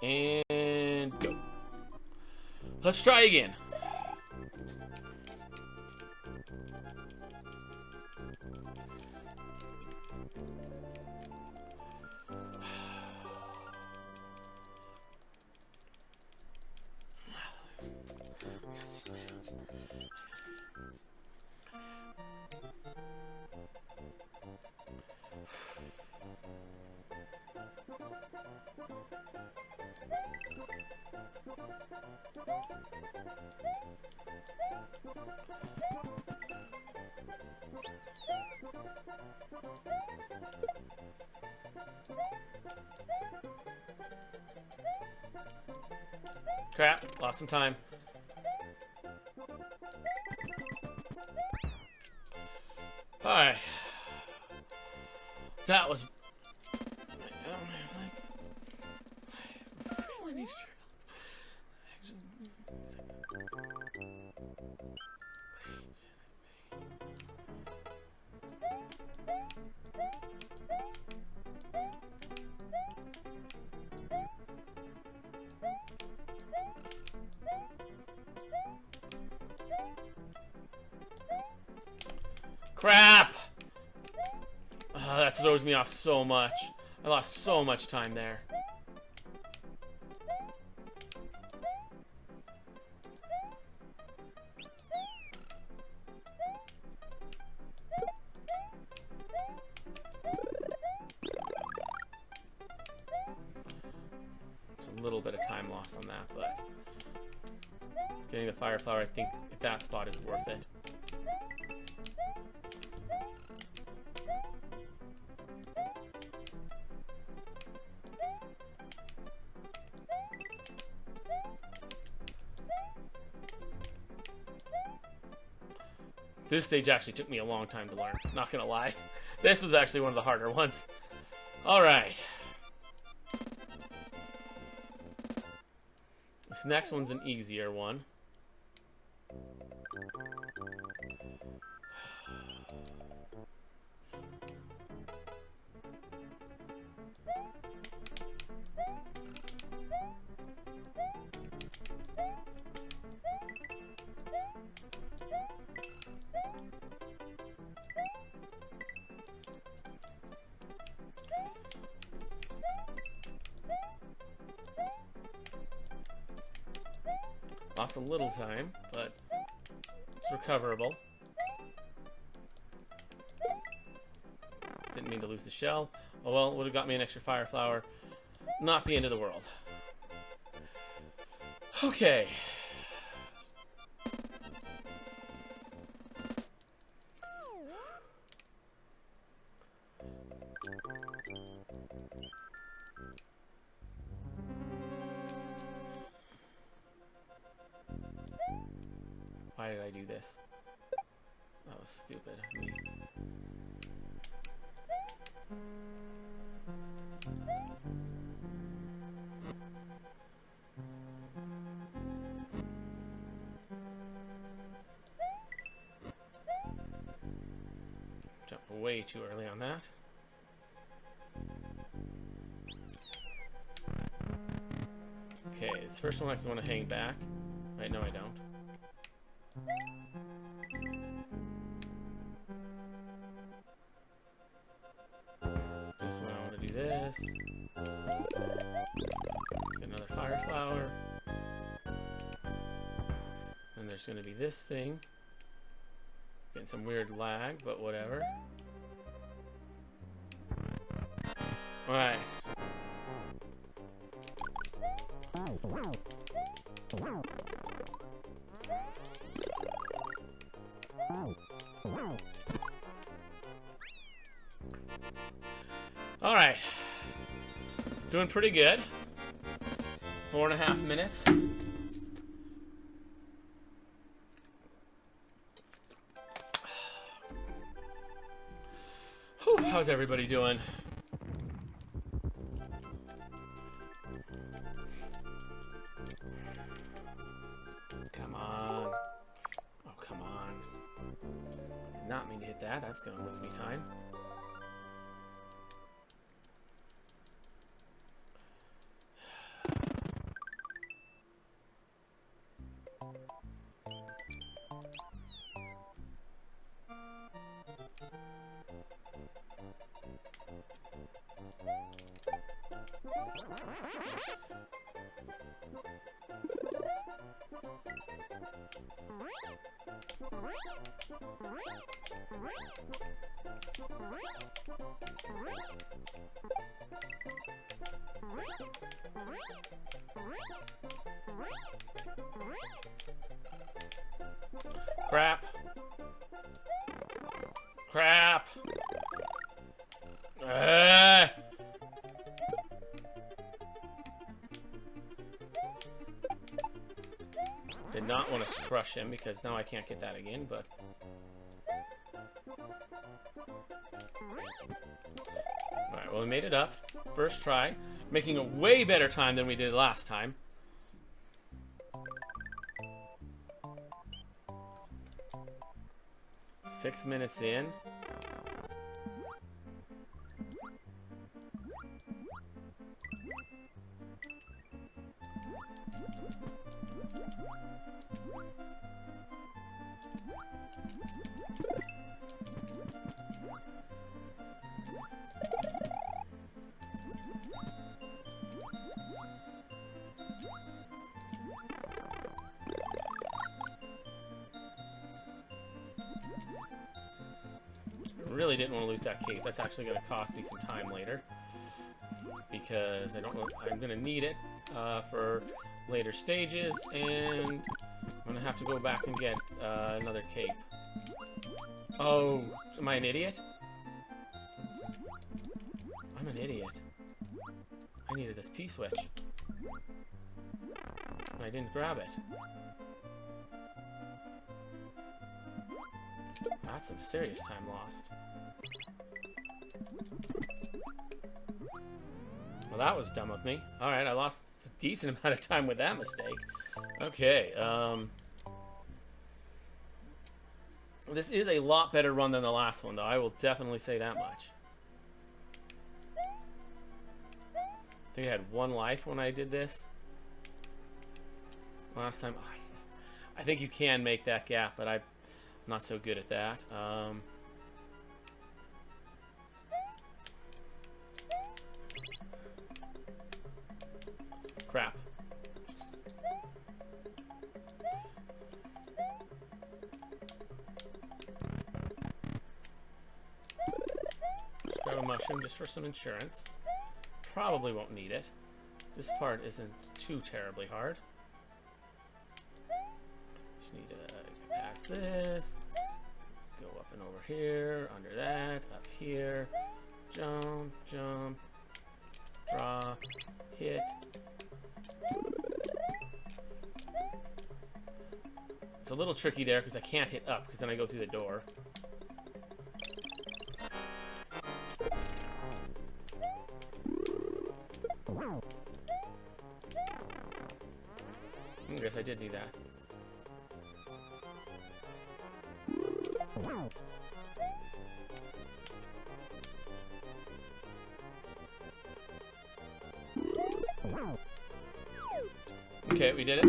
And go. Let's try again. Crap, lost some time. Alright. That was... really need to... Crap! Oh, that throws me off so much. I lost so much time there. It's a little bit of time lost on that, but getting the fire flower, I think that spot is worth it. This stage actually took me a long time to learn, not gonna lie. This was actually one of the harder ones. Alright. This next one's an easier one. Lost a little time, but it's recoverable. Didn't mean to lose the shell. Oh well, would have got me an extra fire flower. Not the end of the world. Okay. Why did I do this? That was stupid of me. Jumped way too early on that. Okay, this first one I want to hang back. Wait, no I don't. This one I want to do this. Get another fire flower. And there's going to be this thing. Getting some weird lag, but whatever. Alright. Alright. Doing pretty good. 4.5 minutes. Whew, how's everybody doing? Come on. Oh, come on. Did not mean to hit that. That's gonna lose me time. Crap. Crap. Did not want to crush him because now I can't get that again, but... Alright, well we made it up. First try. Making a way better time than we did last time. Six minutes in. Really didn't want to lose that cape. That's actually going to cost me some time later, because I don't know I'm going to need it for later stages, and I'm going to have to go back and get another cape. Oh, am I an idiot? I'm an idiot. I needed this P-switch, and I didn't grab it. That's some serious time lost. Well, that was dumb of me. Alright, I lost a decent amount of time with that mistake. Okay, this is a lot better run than the last one, though. I will definitely say that much. I think I had one life when I did this. Last time, I think you can make that gap, but I'm not so good at that. Crap. Just grab a mushroom just for some insurance. Probably won't need it. This part isn't too terribly hard. Just need to get past this. Go up and over here, under that, up here. Jump, jump, draw, hit. It's a little tricky there because I can't hit up because then I go through the door. I guess I did need that. Okay, we did it.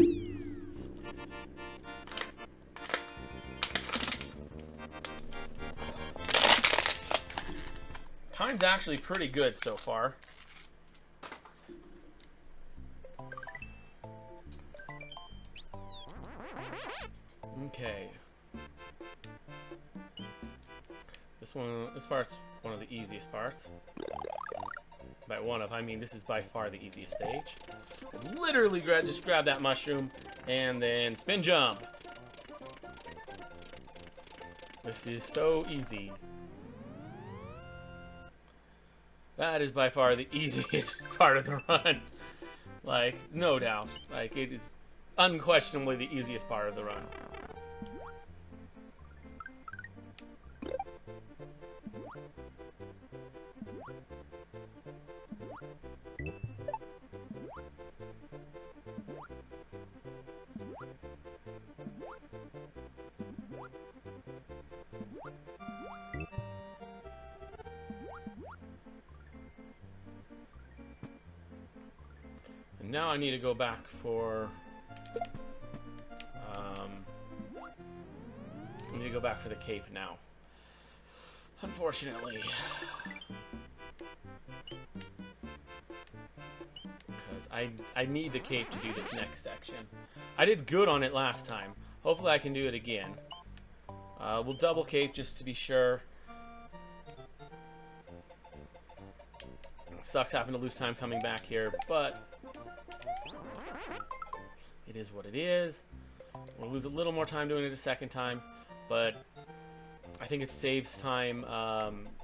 Time's actually pretty good so far. Okay. This part's one of the easiest parts. By one of, I mean this is by far the easiest stage. Literally just grab that mushroom and then spin jump. This is so easy. That is by far the easiest part of the run. Like, no doubt. Like, it is unquestionably the easiest part of the run. And now I need to go back for... I need to go back for the cape now. Unfortunately. I need the cape to do this next section. I did good on it last time. Hopefully I can do it again. We'll double cape just to be sure. It sucks having to lose time coming back here, but it is what it is. We'll lose a little more time doing it a second time, but I think it saves time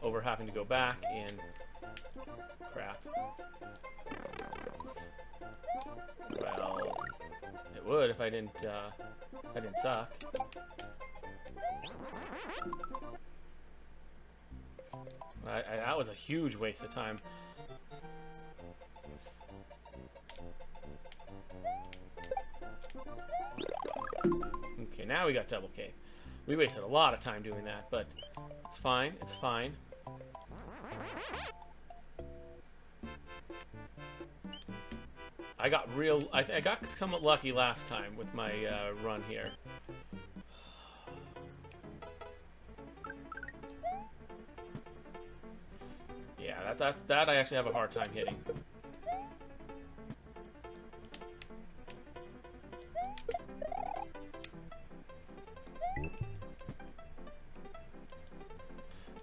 over having to go back and crap. Well, it would if I didn't suck. That was a huge waste of time. Okay, now we got double cape. We wasted a lot of time doing that, but it's fine. It's fine. I got I got somewhat lucky last time with my run here. Yeah, that I actually have a hard time hitting.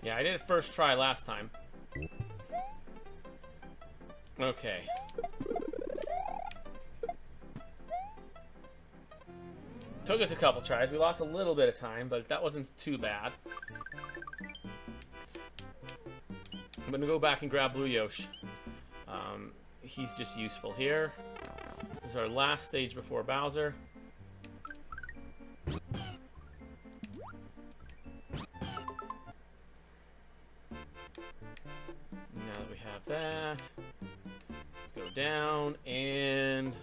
Yeah, I did it first try last time. Okay. Took us a couple tries. We lost a little bit of time, but that wasn't too bad. I'm gonna go back and grab Blue Yoshi. He's just useful here. This is our last stage before Bowser. Now that we have that, let's go down and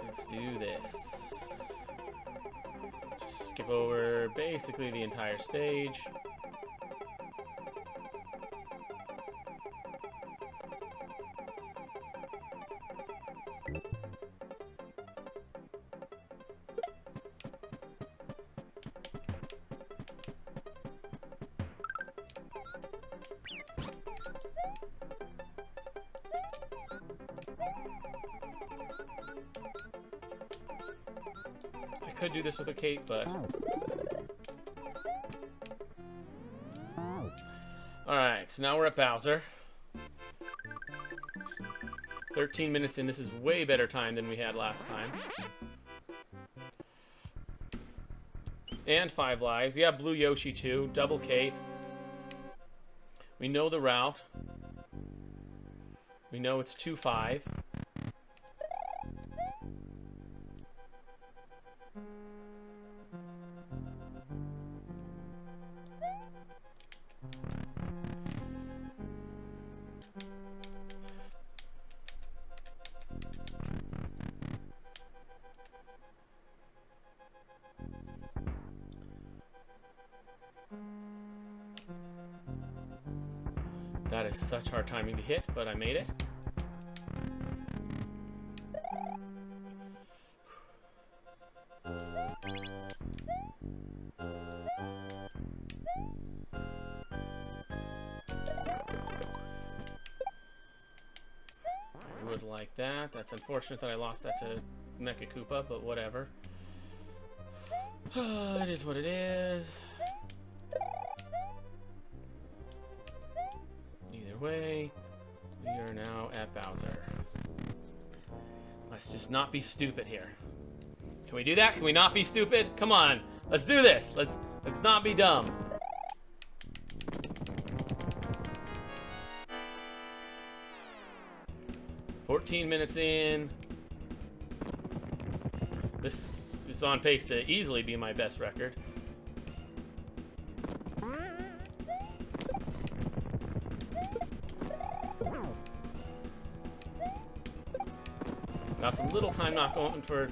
let's do this. Just skip over basically the entire stage. Could do this with a cape, but alright, so now we're at Bowser. 13 minutes in. This is way better time than we had last time. And 5 lives. We have Blue Yoshi too. Double cape. We know the route. We know it's 2-5. That is such hard timing to hit, but I made it. I would like that. That's unfortunate that I lost that to Mecha Koopa, but whatever. It is what it is. Way. We are now at Bowser. Let's just not be stupid here. Can we do that? Can we not be stupid? Come on. Let's do this. Let's not be dumb. "14 minutes in. This is on pace to easily be my best record. Lost a little time not going for,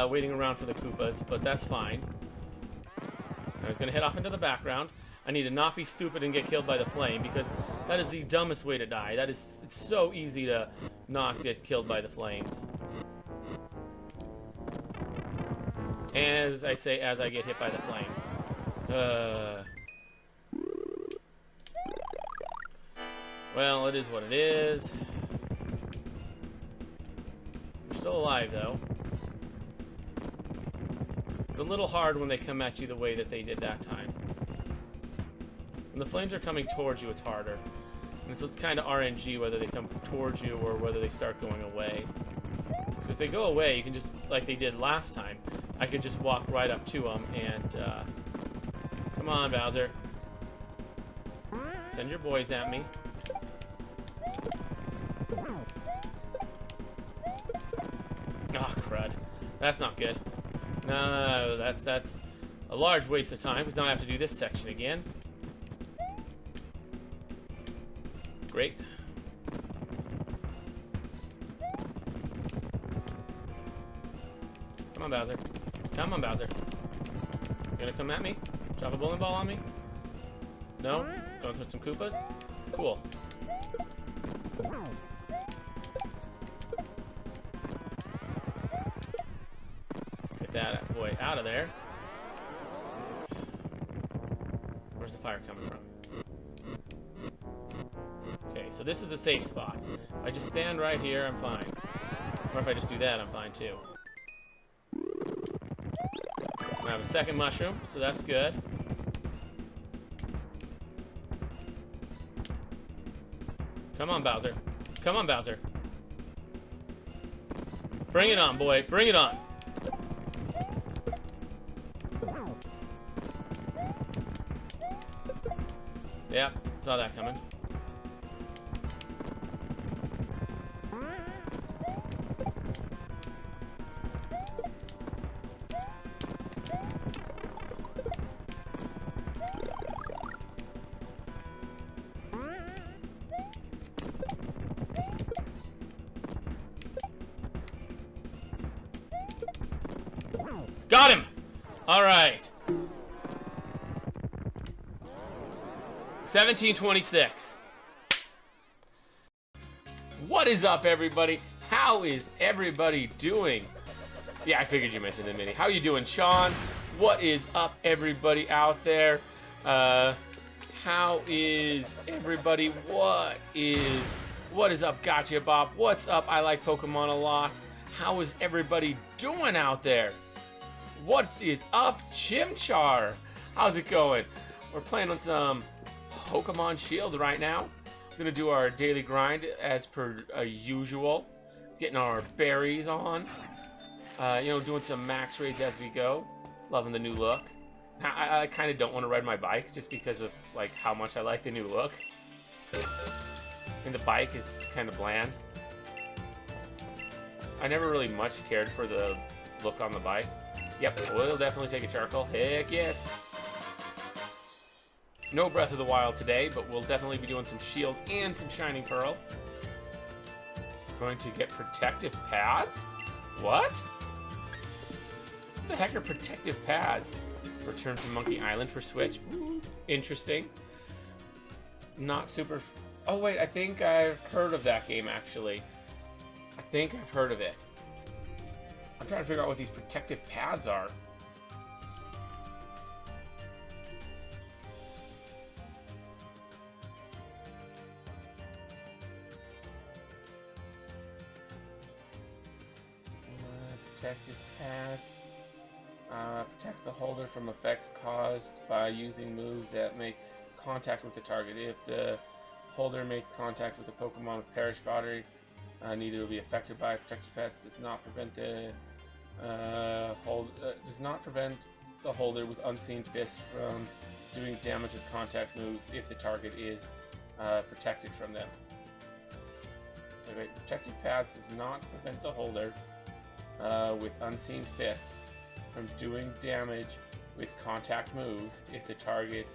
waiting around for the Koopas, but that's fine. I was going to head off into the background. I need to not be stupid and get killed by the flame, because that is the dumbest way to die. It's so easy to not get killed by the flames. As I say, as I get hit by the flames. Well, it is what it is. We're still alive, though. It's a little hard when they come at you the way that they did that time. When the flames are coming towards you, it's harder. And it's kind of RNG whether they come towards you or whether they start going away. So if they go away, you can just, like they did last time, I could just walk right up to them and, come on, Bowser. Send your boys at me. Oh, crud. That's not good. No, that's a large waste of time, because now I have to do this section again. Great. Come on, Bowser. Come on, Bowser. You gonna come at me? Drop a bowling ball on me? No? Going through some Koopas? Cool. Let's get that boy out of there. Where's the fire coming from? Okay, so this is a safe spot. If I just stand right here, I'm fine. Or if I just do that, I'm fine too. I have a second mushroom, so that's good. Come on, Bowser. Come on, Bowser. Bring it on, boy. Bring it on. Yep, saw that coming. Got him! Alright. 1726. What is up, everybody? How is everybody doing? Yeah, I figured you mentioned the mini. How you doing, Sean? What is up, everybody out there? How is everybody? What is up, Gotcha Bob? What's up? I like Pokemon a lot. How is everybody doing out there? What is up, Chimchar? How's it going? We're playing on some Pokemon Shield right now. We're gonna do our daily grind as per usual. Getting our berries on. You know, doing some max raids as we go. Loving the new look. I kind of don't want to ride my bike just because of like how much I like the new look. And the bike is kind of bland. I never really much cared for the look on the bike. Yep, we'll definitely take a charcoal. Heck yes. No Breath of the Wild today, but we'll definitely be doing some Shield and some Shining Pearl. Going to get protective pads? What? What the heck are protective pads? Return to Monkey Island for Switch. Ooh, interesting. Not super... Oh wait, I think I've heard of that game actually. I think I've heard of it. I'm trying to figure out what these protective pads are. Protective pads. Protects the holder from effects caused by using moves that make contact with the target. If the holder makes contact with a Pokemon with Perish Battery, neither will be affected by protective pads. Does not prevent the holder with Unseen Fist from doing damage with contact moves if the target is protected from them. Okay, protective pads does not prevent the holder with Unseen Fists from doing damage with contact moves if the target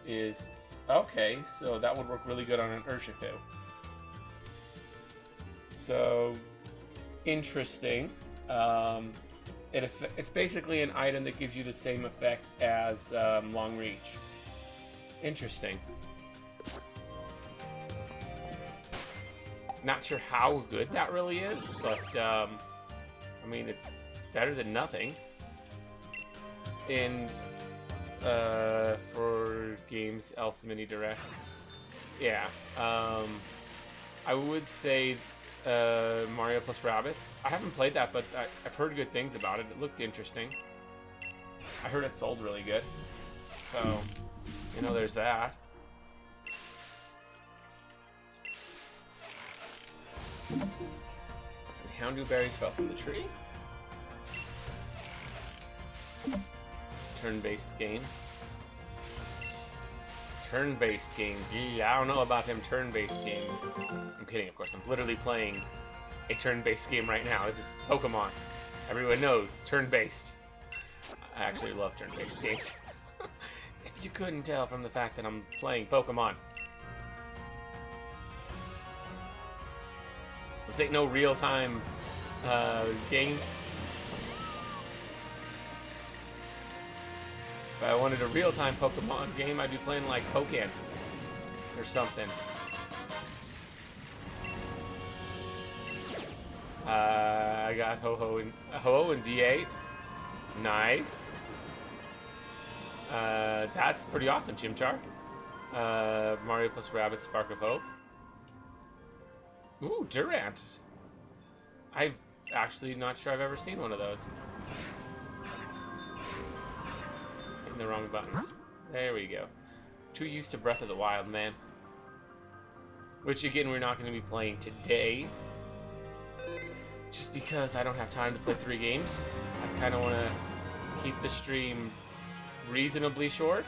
is... Okay, so that would work really good on an Urshifu. So, interesting. It's basically an item that gives you the same effect as Long Reach. Interesting. Not sure how good that really is, but I mean, it's better than nothing. And for games else mini direct. Yeah. I would say Mario plus Rabbids. I haven't played that, but I've heard good things about it. It looked interesting. I heard it sold really good. So, you know, there's that. Houndoom berries fell from the tree. Turn-based game. Turn-based games. Yeah, I don't know about them turn-based games. I'm kidding, of course. I'm literally playing a turn-based game right now. This is Pokemon. Everyone knows, turn-based. I actually love turn-based games. If you couldn't tell from the fact that I'm playing Pokemon. This ain't no real-time game. If I wanted a real-time Pokemon game, I'd be playing like Pokken or something. I got Ho-Oh and D8. Nice. That's pretty awesome, Chimchar. Mario plus Rabbids Spark of Hope. Ooh, Durant. I've actually not sure I've ever seen one of those. Hitting the wrong buttons. There we go. Too used to Breath of the Wild, man. Which, again, we're not going to be playing today. Just because I don't have time to play 3 games. I kind of want to keep the stream reasonably short.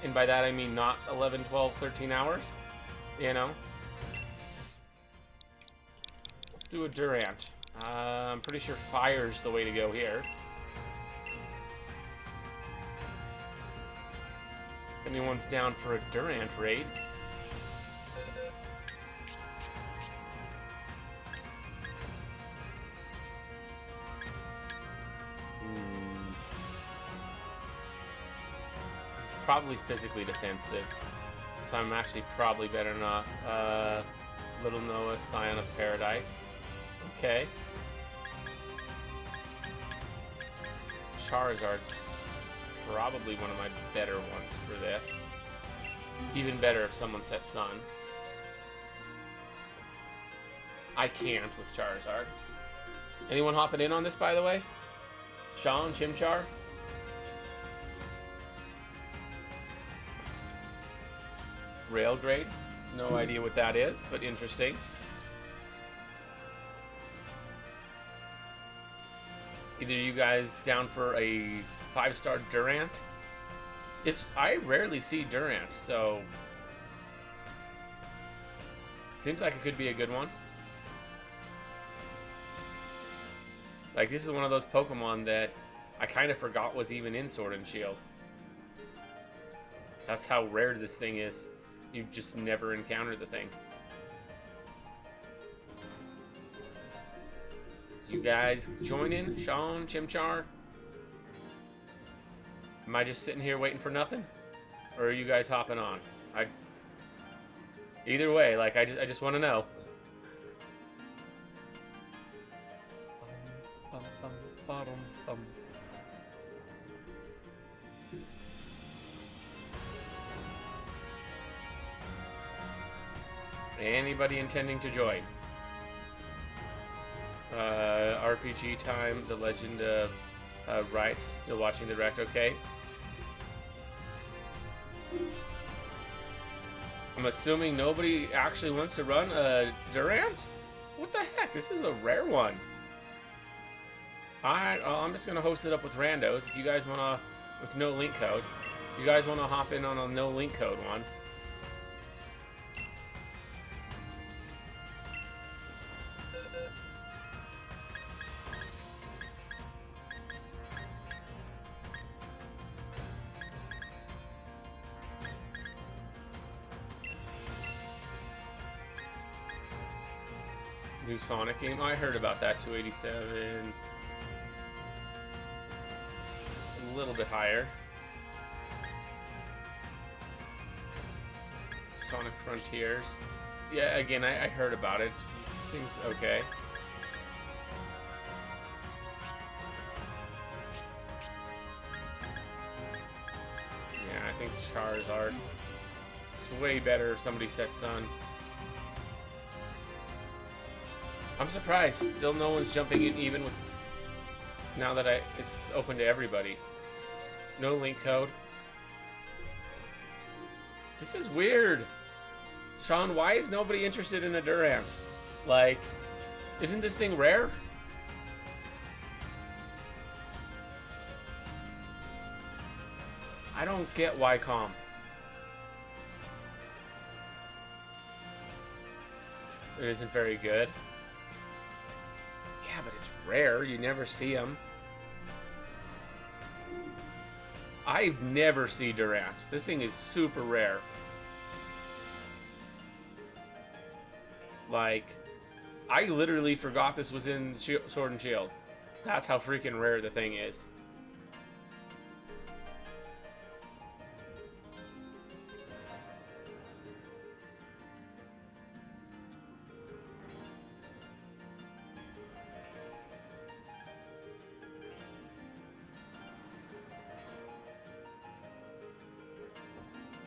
And by that I mean not 11, 12, 13 hours. You know? Let's do a Durant. I'm pretty sure Fire's the way to go here. If anyone's down for a Durant raid. He's probably physically defensive. So I'm actually probably better not. Little Noah, Scion of Paradise. Okay. Charizard's probably one of my better ones for this. Even better if someone sets Sun. I can't with Charizard. Anyone hopping in on this, by the way? Sean, Chimchar? Railgrade? No idea what that is, but interesting. Either you guys down for a 5-star Durant? I rarely see Durant, so seems like it could be a good one. Like, this is one of those Pokemon that I kind of forgot was even in Sword and Shield. That's how rare this thing is. You just never encounter the thing. You guys join in? Sean, Chimchar? Am I just sitting here waiting for nothing? Or are you guys hopping on? Either way, like, I just want to know. Anybody intending to join? RPG time, The Legend of Rice, still watching the direct, okay. I'm assuming nobody actually wants to run a Durant? What the heck? This is a rare one. Alright, I'm just going to host it up with randos. If you guys want to, with no link code, if you guys want to hop in on a no link code one. New Sonic game. Oh, I heard about that. 287. A little bit higher. Sonic Frontiers. Yeah, again, I heard about it. Seems okay. Charizard. It's way better if somebody sets Sun. I'm surprised. Still no one's jumping in even with... Now that it's open to everybody. No link code. This is weird. Sean, why is nobody interested in a Durant? Like, isn't this thing rare? I don't get Wycom. It isn't very good. Yeah, but it's rare. You never see them. I never see Durant. This thing is super rare. Like, I literally forgot this was in Sword and Shield. That's how freaking rare the thing is.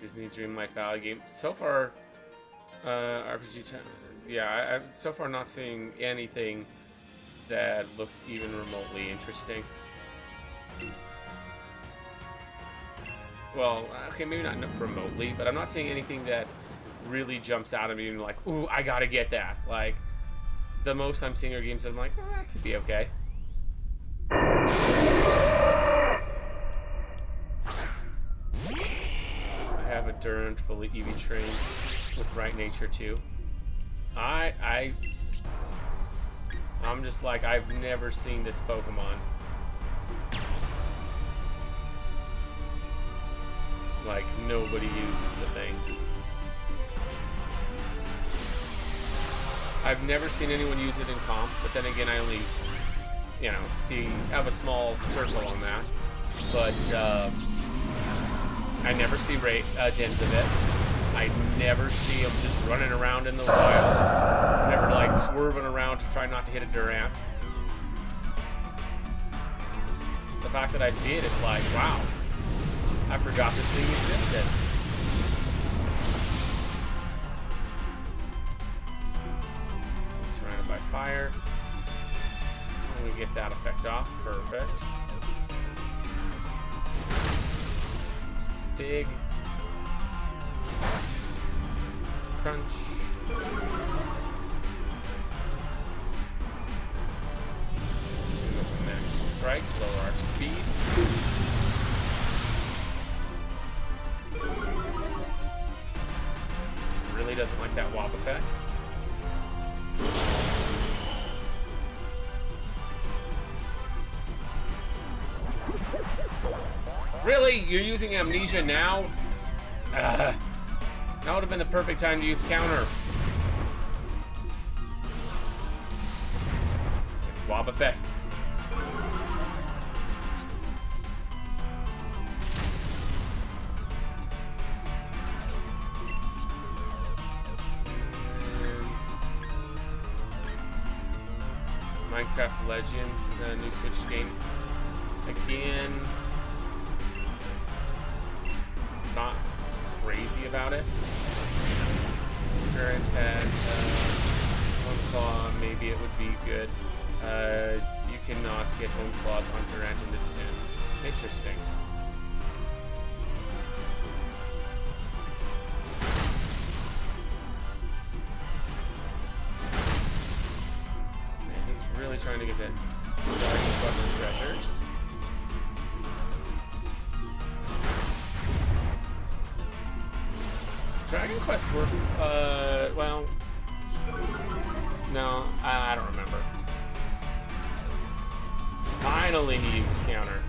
Disney Dreamlight Valley game. So far, RPG time. Yeah, I'm so far not seeing anything that looks even remotely interesting. Well, okay, maybe not remotely, but I'm not seeing anything that really jumps out at me and like, ooh, I gotta get that. Like, the most I'm seeing are games that I'm like, oh, that could be okay. I have a Durant fully EV trained with Right Nature too. I'm just like, I've never seen this Pokemon. Like, nobody uses the thing. I've never seen anyone use it in comp, but then again, I only, you know, have a small circle on that. But, I never see gens of it. I never see them just running around in the wild. Never, like, swerving around to try not to hit a Durant. The fact that I see it, it's like, wow. I forgot this thing existed. Surrounded by fire. And we get that effect off. Perfect. Dig. Crunch. Max strike to lower our speed. Really doesn't like that wop effect. Really? You're using Amnesia now? That would have been the perfect time to use counter. Wobbuffet. Minecraft Legends, the new Switch game. Again, not crazy about it. Current had Home Claw, maybe it would be good. You cannot get Home Claws on Durant in this gen. Interesting. Man, he's really trying to get that Dragon Quest treasures. Dragon Quest were, well, no, I don't remember. Finally he uses counter.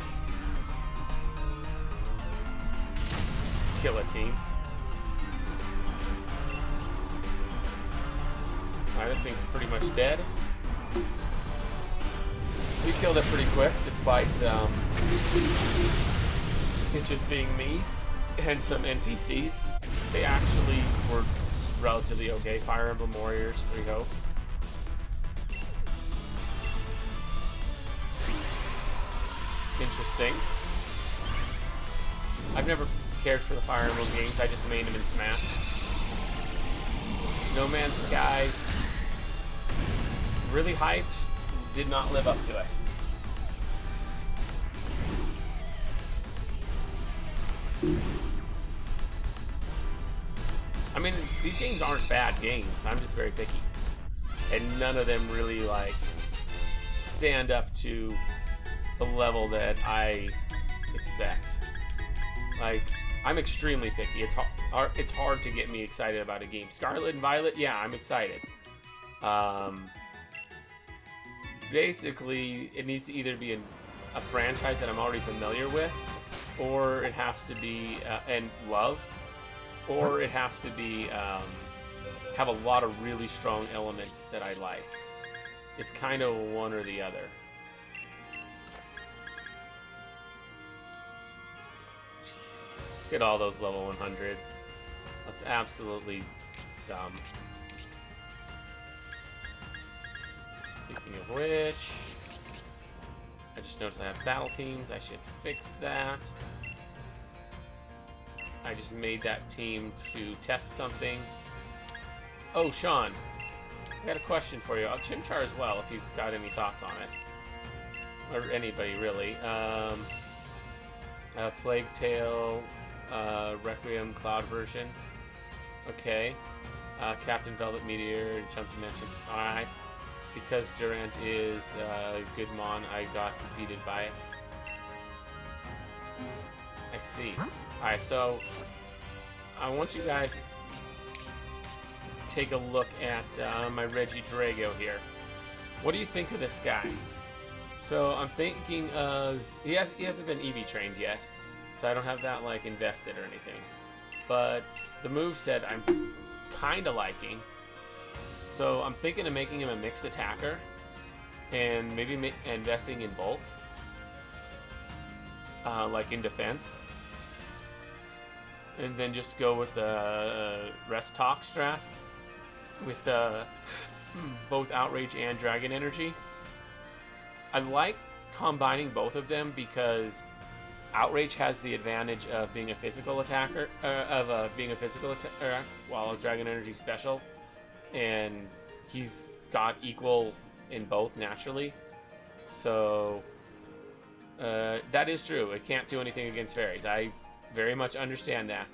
Kill a team. Alright, this thing's pretty much dead. We killed it pretty quick, despite it just being me and some NPCs. They actually were relatively okay. Fire Emblem Warriors, 3 Hopes. Interesting. I've never cared for the Fire Emblem games. I just made them in Smash. No Man's Sky, really hyped, did not live up to it. I mean, these games aren't bad games. I'm just very picky. And none of them really, like, stand up to the level that I expect. Like, I'm extremely picky. It's hard to get me excited about a game. Scarlet and Violet, yeah, I'm excited. Basically, it needs to either be a franchise that I'm already familiar with, or it has to be and love, or it has to be have a lot of really strong elements that I like. It's kind of one or the other. Jeez. Look at all those level 100s. That's absolutely dumb. Speaking of which, I just noticed I have battle teams. I should fix that. I just made that team to test something. Oh, Sean, I got a question for you. Chimchar as well, if you've got any thoughts on it. Or anybody, really. Plague Tale, Requiem Cloud version. Okay. Captain Velvet Meteor, Jump Dimension. Alright. Because Durant is good mon, I got defeated by it. I see. Alright, so I want you guys to take a look at my Regidrago here. What do you think of this guy? So I'm thinking of... He hasn't been EV trained yet, so I don't have that like invested or anything. But the moveset I'm kind of liking. So I'm thinking of making him a mixed attacker and maybe investing in bulk, like in defense. And then just go with the Rest Talk strat with both Outrage and Dragon Energy. I like combining both of them because Outrage has the advantage of being a physical attacker, while Dragon Energy special, and he's got equal in both naturally. So that is true. It can't do anything against fairies. I very much understand that.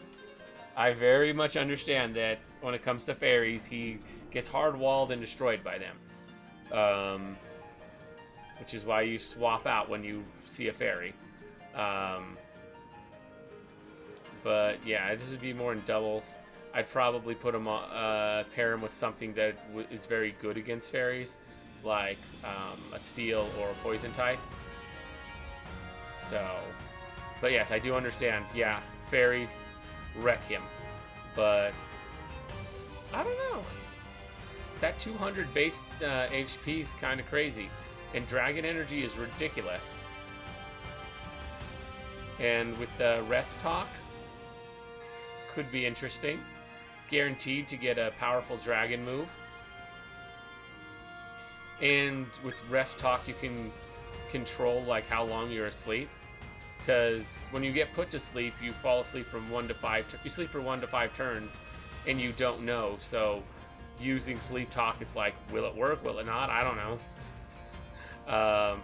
I very much understand that when it comes to fairies, he gets hard-walled and destroyed by them. Which is why you swap out when you see a fairy. But yeah, this would be more in doubles. I'd probably put him pair him with something that is very good against fairies, like a steel or a poison type. So, but yes, I do understand. Yeah, fairies wreck him, but I don't know. That 200 base HP is kind of crazy, and Dragon Energy is ridiculous. And with the Rest Talk, could be interesting. Guaranteed to get a powerful dragon move. And with Rest Talk, you can control like how long you're asleep. Because when you get put to sleep, you fall asleep from 1 to 5. You sleep for 1 to 5 turns, and you don't know. So, using Sleep Talk, it's like, will it work? Will it not? I don't know.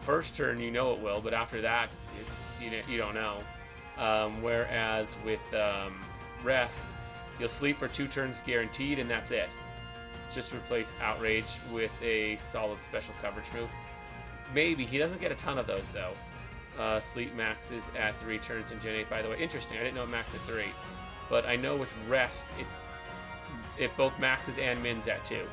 First turn, you know it will, but after that, you don't know. Whereas with Rest, you'll sleep for 2 turns guaranteed, and that's it. Just replace Outrage with a solid special coverage move. Maybe. He doesn't get a ton of those, though. Sleep maxes at 3 turns in Gen 8, by the way. Interesting. I didn't know it maxed at 3. But I know with Rest, it both maxes and mins at 2.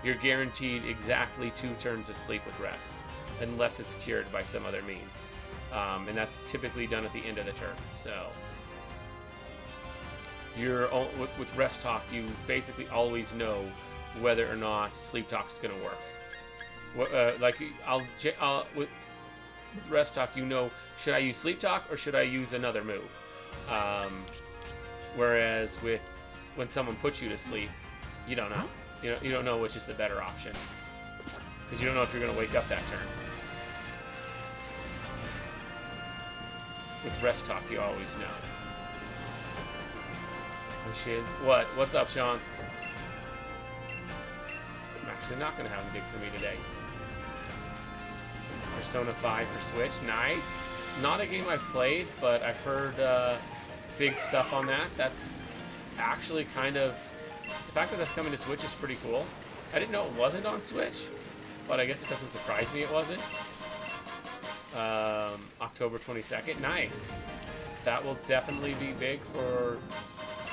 You're guaranteed exactly 2 turns of sleep with Rest, unless it's cured by some other means. And that's typically done at the end of the turn. So, with Rest Talk, you basically always know whether or not Sleep Talk is going to work. With Rest Talk, you know, should I use Sleep Talk or should I use another move? Whereas when someone puts you to sleep, you don't know. You don't know which is the better option, because you don't know if you're going to wake up that turn. With Rest Talk, you always know. Oh shit. What? What's up, Sean? I'm actually not gonna have him dig for me today. Persona 5 for Switch. Nice. Not a game I've played, but I've heard big stuff on that. That's actually kind of... The fact that that's coming to Switch is pretty cool. I didn't know it wasn't on Switch, but I guess it doesn't surprise me it wasn't. October 22nd. Nice. That will definitely be big for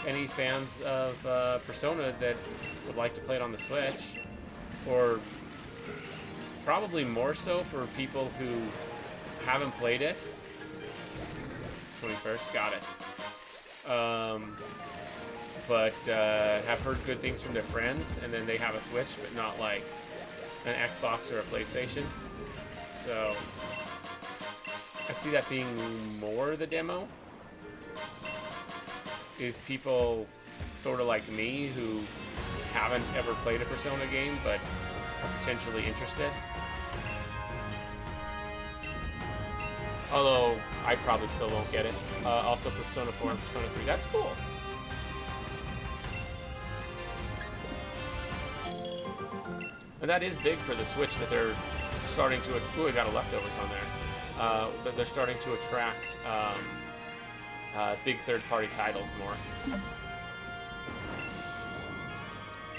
any fans of Persona that would like to play it on the Switch. Or probably more so for people who haven't played it. 21st, got it. But have heard good things from their friends, and then they have a Switch, but not like an Xbox or a PlayStation. So I see that being more the demo. Is people sort of like me who haven't ever played a Persona game, but are potentially interested. Although, I probably still won't get it. Also, Persona 4 and Persona 3. That's cool. And that is big for the Switch that they're starting to... Ooh, we got a leftovers on there. That they're starting to attract big third-party titles more.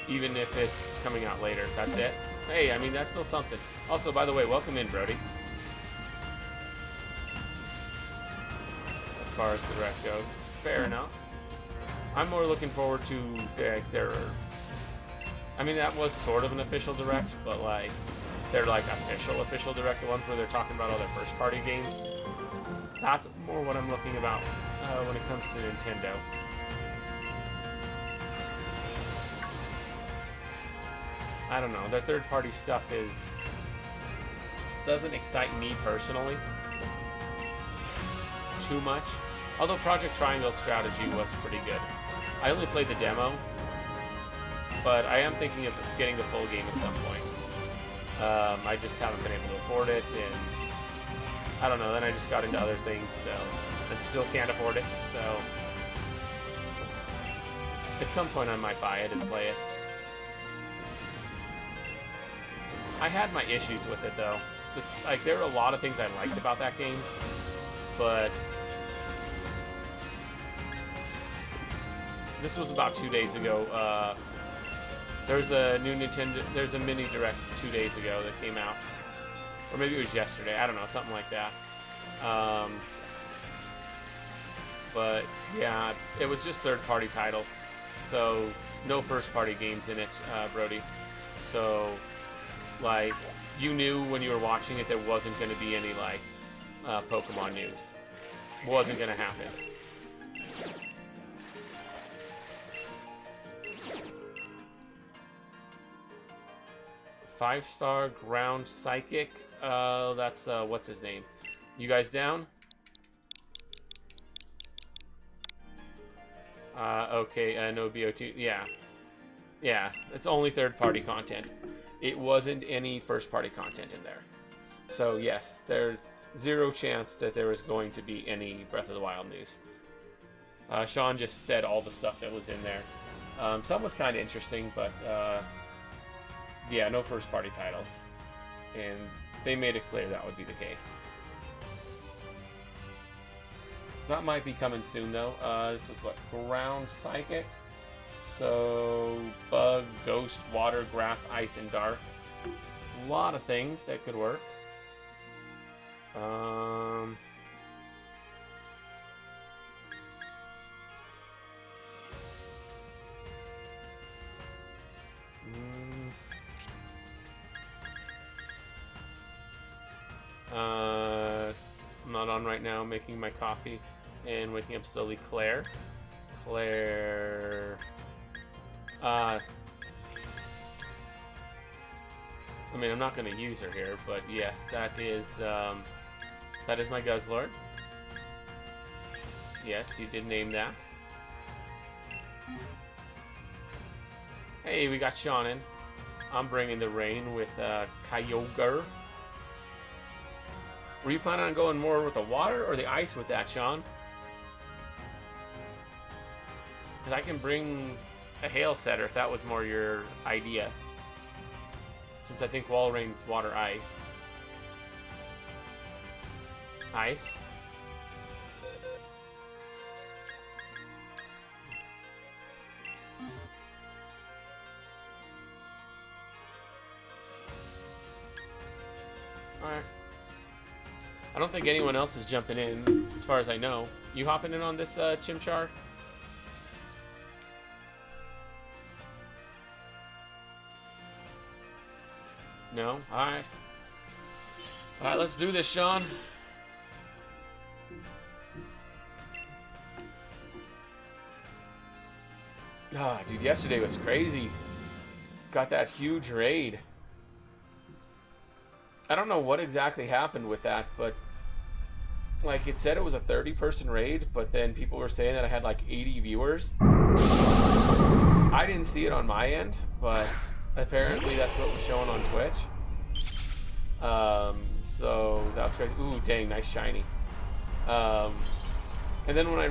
Even if it's coming out later. That's it. Hey, I mean, that's still something. Also, by the way, welcome in, Brody. As far as the Direct goes. Fair enough. I'm more looking forward to their... I mean, that was sort of an official Direct, but like, they're like official Direct, the ones where they're talking about all their first-party games. That's more what I'm looking about when it comes to Nintendo. I don't know, their third-party stuff doesn't excite me personally too much. Although Project Triangle Strategy was pretty good. I only played the demo, but I am thinking of getting the full game at some point. I just haven't been able to afford it, and I don't know, then I just got into other things, so, and still can't afford it, so at some point I might buy it and play it. I had my issues with it, though. Like, there were a lot of things I liked about that game, but this was about 2 days ago. There's a new there's a mini Direct 2 days ago that came out. Or maybe it was yesterday, I don't know, something like that. But, yeah, it was just third-party titles. So, no first-party games in it, Brody. So, like, you knew when you were watching it there wasn't going to be any, like, Pokemon news. Wasn't going to happen. Five-star ground psychic. That's what's his name? You guys down? Okay. No BO2. Yeah. It's only third-party content. It wasn't any first-party content in there. So yes, there's zero chance that there was going to be any Breath of the Wild news. Sean just said all the stuff that was in there. Some was kind of interesting, but yeah, no first-party titles. And they made it clear that would be the case. That might be coming soon, though. This was what? Ground Psychic? So, Bug, Ghost, Water, Grass, Ice, and Dark. A lot of things that could work. I'm not on right now, making my coffee and waking up slowly. Claire. I mean, I'm not going to use her here, but yes, that is my Guzzlord. Yes, you did name that. Hey, we got Sean in. I'm bringing the rain with Kyogre. Were you planning on going more with the water or the ice with that, Sean? Because I can bring a hail setter if that was more your idea. Since I think Walrein's water ice. Ice. Alright. I don't think anyone else is jumping in, as far as I know. You hopping in on this, Chimchar? No? Alright. Alright, let's do this, Sean. Ah, dude, yesterday was crazy. Got that huge raid. I don't know what exactly happened with that, but like it said it was a 30-person raid, but then people were saying that I had like 80 viewers. I didn't see it on my end, but apparently that's what was showing on Twitch. So that was crazy. Ooh, dang, nice shiny. And then when I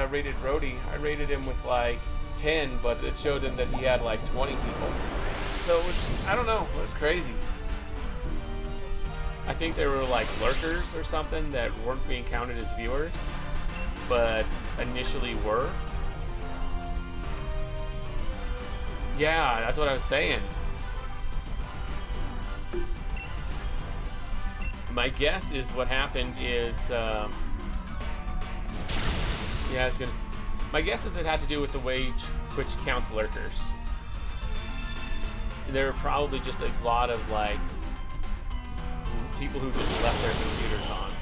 rated Brody, I rated him with like 10, but it showed him that he had like 20 people. So it was, I don't know, it was crazy. I think there were like lurkers or something that weren't being counted as viewers, but initially were. Yeah, that's what I was saying. My guess is what happened is, my guess is it had to do with the way Twitch counts lurkers. There were probably just a lot of like people who just left their computers on.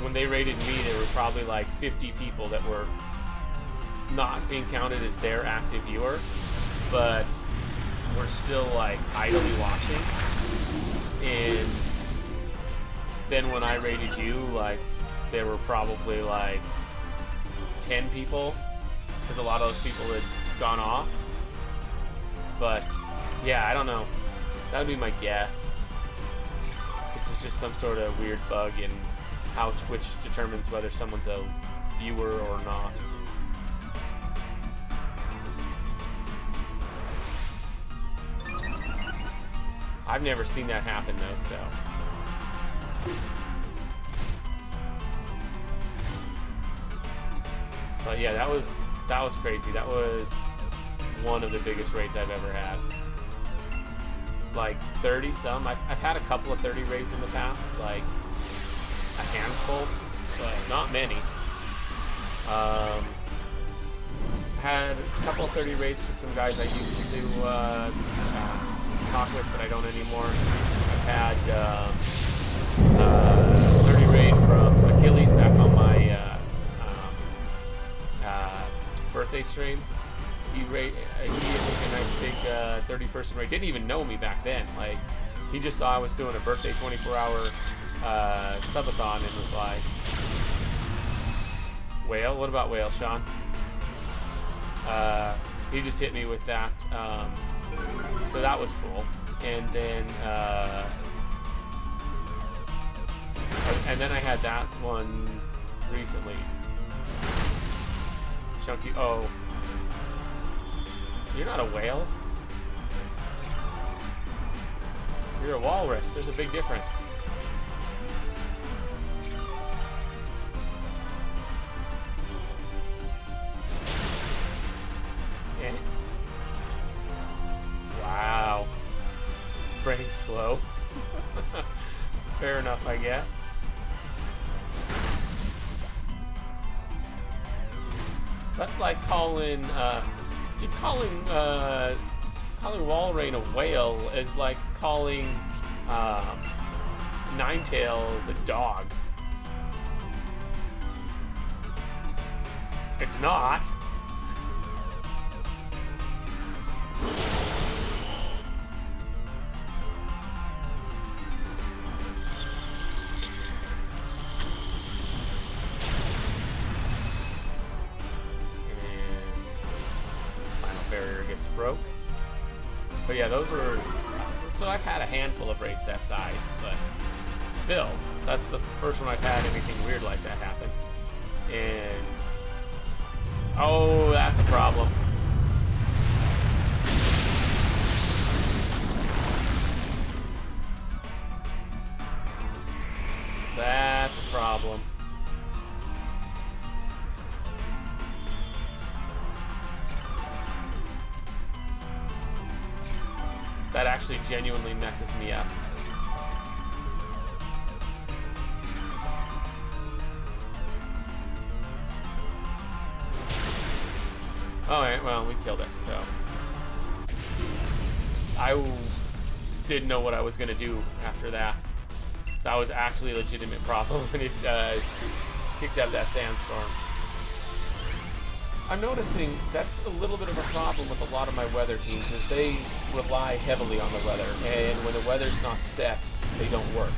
When they rated me, there were probably like 50 people that were not being counted as their active viewer, but were still like idly watching. And then when I rated you, like there were probably like 10 people, because a lot of those people had gone off. But yeah, I don't know. That would be my guess. This is just some sort of weird bug in how Twitch determines whether someone's a viewer or not. I've never seen that happen though, so. But yeah, that was crazy. That was one of the biggest raids I've ever had. Like 30 some. I've had a couple of 30 raids in the past, like a handful, but not many. Had a couple of 30 raids with some guys I used to talk with, but I don't anymore. I've had 30 raid from Achilles back on my birthday stream. He had like a nice big 30-person raid. Didn't even know me back then. Like, he just saw I was doing a birthday 24-hour subathon and was like, Whale? What about Whale, Sean? He just hit me with that. So that was cool. And then I had that one recently. Chunky. Oh. You're not a whale. You're a walrus. There's a big difference. Yeah. Wow. Brain slow. Fair enough, I guess. That's like calling Walrein a whale is like calling Ninetales a dog. It's not. Broke. But yeah, those were, so I've had a handful of raids that size, but still, that's the first one I've had anything weird like that happen. And oh, that's a problem. That's a problem. That actually genuinely messes me up. Alright, well, we killed it, so. I didn't know what I was going to do after that. That was actually a legitimate problem when it kicked out that sandstorm. I'm noticing that's a little bit of a problem with a lot of my weather teams, is they rely heavily on the weather, and when the weather's not set, they don't work.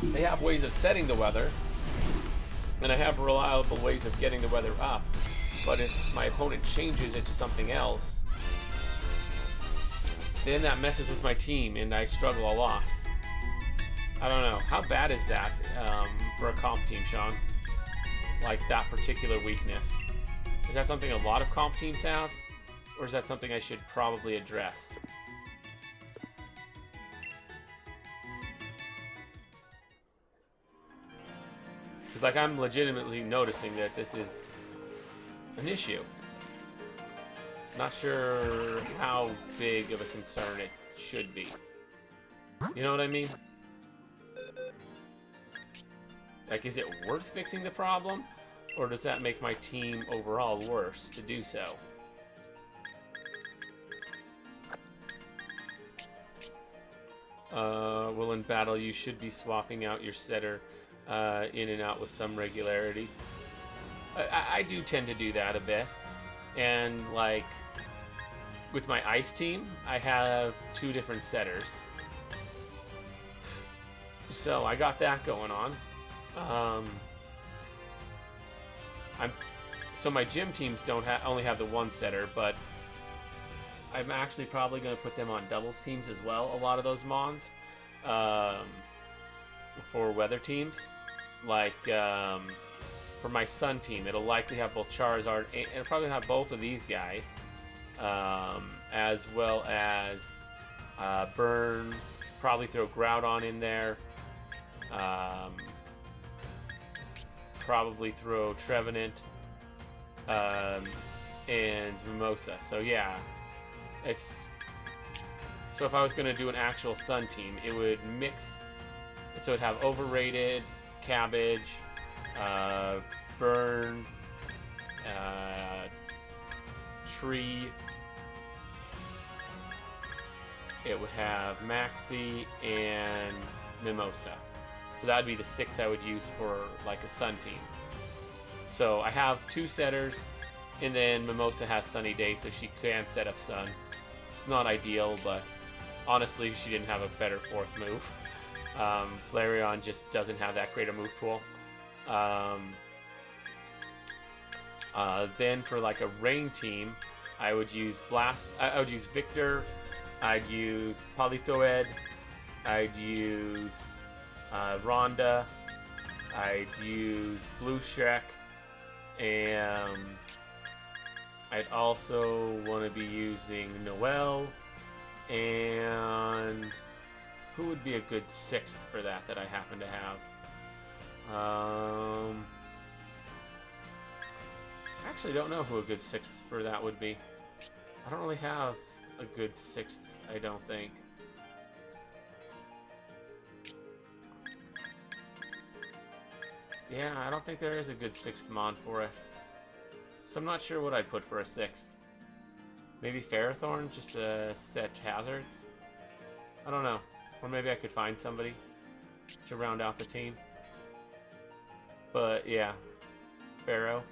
They have ways of setting the weather, and I have reliable ways of getting the weather up, but if my opponent changes it to something else, then that messes with my team, and I struggle a lot. I don't know. How bad is that for a comp team, Sean? Like, that particular weakness. Is that something a lot of comp teams have? Or is that something I should probably address? Because, like, I'm legitimately noticing that this is an issue. Not sure how big of a concern it should be. You know what I mean? Like, is it worth fixing the problem? Or does that make my team overall worse to do so? Well, in battle, you should be swapping out your setter in and out with some regularity. I do tend to do that a bit. And, like, with my ice team, I have 2 different setters. So I got that going on. So my gym teams only have the 1 setter, but I'm actually probably going to put them on doubles teams as well. A lot of those mons for weather teams, like for my sun team, it'll likely have both Charizard and it'll probably have both of these guys, as well as Burn. Probably throw Groudon in there. Probably throw Trevenant and Mimosa. So yeah, so if I was going to do an actual Sun team, it would mix. So it'd have Overrated, Cabbage, Burn, Tree. It would have Maxie and Mimosa. So that would be the 6 I would use for like a Sun team. So I have 2 setters, and then Mimosa has Sunny Day, so she can set up Sun. It's not ideal, but honestly, she didn't have a better 4th move. Flareon just doesn't have that great a move pool. Then for like a rain team, I would use I would use Victor. I'd use Politoed. I'd use Rhonda. I'd use Blue Shrek. And I'd also want to be using Noelle. And who would be a good 6th for that I happen to have? I actually don't know who a good 6th for that would be. I don't really have a good 6th, I don't think. Yeah, I don't think there is a good 6th mon for it. So I'm not sure what I'd put for a 6th. Maybe Ferrothorn, just to set hazards? I don't know. Or maybe I could find somebody to round out the team. But yeah, Pharaoh.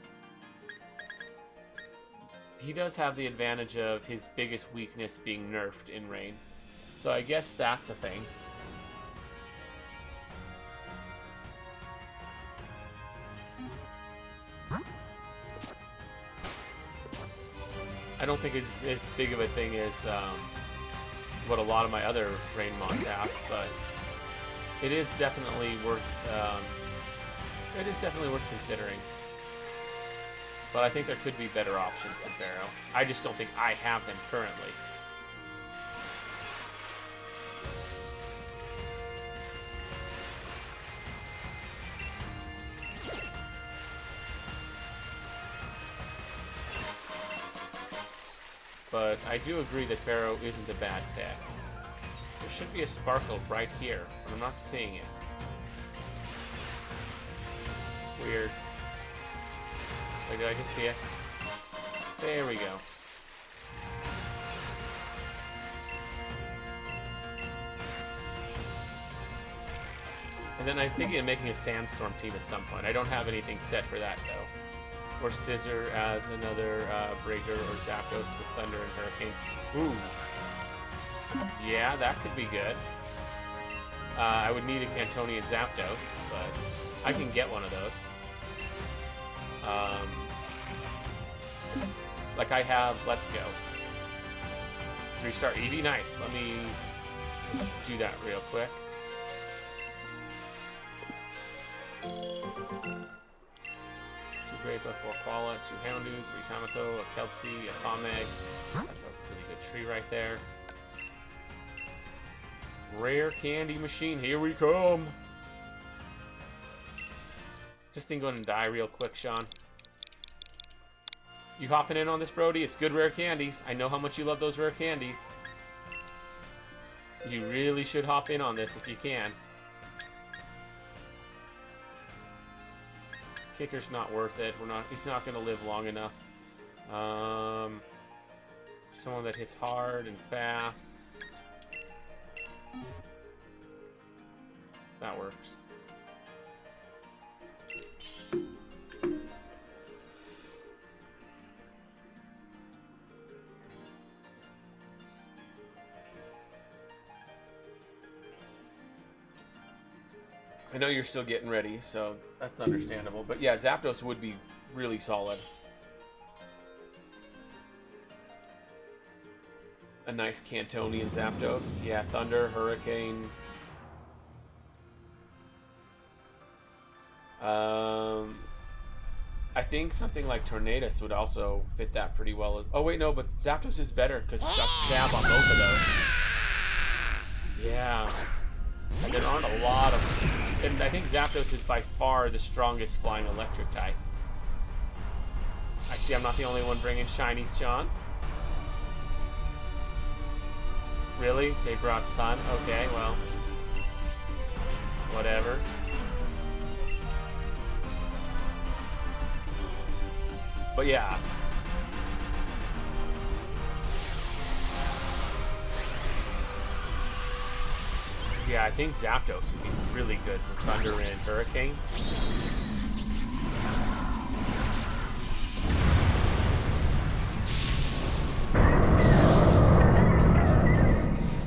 He does have the advantage of his biggest weakness being nerfed in rain. So I guess that's a thing. I don't think it's as big of a thing as what a lot of my other rain mods have, but it is definitely worth considering. But I think there could be better options than Pharaoh. I just don't think I have them currently. But I do agree that Pharaoh isn't a bad pick. There should be a sparkle right here, but I'm not seeing it. Weird. Wait, did I just see it? There we go. And then I'm thinking of making a Sandstorm team at some point. I don't have anything set for that, though. Or Scissor as another Breaker, or Zapdos with Thunder and Hurricane. Ooh. Yeah, that could be good. I would need a Cantonian Zapdos, but I can get one of those. Like I have Let's Go. 3-star Eevee, nice. Let me do that real quick. Great, 4 Koala, 2 Houndoom, 3 Tamato, a Kelpsie, a Tomeg. That's a really good tree right there. Rare candy machine, here we come! Just didn't go and die real quick, Sean. You hopping in on this, Brody? It's good rare candies. I know how much you love those rare candies. You really should hop in on this if you can. Kicker's not worth it. He's not going to live long enough. Someone that hits hard and fast. That works. I know you're still getting ready, so that's understandable. But yeah, Zapdos would be really solid. A nice Cantonian Zapdos. Yeah, Thunder, Hurricane. I think something like Tornadus would also fit that pretty well. Oh wait, no, but Zapdos is better because it's got stab on both of those. Yeah. And there aren't a lot of... And I think Zapdos is by far the strongest flying electric type. I see I'm not the only one bringing shinies, Sean. Really? They brought Sun? Okay, well. Whatever. But yeah. Yeah, I think Zapdos would be really good for Thunder and Hurricane.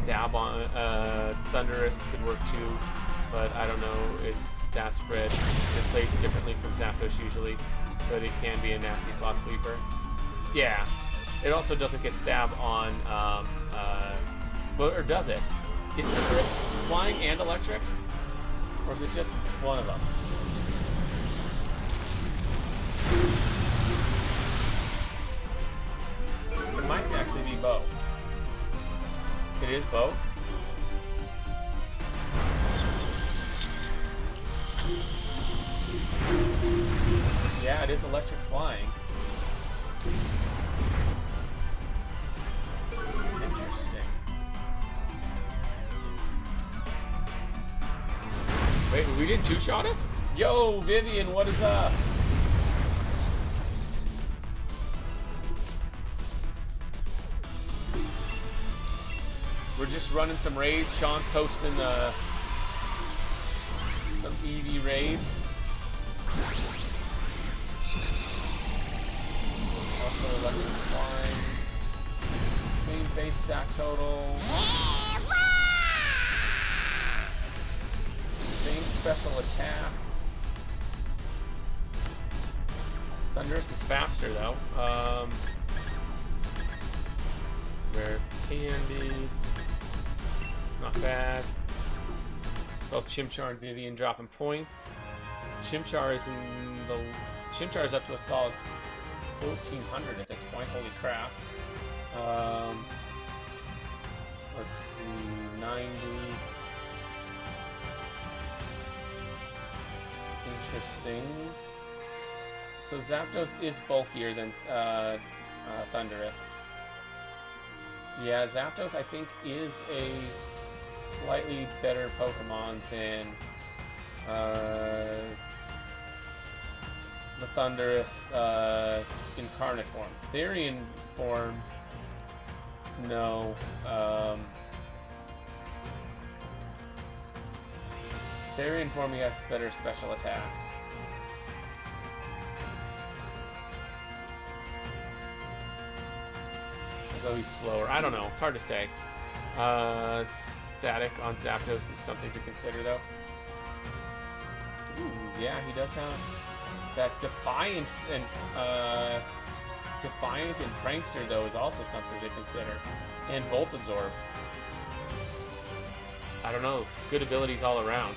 Stab on Thundurus could work too, but I don't know. Its stat spread. It plays differently from Zapdos usually, but it can be a nasty plot sweeper. Yeah, it also doesn't get stab on. Or does it? Is Thundurus flying and electric? Or is it just one of them? It might actually be both. It is both? Yeah, it is electric flying. Interesting. Wait, we didn't two-shot it? Yo, Vivian, what is up? We're just running some raids. Sean's hosting some Eevee raids. Also electric flying. Same base stack total. Same special attack. Thundurus is faster though. Rare candy. Not bad. Both Chimchar and Vivian dropping points. Chimchar is up to a solid 1,400 at this point. Holy crap. Let's see, 90. Interesting. So Zapdos is bulkier than Thundurus. Yeah, Zapdos I think is a slightly better Pokemon than the Thundurus incarnate form. Therian form, no. Therian form, he has better special attack. Although he's slower. I don't know. It's hard to say. Static on Zapdos is something to consider, though. Ooh, yeah, he does have that Defiant and Prankster, though, is also something to consider. And Volt Absorb. I don't know. Good abilities all around.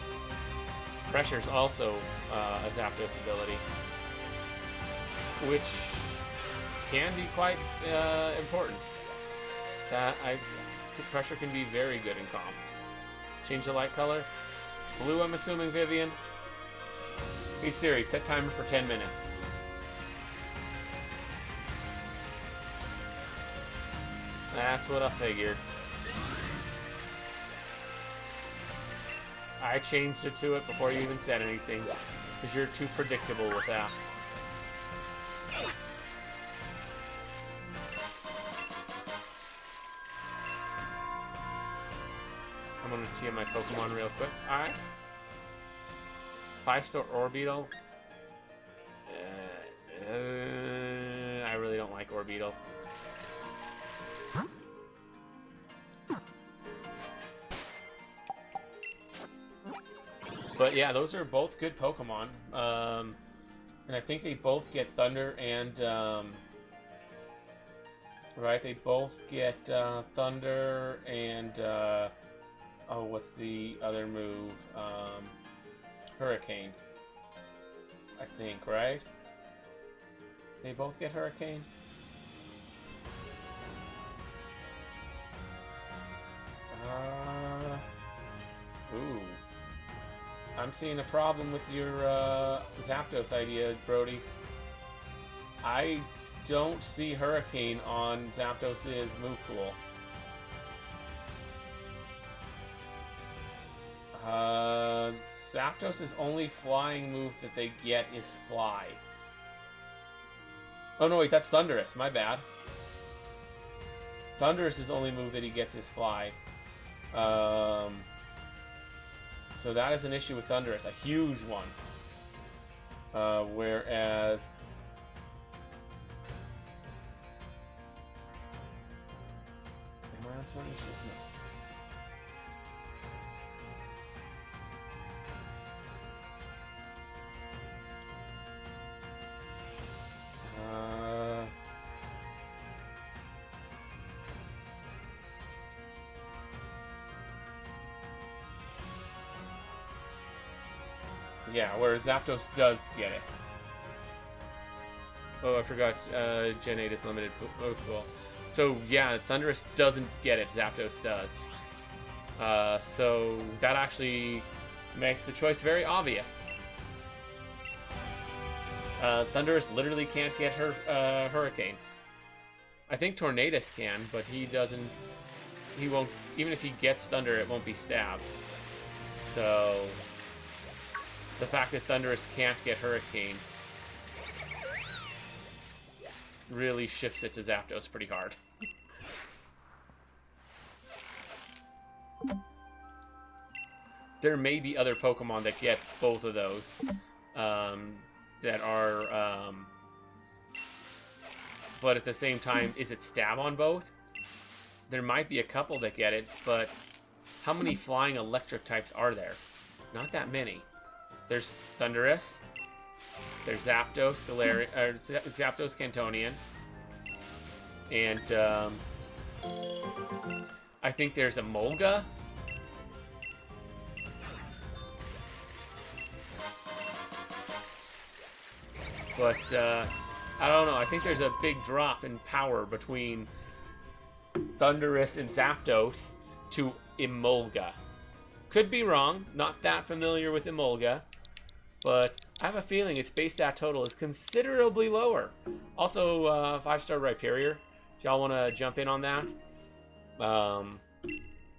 Pressure's also a Zapdos ability, which can be quite important. Pressure can be very good in comp. Change the light color. Blue, I'm assuming, Vivian. Hey Siri, set timer for 10 minutes. That's what I figured. I changed it to it before you even said anything, because you're too predictable with that. I'm gonna TM my Pokemon real quick. Alright. 5-star Orbeetle. I really don't like Orbeetle. But yeah, those are both good Pokemon. And I think they both get Thunder and... right, they both get Thunder and... oh, what's the other move? Hurricane. I think, right? They both get Hurricane? Ooh. I'm seeing a problem with your Zapdos idea, Brody. I don't see Hurricane on Zapdos' move pool. Zapdos' only flying move that they get is Fly. Oh no, wait, that's Thundurus. My bad. Thundurus' only move that he gets is Fly. So that is an issue with Thundurus, a huge one. Whereas... Am I on some issue? No. Yeah, whereas Zapdos does get it. Oh, I forgot, Gen 8 is limited. Oh, cool. So, yeah, Thundurus doesn't get it, Zapdos does. So, that actually makes the choice very obvious. Thundurus literally can't get Hurricane. I think Tornadus can, but he doesn't... He won't... Even if he gets Thunder, it won't be stabbed. So... The fact that Thundurus can't get Hurricane really shifts it to Zapdos pretty hard. There may be other Pokemon that get both of those that are... but at the same time, is it stab on both? There might be a couple that get it, but how many flying electric types are there? Not that many. There's Thundurus. There's Zapdos, Zapdos Cantonian. And I think there's a Molga But I don't know. I think there's a big drop in power between Thundurus and Zapdos to Emolga. Could be wrong. Not that familiar with Emolga. But I have a feeling its base stat total is considerably lower. Also, 5-star Rhyperior. If y'all want to jump in on that. I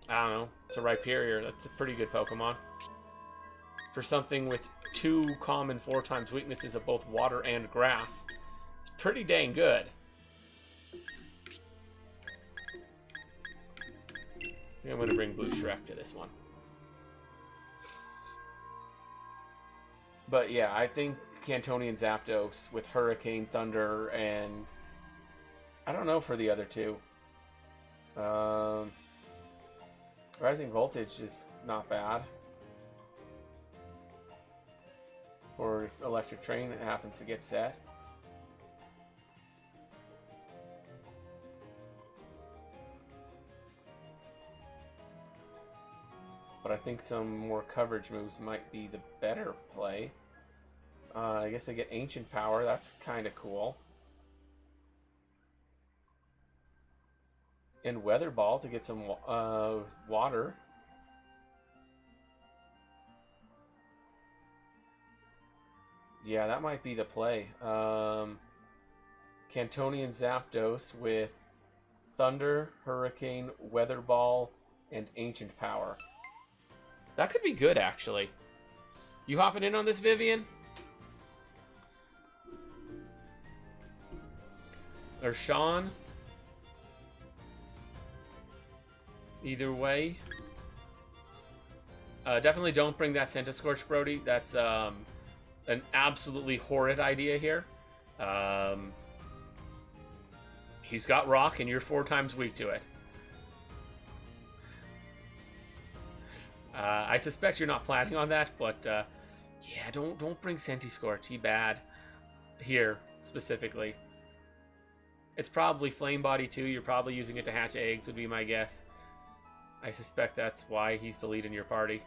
don't know. It's a Rhyperior. That's a pretty good Pokemon. For something with 2 common 4 times weaknesses of both water and grass. It's pretty dang good. I think I'm going to bring Blue Shrek to this one. But yeah, I think Cantonian Zapdos with Hurricane, Thunder, and I don't know for the other two. Rising Voltage is not bad. For if Electric Train happens to get set. But I think some more coverage moves might be the better play. I guess they get Ancient Power. That's kind of cool. And Weather Ball to get some water. Yeah, that might be the play. Cantonian Zapdos with Thunder, Hurricane, Weather Ball, and Ancient Power. That could be good, actually. You hopping in on this, Vivian? Or Sean? Either way. Definitely don't bring that Centiskorch, Brody. That's an absolutely horrid idea here. He's got Rock, and you're 4 times weak to it. I suspect you're not planning on that, but yeah, don't bring Centiskorch. He bad here specifically. It's probably Flame Body too. You're probably using it to hatch eggs, would be my guess. I suspect that's why he's the lead in your party.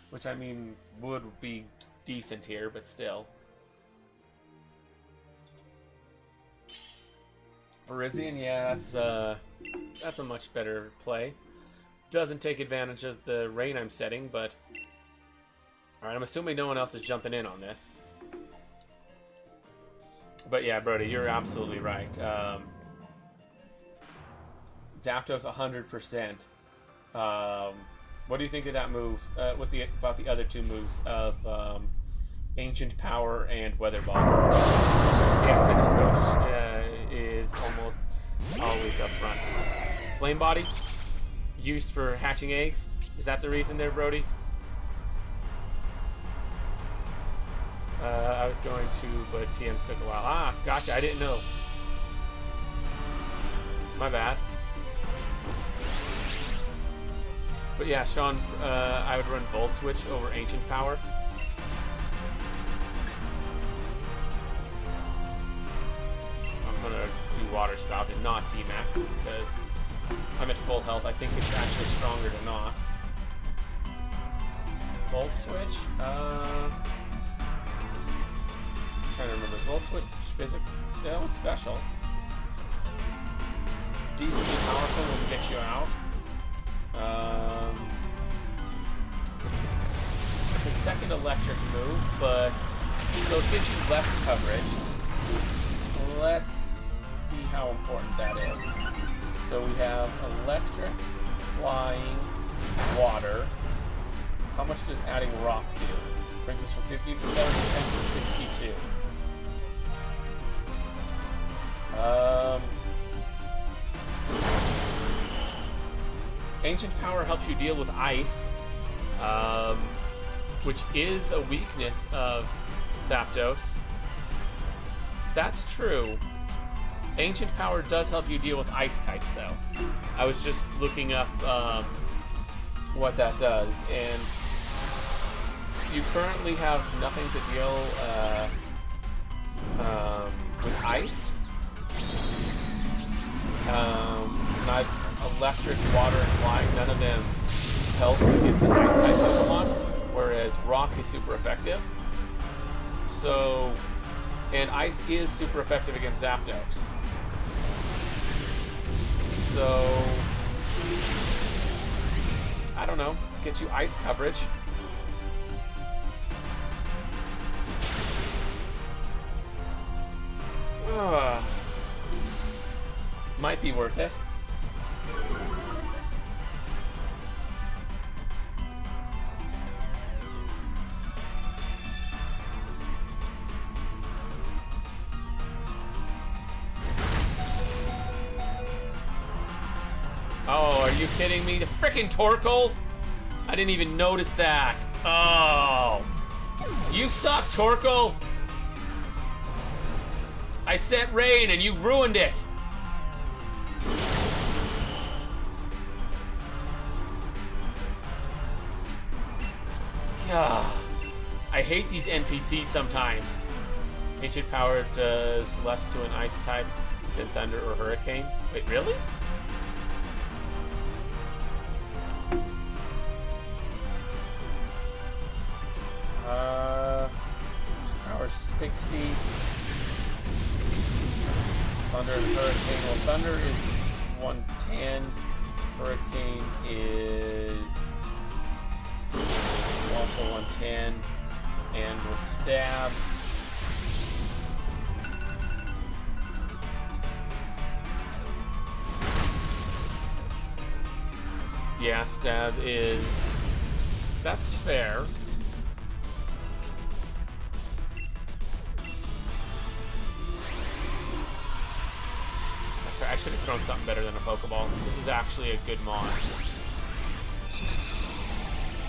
Which, I mean, would be decent here, but still. Virizion, yeah, that's a much better play. Doesn't take advantage of the rain I'm setting, but... Alright, I'm assuming no one else is jumping in on this. But yeah, Brody, you're absolutely right. Zapdos 100%. What do you think of that move? About the other 2 moves of Ancient Power and Weather Ball? Yeah, Centiskorch is almost always up front. Flame Body, used for hatching eggs. Is that the reason there, Brody? I was going to, but TMs took a while. Ah, gotcha. I didn't know. My bad. But yeah, Sean, I would run Volt Switch over Ancient Power. I'm gonna do Water Stop and not D-Max because I'm at full health. I think it's actually stronger to not. Volt Switch? I'm trying to remember. Is Volt Switch physical? No, it's special. Decently powerful will get you out. The second electric move, but so it gives you less coverage. Let's see how important that is. So we have electric, flying, water. How much does adding rock do? Brings us from 50% to 62. Ancient Power helps you deal with ice, which is a weakness of Zapdos. That's true. Ancient Power does help you deal with ice types, though. I was just looking up what that does, and you currently have nothing to deal with ice. Not electric, water, and flying, none of them help against an ice type Pokemon, whereas because rock is super effective. So, and ice is super effective against Zapdos. So, I don't know, get you ice coverage. Might be worth it. Oh, are you kidding me? The frickin' Torkoal? I didn't even notice that. Oh. You suck, Torkoal. I set rain and you ruined it. God. I hate these NPCs sometimes. Ancient power does less to an ice type than thunder or hurricane. Wait, really? Power 60. Thunder and hurricane. Well, thunder is 110. Hurricane is also 110. And with stab. Yeah, stab is... That's fair. I should have thrown something better than a Pokeball. This is actually a good mon.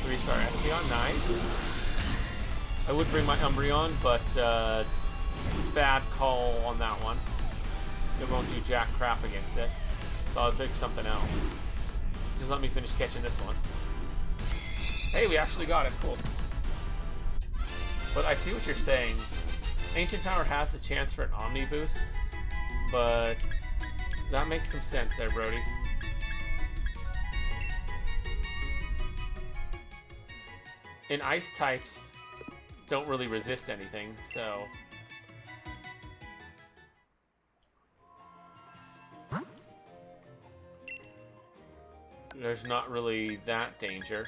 3-star Espeon, nice. I would bring my Umbreon, but bad call on that one. It won't do jack crap against it. So I'll pick something else. Just let me finish catching this one. Hey, we actually got it. Cool. But I see what you're saying. Ancient Power has the chance for an Omni boost, but that makes some sense there, Brody. And ice types don't really resist anything, so... There's not really that danger.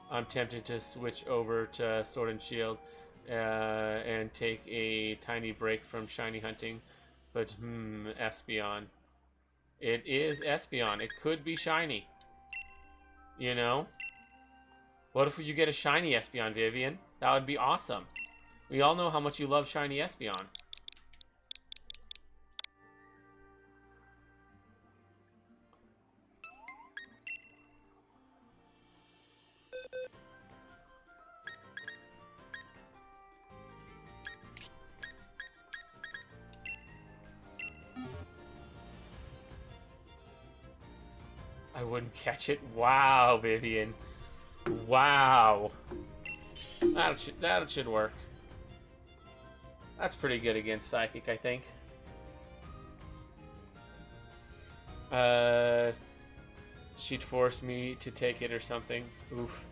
I'm tempted to switch over to Sword and Shield and take a tiny break from shiny hunting. But, Espeon. It is Espeon. It could be shiny. You know? What if you get a shiny Espeon, Vivian? That would be awesome. We all know how much you love shiny Espeon. I wouldn't catch it. Wow, Vivian. Wow. That should work. That's pretty good against Psychic, I think. She'd force me to take it or something. Oof.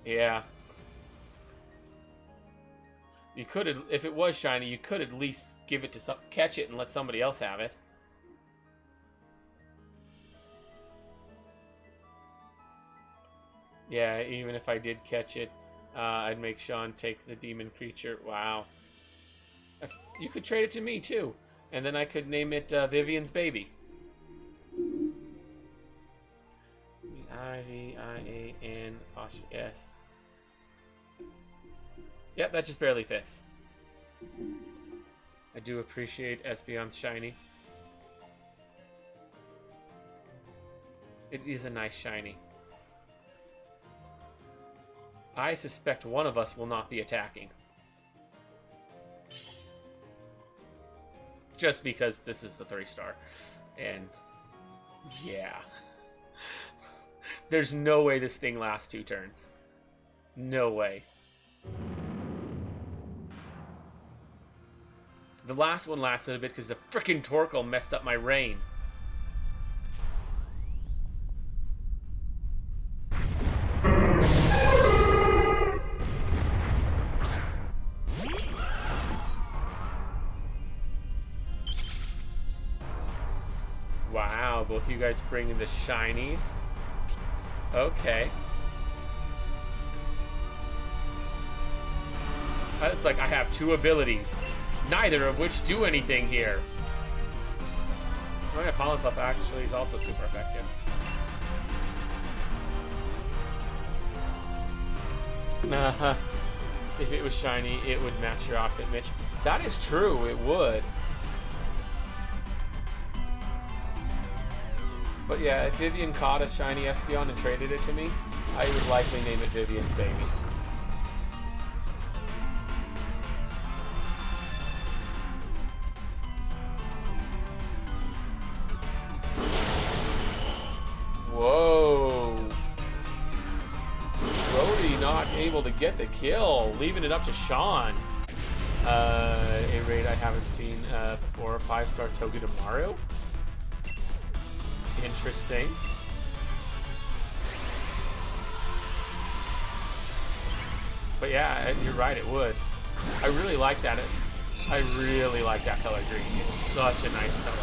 Yeah. You could, if it was shiny, you could at least give it to catch it and let somebody else have it. Yeah, even if I did catch it, I'd make Sean take the demon creature. Wow. You could trade it to me, too. And then I could name it Vivian's Baby. I-V-I-A-N S. Yep, that just barely fits. I do appreciate Espeon's shiny. It is a nice shiny. I suspect one of us will not be attacking. Just because this is the 3-star. And, yeah. There's no way this thing lasts 2 turns. No way. The last one lasted a bit because the frickin' Torkoal messed up my rain. Wow, both of you guys bringing the shinies. Okay. It's like I have two abilities, neither of which do anything here. My Pollenpuff actually is also super effective. If it was shiny, it would match your outfit, Mitch. That is true, it would. But yeah, if Vivian caught a shiny Espeon and traded it to me, I would likely name it Vivian's baby. Whoa. Brody not able to get the kill, leaving it up to Sean. A raid I haven't seen before, 5-star Togedemaru. Interesting. But yeah, you're right, it would. I really like that. I really like that color green. It's such a nice color.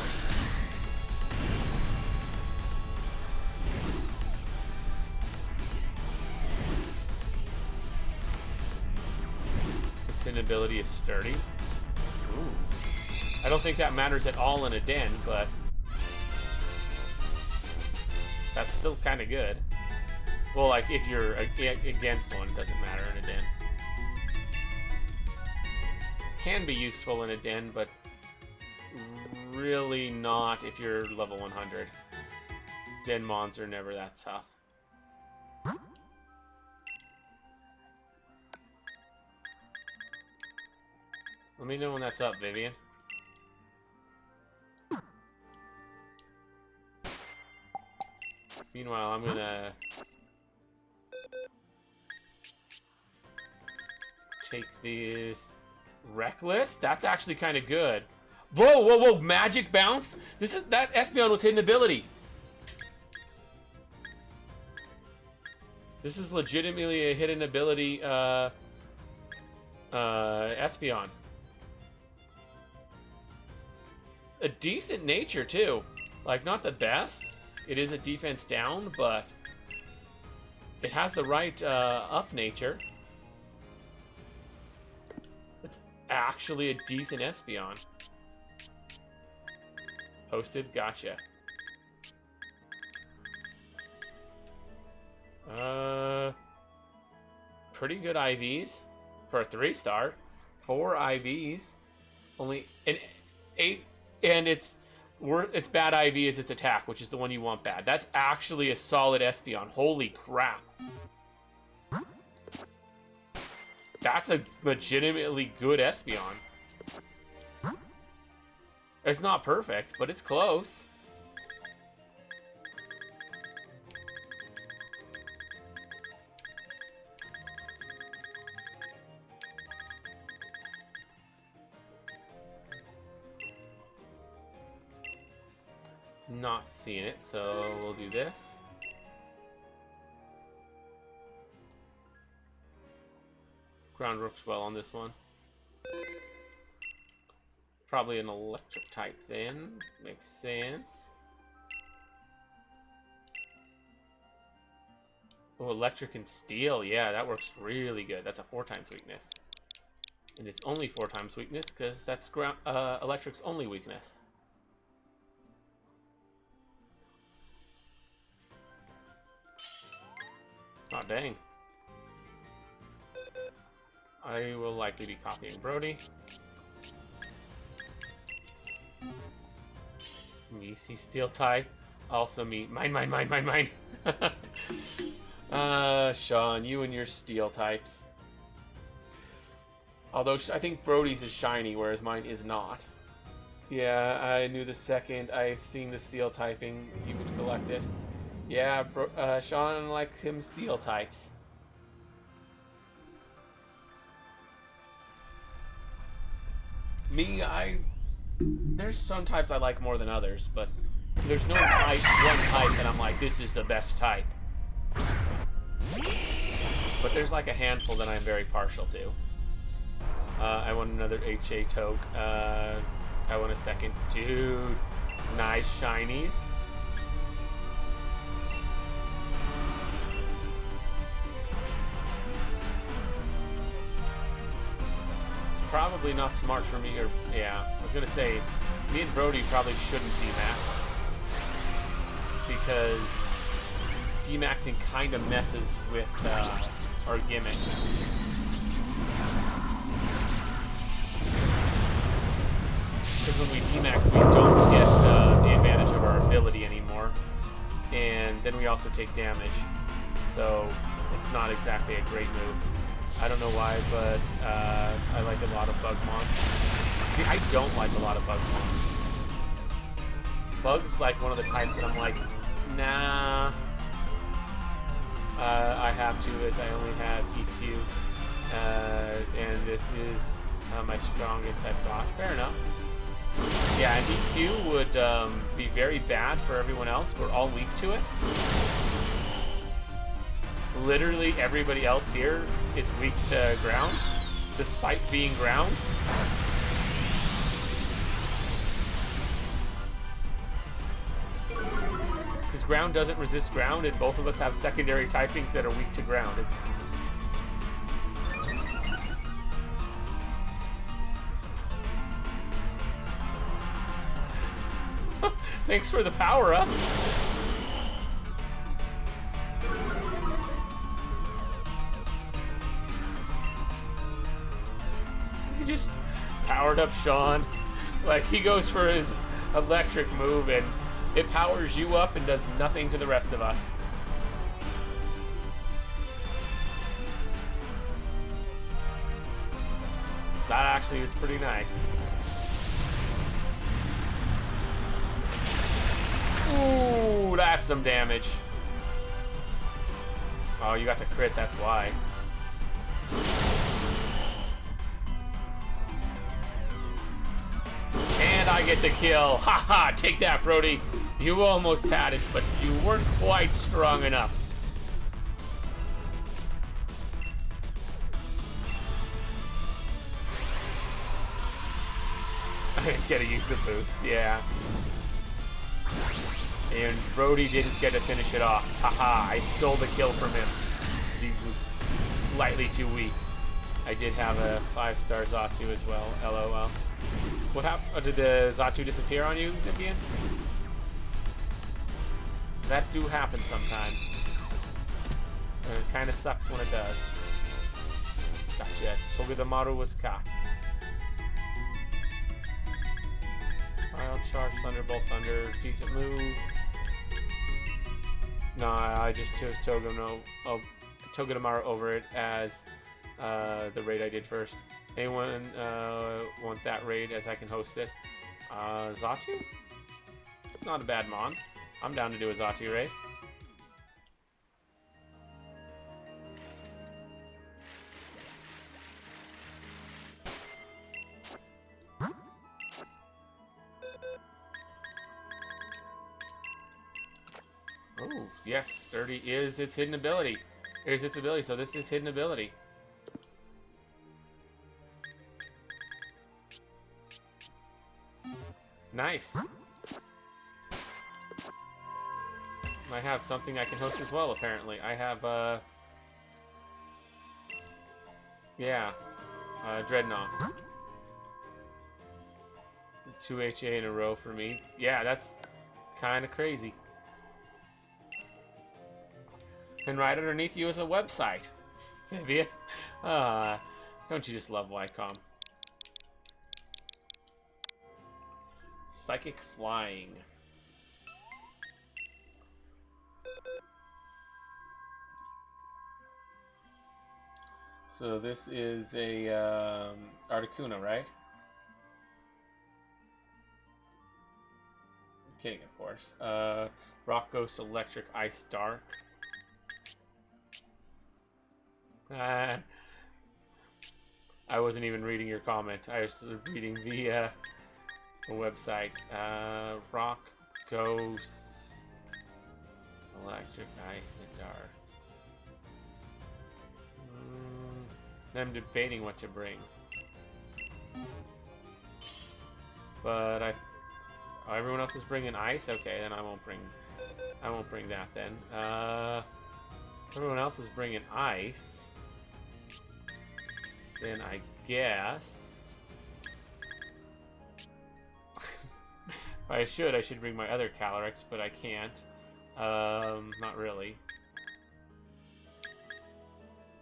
Its ability is sturdy. Ooh. I don't think that matters at all in a den, but that's still kind of good. Well, like if you're against one, it doesn't matter in a den. Can be useful in a den, but really not if you're level 100. Den mons are never that tough. Let me know when that's up, Vivian. Meanwhile, I'm gonna take these. Reckless? That's actually kind of good. Whoa, whoa, whoa! Magic bounce? That Espeon was hidden ability. This is legitimately a hidden ability. Espeon. A decent nature too. Like not the best. It is a defense down, but it has the right up nature. It's actually a decent Espeon. Posted, gotcha. Pretty good IVs for a 3-star. 4 IVs, only an 8, and its bad IV is its attack, which is the one you want bad. That's actually a solid Espeon. Holy crap. That's a legitimately good Espeon. It's not perfect, but it's close. Not seeing it, so we'll do this. Ground works well on this one. Probably an electric type then. Makes sense. Oh, electric and steel. Yeah, that works really good. That's a 4 times weakness. And it's only 4 times weakness because that's electric's only weakness. Oh, dang. I will likely be copying Brody. Me see steel type. Also me. Mine. Sean, you and your steel types. Although I think Brody's is shiny, whereas mine is not. Yeah, I knew the second I seen the steel typing, he would collect it. Yeah, Sean likes him steel types. Me, there's some types I like more than others, but there's no one type that I'm like, this is the best type. But there's like a handful that I'm very partial to. I want another HA Toke. I want a second. Dude. Nice shinies. It's probably not smart for me, or yeah, I was gonna say, me and Brody probably shouldn't D-Max, because D-Maxing kind of messes with our gimmick. Because when we D-Max, we don't get the advantage of our ability anymore, and then we also take damage, so it's not exactly a great move. I don't know why, but I like a lot of Bugmon. See, I don't like a lot of Bugmon. Bug's like one of the types that I'm like, nah. I have to, as I only have EQ, and this is my strongest I've got. Fair enough. Yeah, and EQ would be very bad for everyone else. We're all weak to it. Literally everybody else here is weak to ground, despite being ground. Because ground doesn't resist ground, and both of us have secondary typings that are weak to ground. It's... Thanks for the power-up. He just powered up Sean. Like, he goes for his electric move, and it powers you up and does nothing to the rest of us. That actually is pretty nice. Ooh, that's some damage. Oh, you got the crit, that's why. And I get the kill. Haha, take that, Brody. You almost had it, but you weren't quite strong enough. I gotta use the boost, yeah. And Brody didn't get to finish it off. Haha, I stole the kill from him. He was slightly too weak. I did have a 5-star Xatu as well, LOL. What happened? Did the Xatu disappear on you, Vivian? That do happen sometimes. It kind of sucks when it does. Gotcha. Togedemaru was caught. Wild Charge, Thunderbolt, Thunder, decent moves. No, I just chose Togedemaru over it as the raid I did first. Anyone want that raid as I can host it? Xatu? It's not a bad mon. I'm down to do a Xatu raid. Oh, yes, Sturdy is its hidden ability. Here's its ability, so this is hidden ability. Nice. I have something I can host as well, apparently. I have, yeah, Dreadnought. 2 HA in a row for me. Yeah, that's kind of crazy. And right underneath you is a website. Vivian. Don't you just love Wycom? Psychic Flying. So this is a Articuno, right? I'm kidding, of course. Rock Ghost, Electric, Ice, Dark. I wasn't even reading your comment. I was reading the website. Rock, Ghost, Electric, Ice, and Dark. I'm debating what to bring. But Oh, everyone else is bringing ice? Okay, then I won't bring that then. Everyone else is bringing ice. Then I guess... I should bring my other Calyrex, but I can't. Not really.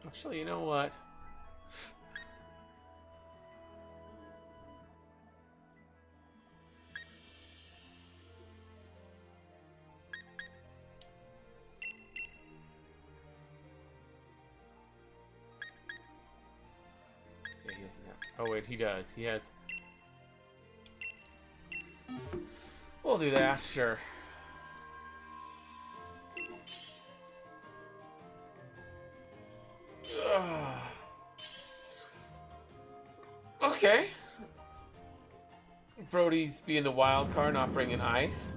Actually, you know what? Yeah, he doesn't have... Oh wait, he does. He has... We'll do that, sure. Okay. Brody's being the wild card, not bringing ice.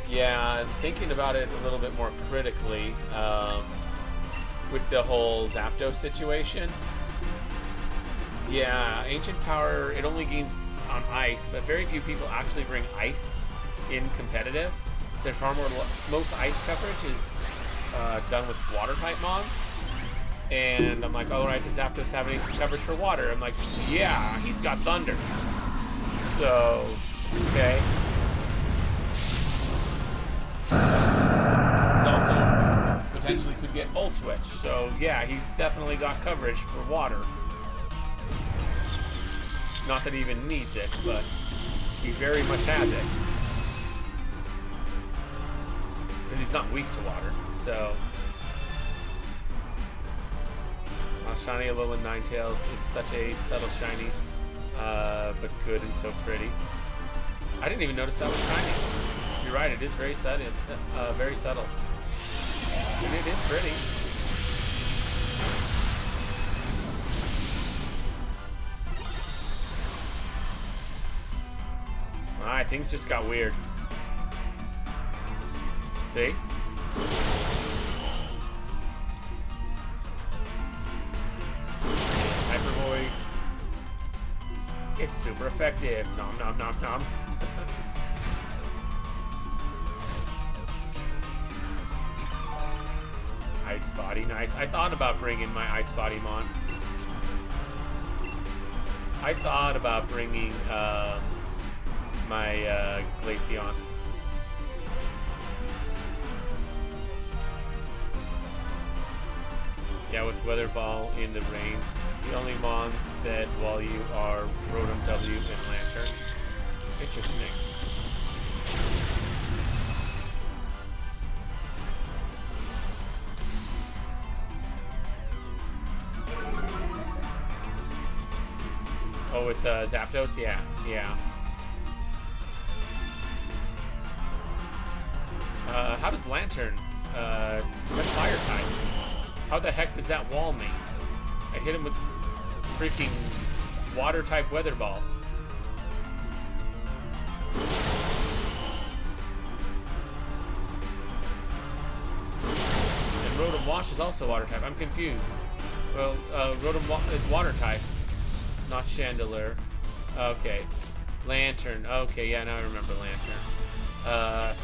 Yeah, thinking about it a little bit more critically, with the whole Zapdos situation. Yeah, Ancient Power, it only gains on ice, but very few people actually bring ice in competitive. There's far more, most ice coverage is done with water type mons. And I'm like, alright, does Zapdos have any coverage for water? I'm like, yeah, he's got Thunder. So, okay. He's also potentially could get Volt Switch. So, yeah, he's definitely got coverage for water. Not that he even needs it, but he very much has it. Because he's not weak to water, so... Shiny Alolan Ninetales is such a subtle shiny, but good and so pretty. I didn't even notice that was shiny. You're right, it is very subtle. Very subtle. And it is pretty. Alright, things just got weird. See? It's super effective. Nom nom nom nom. Ice Body, nice. I thought about bringing my Ice Body Mon. I thought about bringing my Glaceon. Yeah, with Weather Ball in the rain. The only mons that while you are Rotom W and Lantern. Interesting. Oh, with Zapdos? Yeah, yeah. How does Lantern? That's Fire type. How the heck does that wall me? I hit him with freaking water type Weather Ball. And Rotom Wash is also water type. I'm confused. Well, Rotom is water type, not Chandelure. Okay. Lantern. Okay, yeah, now I remember Lantern. I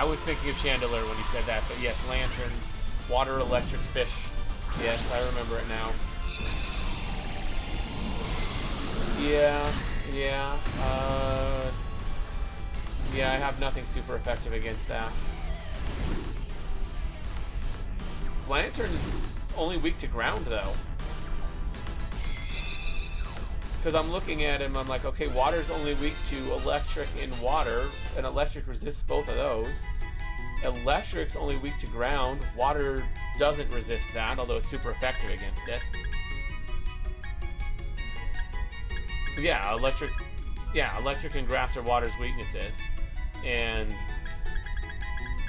was thinking of Chandelure when you said that, but yes, Lantern, water electric fish. Yes, I remember it now. Yeah, I have nothing super effective against that. Lantern is only weak to ground, though. Because I'm looking at him, I'm like, okay, water's only weak to electric and water, and electric resists both of those. Electric's only weak to ground. Water doesn't resist that, although it's super effective against it. Yeah, electric. Yeah, electric and grass are water's weaknesses, and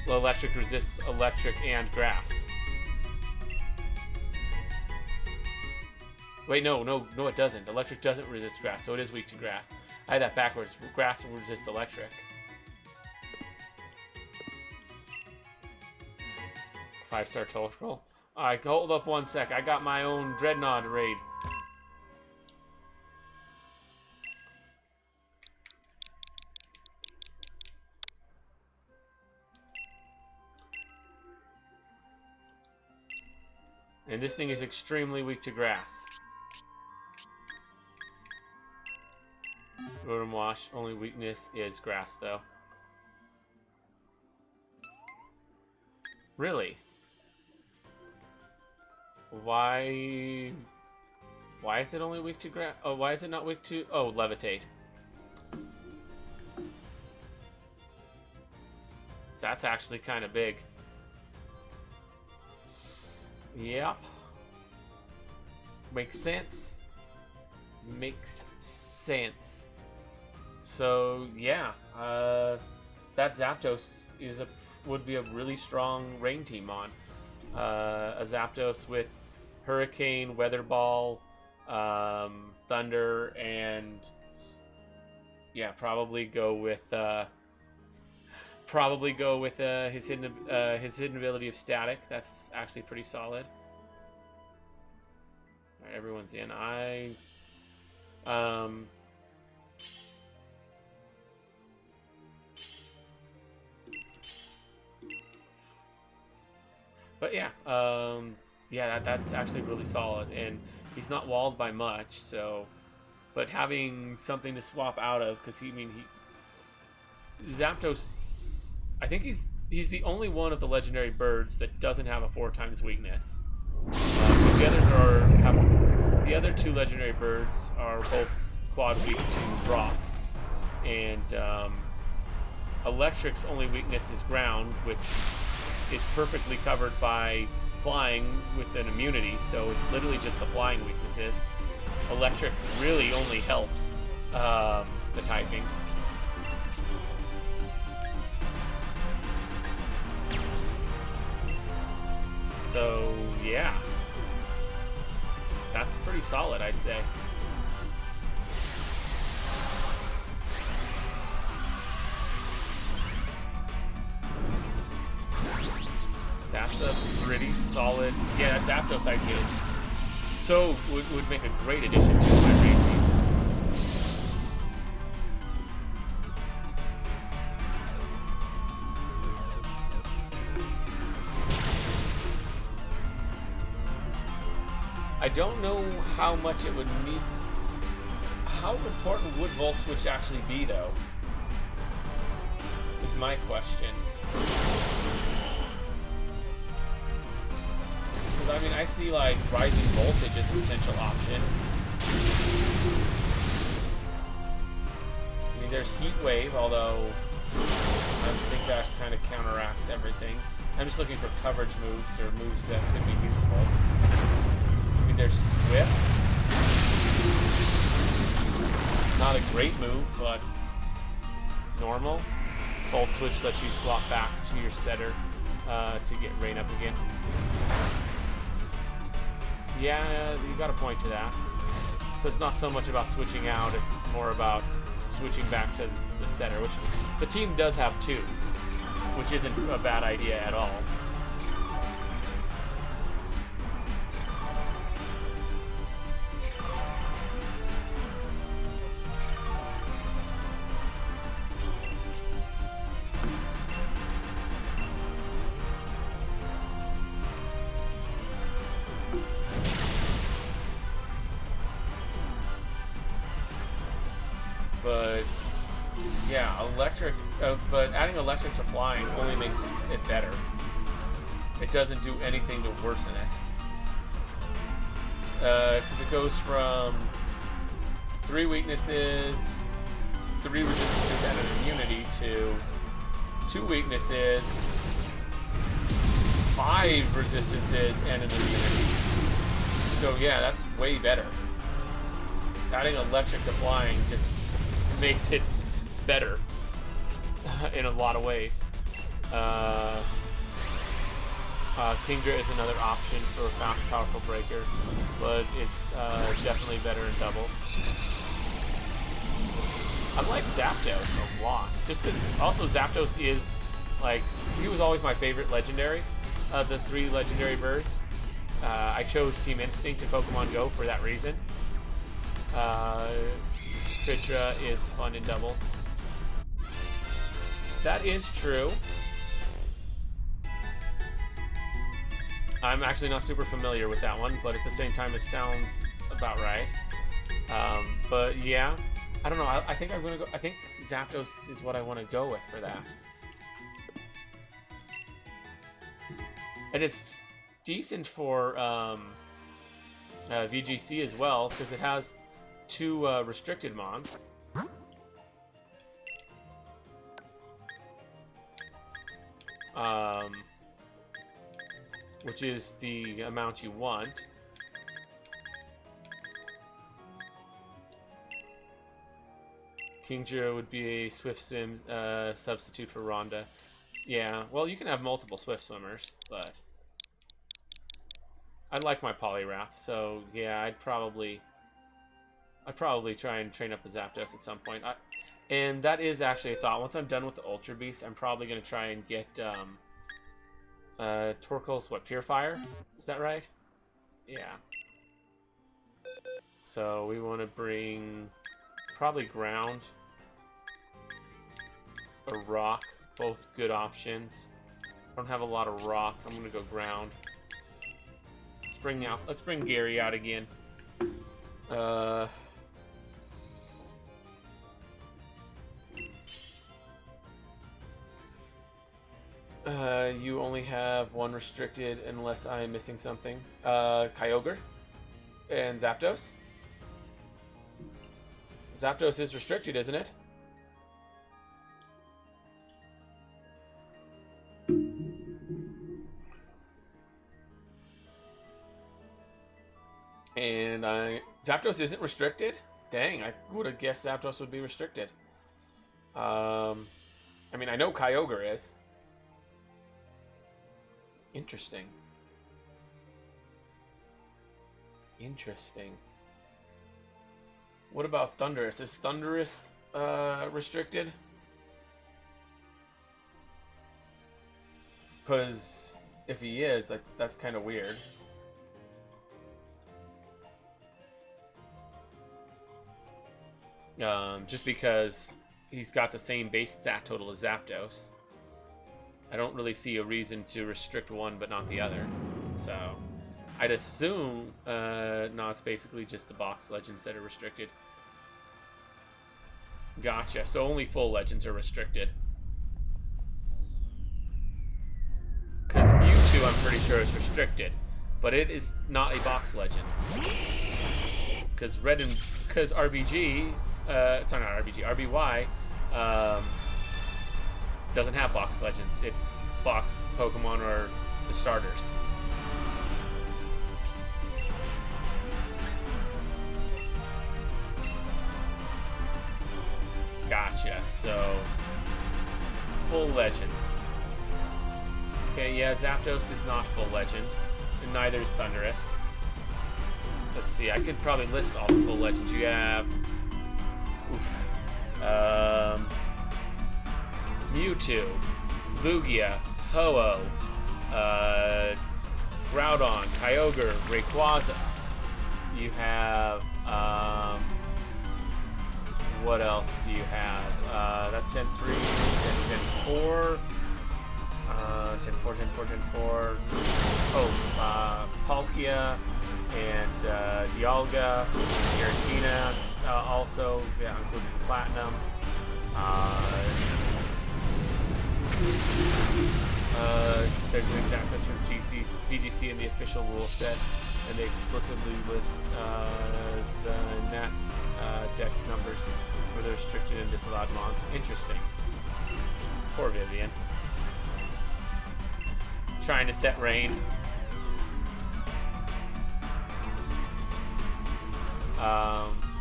well, electric resists electric and grass. Wait, no, it doesn't. Electric doesn't resist grass, so it is weak to grass. I had that backwards. Grass will resist electric. 5-star toll scroll. Alright, hold up one sec. I got my own Dreadnought raid. And this thing is extremely weak to grass. Rotom Wash, only weakness is grass, though. Really? Why is it only weak to grass? Oh, why is it not weak to... Oh, Levitate. That's actually kind of big. Yep. Makes sense. Makes sense. So yeah, that Zapdos would be a really strong rain team on. A Zapdos with Hurricane, Weather Ball, Thunder, and yeah, probably go with his hidden ability of Static. That's actually pretty solid. All right, everyone's in. But yeah, that's actually really solid, and he's not walled by much. So, but having something to swap out of, because Zapdos, I think he's the only one of the legendary birds that doesn't have a 4x weakness. The other two legendary birds are both quad weak to rock, and Electric's only weakness is ground, which is perfectly covered by flying with an immunity, so it's literally just the flying weaknesses. Electric really only helps the typing. So yeah, that's pretty solid, I'd say. That's a pretty solid... Yeah, that Zapdos I get. So, would make a great addition to my raid team. I don't know how much it would need... How important would Volt Switch actually be, though? Is my question. I mean, I see like rising voltage as a potential option. I mean, there's Heat Wave, although I think that kind of counteracts everything. I'm just looking for coverage moves or moves that could be useful. I mean, there's Swift. Not a great move, but normal. Volt Switch lets you swap back to your setter to get Rain up again. Yeah, you got a point to that. So it's not so much about switching out, it's more about switching back to the setter, which the team does have two, which isn't a bad idea at all. But yeah, but adding electric to flying only makes it better. It doesn't do anything to worsen it. Because it goes from 3 weaknesses, 3 resistances, and an immunity to 2 weaknesses, 5 resistances, and an immunity. So yeah, that's way better. adding electric to flying just makes it better in a lot of ways. Kingdra is another option for a fast, powerful breaker, but it's definitely better in doubles. I like Zapdos a lot, just because also Zapdos is, like, he was always my favorite legendary of the 3 legendary birds. I chose Team Instinct in Pokemon Go for that reason. Tritra is fun in doubles. That is true. I'm actually not super familiar with that one, but at the same time, it sounds about right. But yeah, I don't know. I think I'm gonna go. I think Zapdos is what I want to go with for that. And it's decent for VGC as well, because it has 2 restricted mons. Which is the amount you want. Kingdra would be a Swift Swim substitute for Rhonda. Yeah, well, you can have multiple Swift Swimmers, but I like my Poliwrath, so yeah, I'd probably try and train up a Zapdos at some point. And that is actually a thought. Once I'm done with the Ultra Beast, I'm probably going to try and get Torkoal's, Purifier? Is that right? Yeah. So we want to bring probably Ground or Rock, both good options. I don't have a lot of Rock. I'm going to go Ground. Let's bring Gary out again. You only have 1 restricted unless I'm missing something. Kyogre and Zapdos. Zapdos is restricted, isn't it? And Zapdos isn't restricted? Dang, I would have guessed Zapdos would be restricted. I mean, I know Kyogre is. Interesting. Interesting. What about Thundurus? Is Thundurus restricted? Because if he is, that's kind of weird. Just because he's got the same base stat total as Zapdos. I don't really see a reason to restrict one but not the other. So I'd assume no, it's basically just the box legends that are restricted. Gotcha. So only full legends are restricted. Because Mewtwo, I'm pretty sure, is restricted, but it is not a box legend. Because RBG, sorry, not RBG, RBY, doesn't have box legends. It's box Pokemon or the starters. Gotcha. So full legends. Okay, yeah, Zapdos is not full legend, and neither is Thundurus. Let's see, I could probably list all the full legends you have. Mewtwo, Lugia, Ho-Oh, Groudon, Kyogre, Rayquaza. You have, what else do you have? That's Gen 3, Gen 4, Gen 4, Gen 4, Gen 4. Oh, Palkia and Dialga, Giratina, also, yeah, including Platinum. There's an exactness from VGC in the official rule set, and they explicitly list the net dex numbers for the restricted and disallowed mons. Interesting. Poor Vivian. Trying to set rain.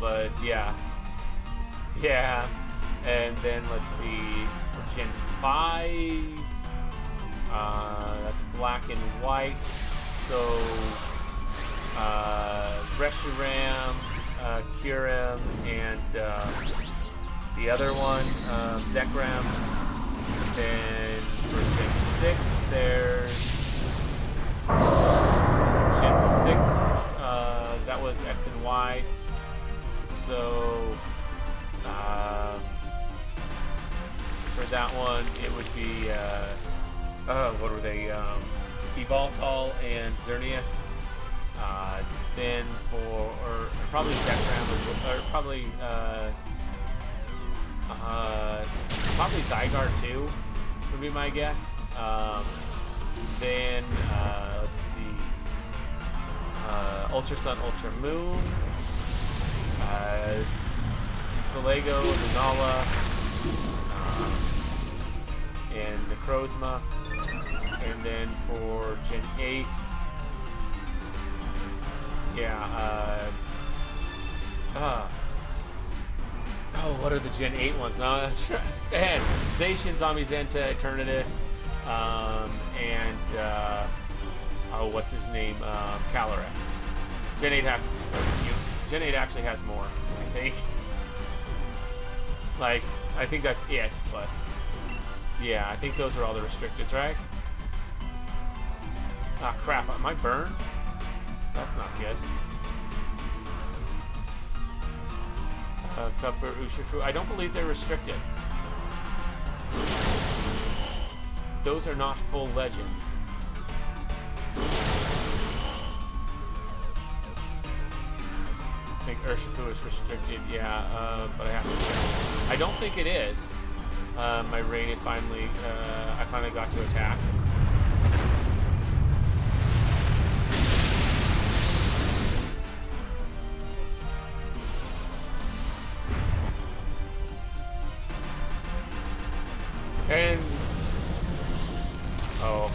but yeah. Yeah. And then let's see, for Gen 5, that's black and white. So, Reshiram, Kyurem, and the other one, Zekrom. Then for Gen 6, there's Gen 6, that was X and Y. So, for that one, it would be, what were they? Yveltal and Xerneas. Then or probably Zekrom, or probably, probably Zygarde too, would be my guess. Then, let's see, Ultra Sun, Ultra Moon, Solego, Lunala, and Necrozma. And then for Gen 8, yeah, oh, what are the Gen 8 ones? Man, Zacian, Zamazenta, Eternatus, and, oh, what's his name? Calyrex. Gen 8 has, Gen 8 actually has more, I think. Like, I think that's it, but, yeah, I think those are all the restricteds, right? Ah, crap, am I burned? That's not good. Cupper, Urshifu. I don't believe they're restricted. Those are not full legends. I think Urshifu is restricted, yeah, but I have to check. I don't think it is. My rain is finally, I finally got to attack. And, oh,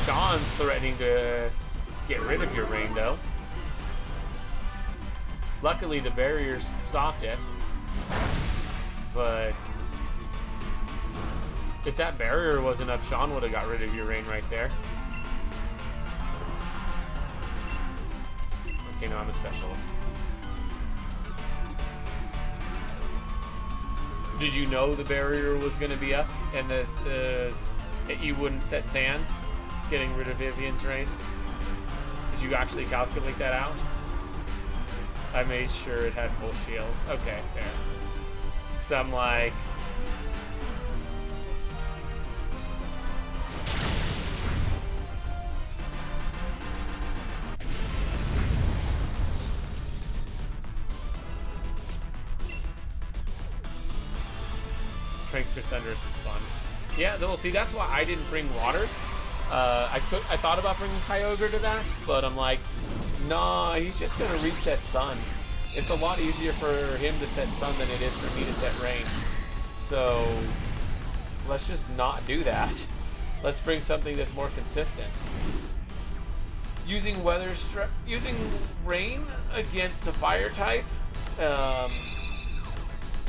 Sean's threatening to get rid of your rain, though. Luckily, the barriers stopped it. But if that barrier wasn't up, Sean would have got rid of your rain right there. Okay, no, I'm a specialist. Did you know the barrier was going to be up and that you wouldn't set sand, getting rid of Vivian's rain? Did you actually calculate that out? I made sure it had full shields. Okay, fair. So I'm like... Prankster Thunderous is fun. Yeah, well, see, that's why I didn't bring water. I thought about bringing Kyogre to that, but I'm like, nah, he's just gonna reset Sun. It's a lot easier for him to set Sun than it is for me to set Rain. So let's just not do that. Let's bring something that's more consistent. Using using Rain against the Fire type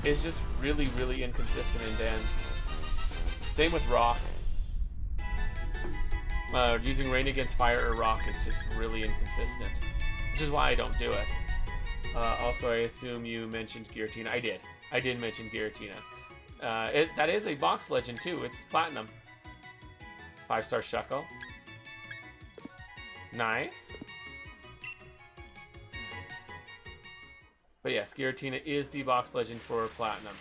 is just really, really inconsistent in Dance. Same with Rock. Using Rain against Fire or Rock is just really inconsistent, which is why I don't do it. Also, I assume you mentioned Giratina. I did. I did mention Giratina. That is a box legend too. It's Platinum. 5-star Shuckle. Nice. But yes, Giratina is the box legend for Platinum.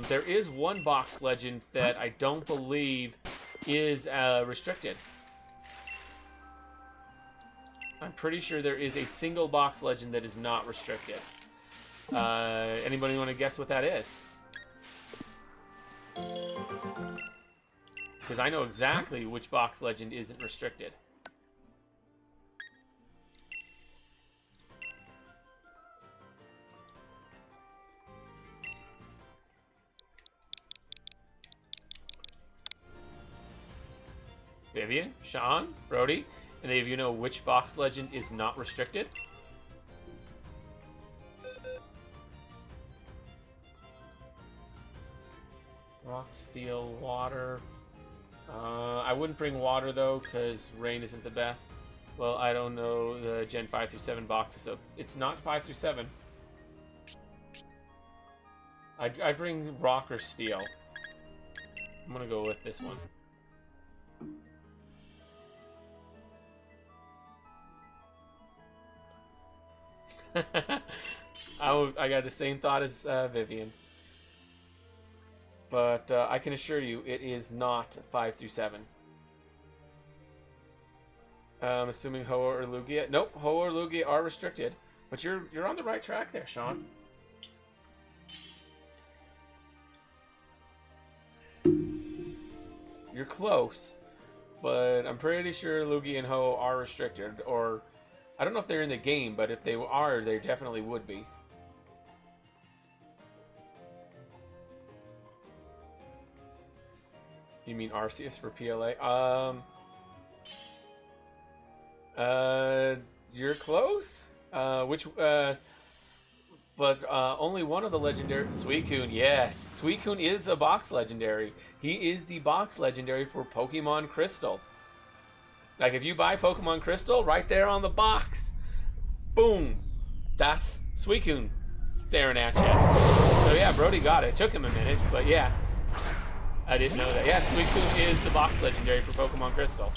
There is one box legend that I don't believe is restricted. I'm pretty sure there is a single box legend that is not restricted. Anybody want to guess what that is? Because I know exactly which box legend isn't restricted. Vivian, Sean, Brody, any of you know which box legend is not restricted? Rock, steel, water. I wouldn't bring water though, because rain isn't the best. Well, I don't know the Gen 5 through 7 boxes, so it's not 5 through 7. I bring rock or steel. I'm gonna go with this one. I got the same thought as Vivian. But I can assure you, it is not 5 through 7. I'm assuming Ho-Oh or Lugia. Nope, Ho-Oh or Lugia are restricted. But you're on the right track there, Sean. You're close, but I'm pretty sure Lugia and Ho-Oh are restricted. Or, I don't know if they're in the game, but if they are, they definitely would be. You mean Arceus for PLA? You're close. But only one of the legendary... Suicune, yes. Suicune is a box legendary. He is the box legendary for Pokemon Crystal. Like, if you buy Pokemon Crystal, right there on the box, boom, that's Suicune staring at you. So yeah, Brody got it. It took him a minute, but yeah. I didn't know that. Yeah, Suicune is the box legendary for Pokemon Crystal.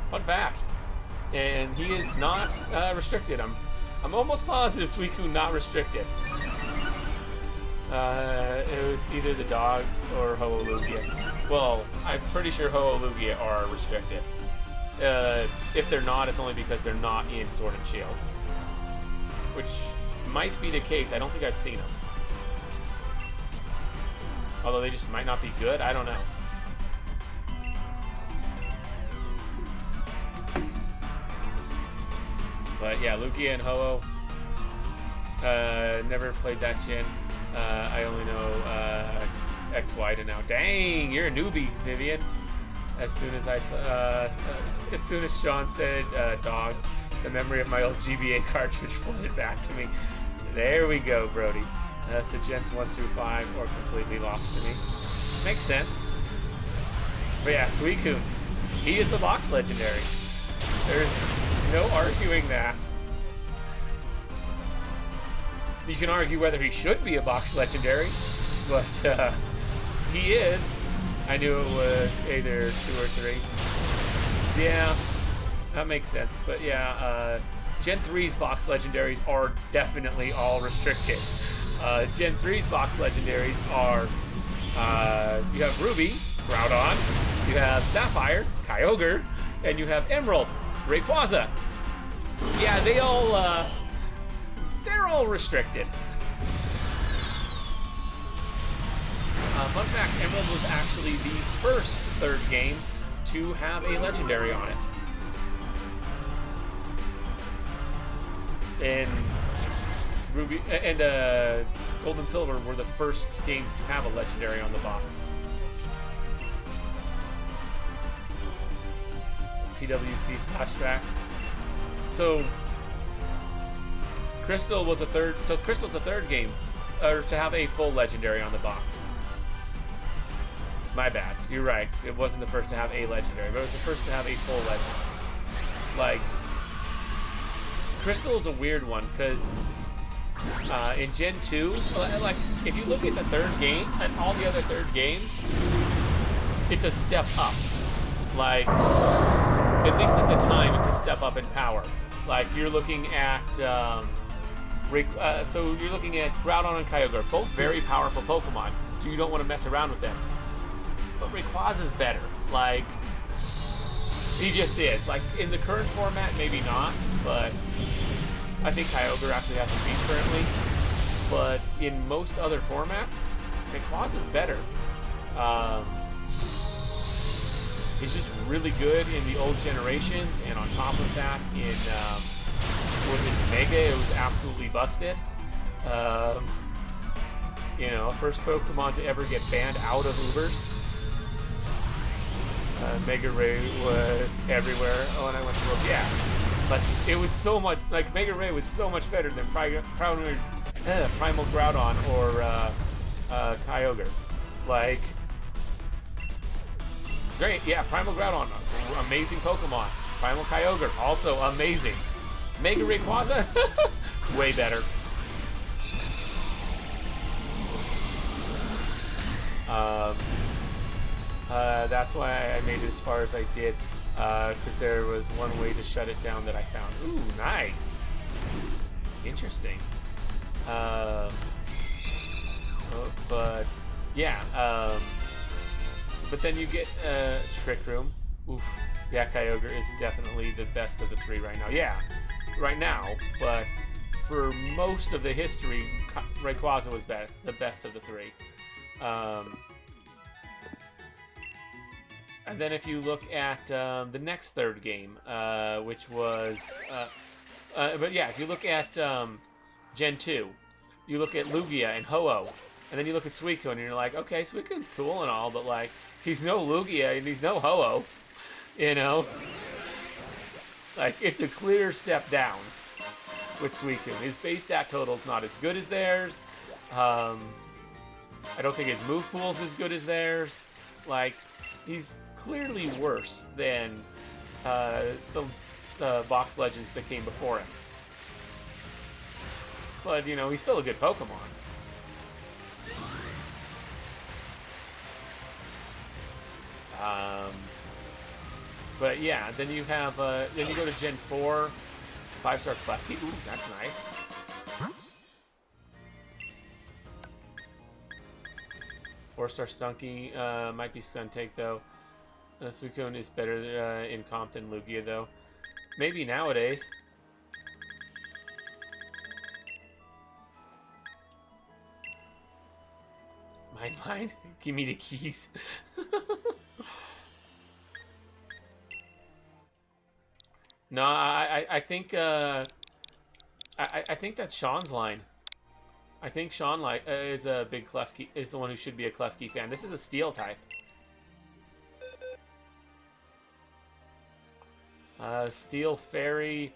Fun fact. And he is not restricted. I'm almost positive Suicune not restricted. It was either the dogs or Ho-Oh Lugia. Well, I'm pretty sure Ho-Oh Lugia are restricted. If they're not, it's only because they're not in Sword and Shield. Which might be the case. I don't think I've seen them. Although they just might not be good. I don't know. But yeah, Lugia and Ho-Oh. Never played that gen. I only know XY to now. Dang, you're a newbie, Vivian. As soon as Sean said dogs, the memory of my old GBA cartridge flooded back to me. There we go, Brody. So gens 1 through 5 are completely lost to me. Makes sense. But yeah, Suicune. He is a box legendary. There's no arguing that. You can argue whether he should be a box legendary, but he is. I knew it was either 2 or 3. Yeah, that makes sense. But yeah, Gen 3's box legendaries are definitely all restricted. Gen 3's box legendaries are, you have Ruby, Groudon, you have Sapphire, Kyogre, and you have Emerald, Rayquaza. Yeah, they're all restricted. Fun fact, Emerald was actually the first third game to have a legendary on it. And Ruby and Gold and Silver were the first games to have a legendary on the box. PWC flashback. So Crystal was a third. So Crystal's a third game, or to have a full legendary on the box. My bad. You're right. It wasn't the first to have a legendary, but it was the first to have a full legendary. Like, Crystal is a weird one because in Gen 2, like, if you look at the third game and all the other third games, it's a step up. Like, at least at the time, it's a step up in power. Like, you're looking at, so you're looking at Groudon and Kyogre, both very powerful Pokemon, so you don't want to mess around with them. But Rayquaza's better. Like, he just is. Like, in the current format, maybe not, but I think Kyogre actually has a beat currently. But in most other formats, Rayquaza's better. He's just really good in the old generations, and on top of that, in with his Mega, it was absolutely busted. You know, first Pokemon to ever get banned out of Ubers. Mega Ray was everywhere when I went to World. Yeah, but it was so much, like, Mega Ray was so much better than Primal Groudon or Kyogre. Like, great, yeah, Primal Groudon, amazing Pokemon. Primal Kyogre, also amazing. Mega Rayquaza, way better. That's why I made it as far as I did, because there was one way to shut it down that I found. Ooh, nice. Interesting. But yeah, but then you get Trick Room. Oof. Yeah, Kyogre is definitely the best of the three right now. Yeah, right now, but for most of the history, Rayquaza was the best of the three. And then if you look at the next third game, which was... but yeah, if you look at Gen 2, you look at Lugia and Ho-Oh, and then you look at Suicune, and you're like, okay, Suicune's cool and all, but, like, he's no Lugia and he's no Ho-Oh, you know? Like, it's a clear step down with Suicune. His base stat total's not as good as theirs. I don't think his move pool's as good as theirs. Like, he's clearly worse than the box legends that came before him. But, you know, he's still a good Pokemon. But yeah, then you have, then you go to Gen 4, 5-star Klefki. Ooh, that's nice. 4-star Stunky, might be Stuntank though. Suicune is better in comp than Lugia though. Maybe nowadays. Mine? Give me the keys. No, I think I think that's Sean's line. I think Sean is a big Klefki, is the one who should be a Klefki fan. This is a Steel type. Steel Fairy,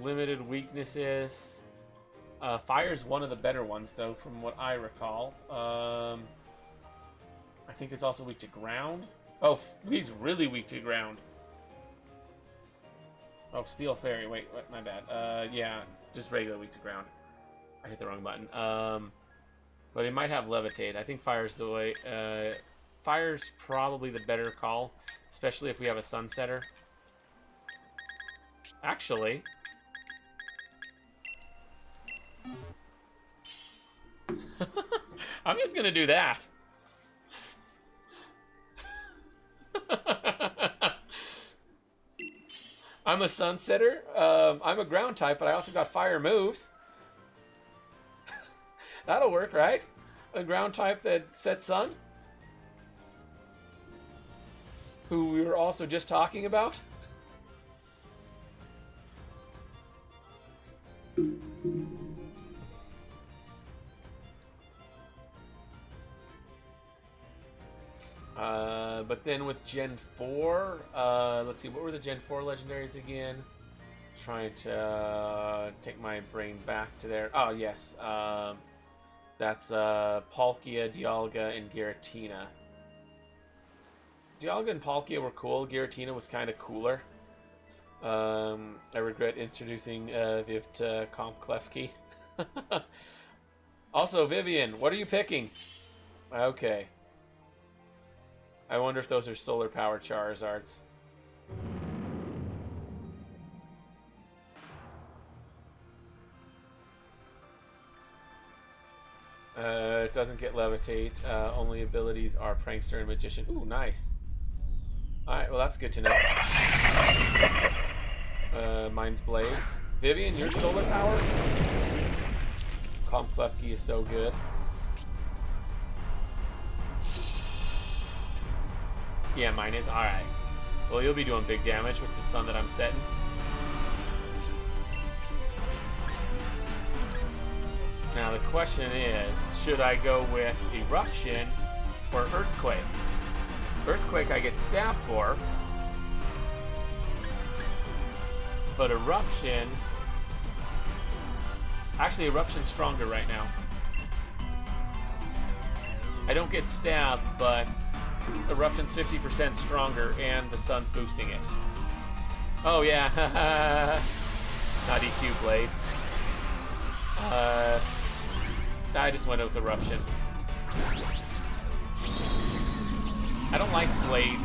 limited weaknesses. Fire's one of the better ones though, from what I recall. I think it's also weak to ground. Oh, he's really weak to ground. Oh, Steel Fairy. Wait, my bad. Yeah, just regular weak to ground. I hit the wrong button. But it might have Levitate. I think Fire's the way. Fire's probably the better call, especially if we have a Sunsetter. Actually, I'm just gonna do that. I'm a Sunsetter. I'm a ground type, but I also got fire moves. That'll work, right? A ground type that sets Sun? Who we were also just talking about? But then with Gen 4, let's see, what were the Gen 4 legendaries again? Trying to take my brain back to there. Oh, yes. That's Palkia, Dialga, and Giratina. Dialga and Palkia were cool. Giratina was kind of cooler. I regret introducing Viv to Comp Klefki. Also, Vivian, what are you picking? Okay. I wonder if those are solar power Charizards. It doesn't get Levitate. Only abilities are Prankster and Magician. Ooh, nice. Alright, well that's good to know. Mine's Blaze. Vivian, your solar power? Comp Klefki is so good. Yeah, mine is. Alright. Well, you'll be doing big damage with the Sun that I'm setting. Now the question is, should I go with Eruption or Earthquake? Earthquake I get stabbed for, but Eruption... Actually, Eruption's stronger right now. I don't get stabbed, but Eruption's 50% stronger, and the sun's boosting it. Oh yeah, not EQ blades. I just went with Eruption. I don't like blade.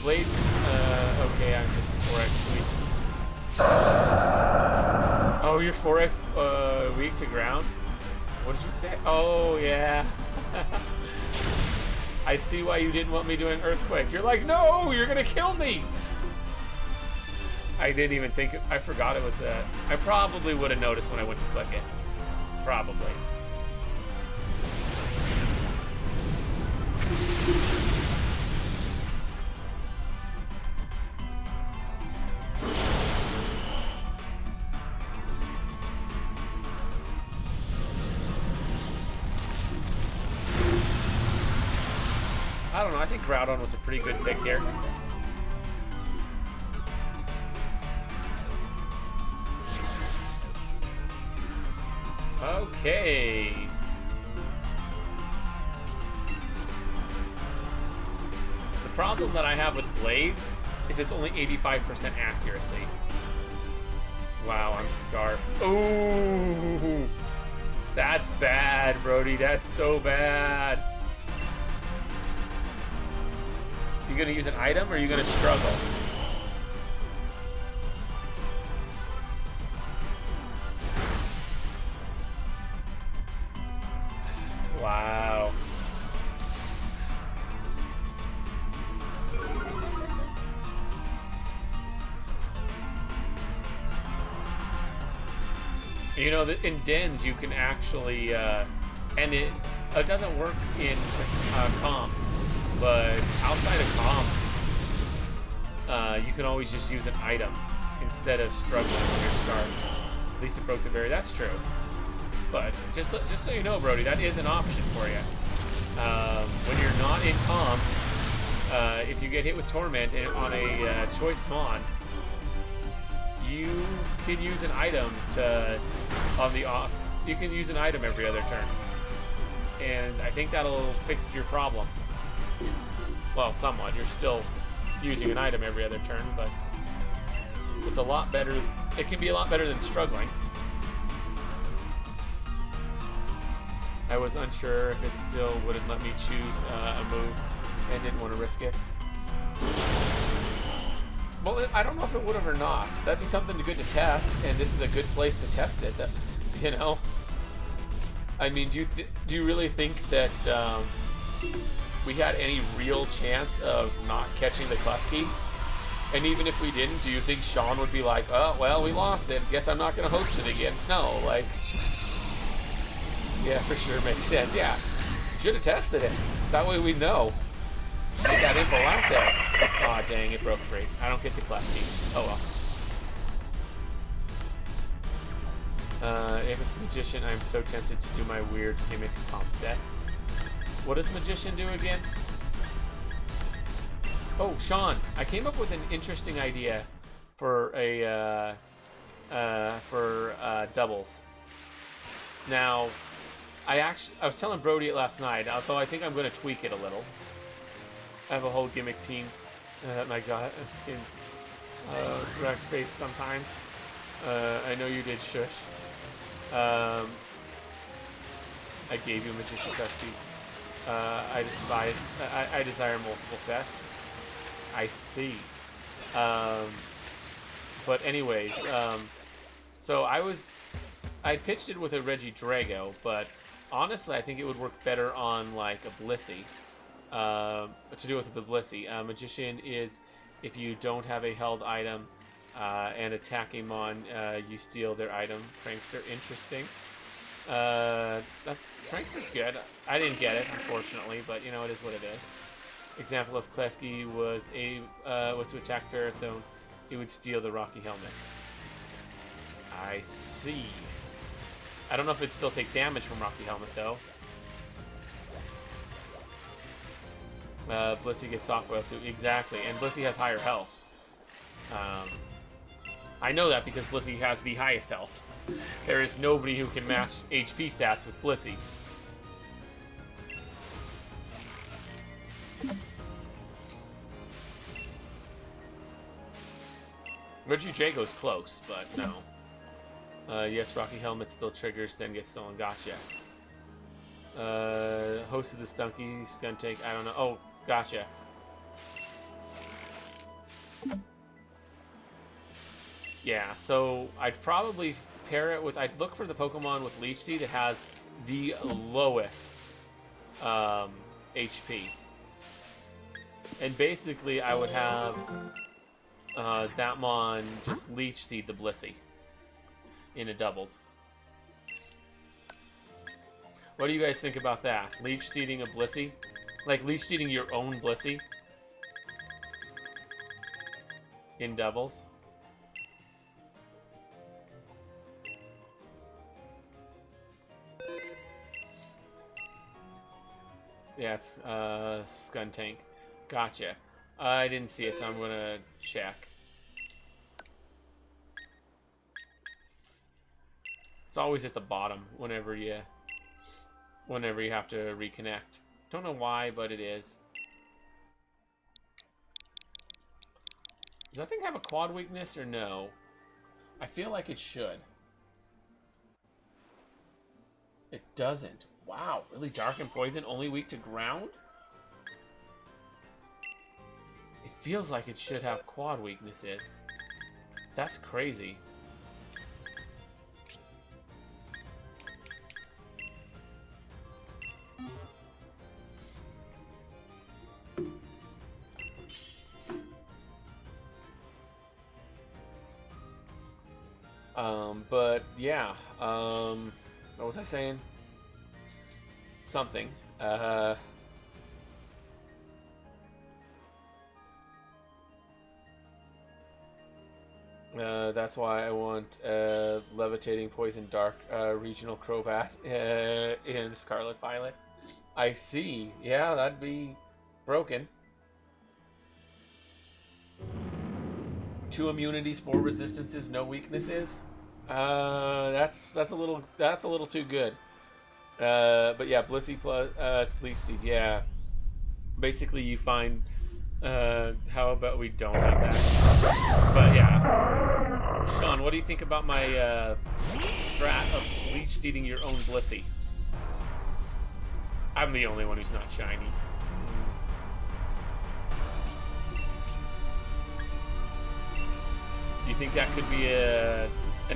Blade. Okay, I'm just 4x weak. Oh, you're 4x weak to ground? What did you say? Oh yeah. I see why you didn't want me doing Earthquake. You're like, no, you're gonna kill me. I didn't even think. I forgot it was that. I probably would have noticed when I went to click it. Probably. I don't know. I think Groudon was a pretty good pick here. Okay. The problem that I have with blades is it's only 85% accuracy. Wow, I'm scarred. Ooh, that's bad, Brody. That's so bad. You gonna use an item, or are you gonna struggle? Wow. You know, in dens you can actually, and it doesn't work in comp, but outside of comp, you can always just use an item instead of struggling with your start. At least it broke the barrier. That's true. But just so you know, Brody, that is an option for you. When you're not in comp, if you get hit with Torment on a choice mon, you can use an item to you can use an item every other turn, and I think that'll fix your problem. Well, somewhat. You're still using an item every other turn, but it's a lot better. It can be a lot better than struggling. I was unsure if it still wouldn't let me choose a move and didn't want to risk it. Well, I don't know if it would have or not. That'd be something good to test, and this is a good place to test it. That, you know, I mean, do you really think that we had any real chance of not catching the Klefki? And even if we didn't, do you think Sean would be like, oh, well, we lost it. Guess I'm not going to host it again? No, like, yeah, for sure, makes sense. Yeah, should have tested it. That way we know. Get that info out there. Aw, oh, dang, it broke free. I don't get the Klefki. Oh well. If it's Magician, I'm so tempted to do my weird gimmick comp set. What does Magician do again? Oh, Sean, I came up with an interesting idea for a doubles. Now, I was telling Brody it last night, although I think I'm going to tweak it a little. I have a whole gimmick team that I got in direct face sometimes. I know you did, shush. I gave you a Magician Dusty. I desire multiple sets. I see. But anyways, so I pitched it with a Regidrago, but honestly I think it would work better on like a Blissey. To do with the Blissey. Magician is if you don't have a held item and attacking mon, you steal their item. Prankster, interesting. Prankster's good. I didn't get it, unfortunately, but you know, it is what it is. Example of Klefki was to attack Ferrothorn, he would steal the Rocky Helmet. I see. I don't know if it'd still take damage from Rocky Helmet though. Blissey gets software too. Exactly, and Blissey has higher health. I know that because Blissey has the highest health. There is nobody who can match HP stats with Blissey. Regidrago's close, but no. Yes, Rocky Helmet still triggers, then gets stolen. Gotcha. Hosted the Stunky, Skuntank, I don't know. Oh, gotcha. Yeah, so I'd probably pair it with... I'd look for the Pokemon with Leech Seed that has the lowest HP. And basically, I would have that mon just Leech Seed the Blissey in a doubles. What do you guys think about that? Leech Seeding a Blissey? Like Leech Seeding your own Blissey in doubles? Yeah, it's Skuntank. Gotcha. I didn't see it, so I'm gonna check. It's always at the bottom whenever you have to reconnect. Don't know why, but it is. Does that thing have a quad weakness or no? I feel like it should. It doesn't. Wow, really? Dark and Poison, only weak to ground? It feels like it should have quad weaknesses. That's crazy. But yeah, what was I saying? Something. That's why I want Levitating Poison Dark Regional Crobat in Scarlet Violet. I see. Yeah, that'd be broken. 2 immunities, 4 resistances, no weaknesses. That's a little too good. But yeah, Blissey plus Leech Seed. Yeah, basically you find. How about we don't have that? But yeah, Sean, what do you think about my strat of Leech Seeding your own Blissey? I'm the only one who's not shiny. Do you think that could be an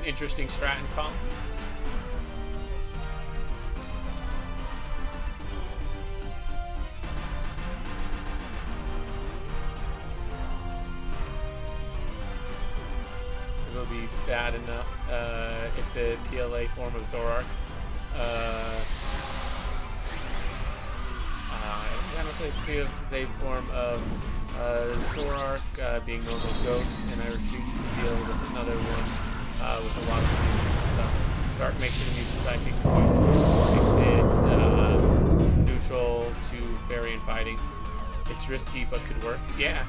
interesting strat in comp? It'll be bad enough if the PLA form of Zoroark. I don't think the PLA form of Zoroark being normal ghost, and I refuse to deal with another one with a lot of stuff. Dark makes it immune to psychic, poison makes it neutral to fairy and fighting. It's risky but could work. Yeah,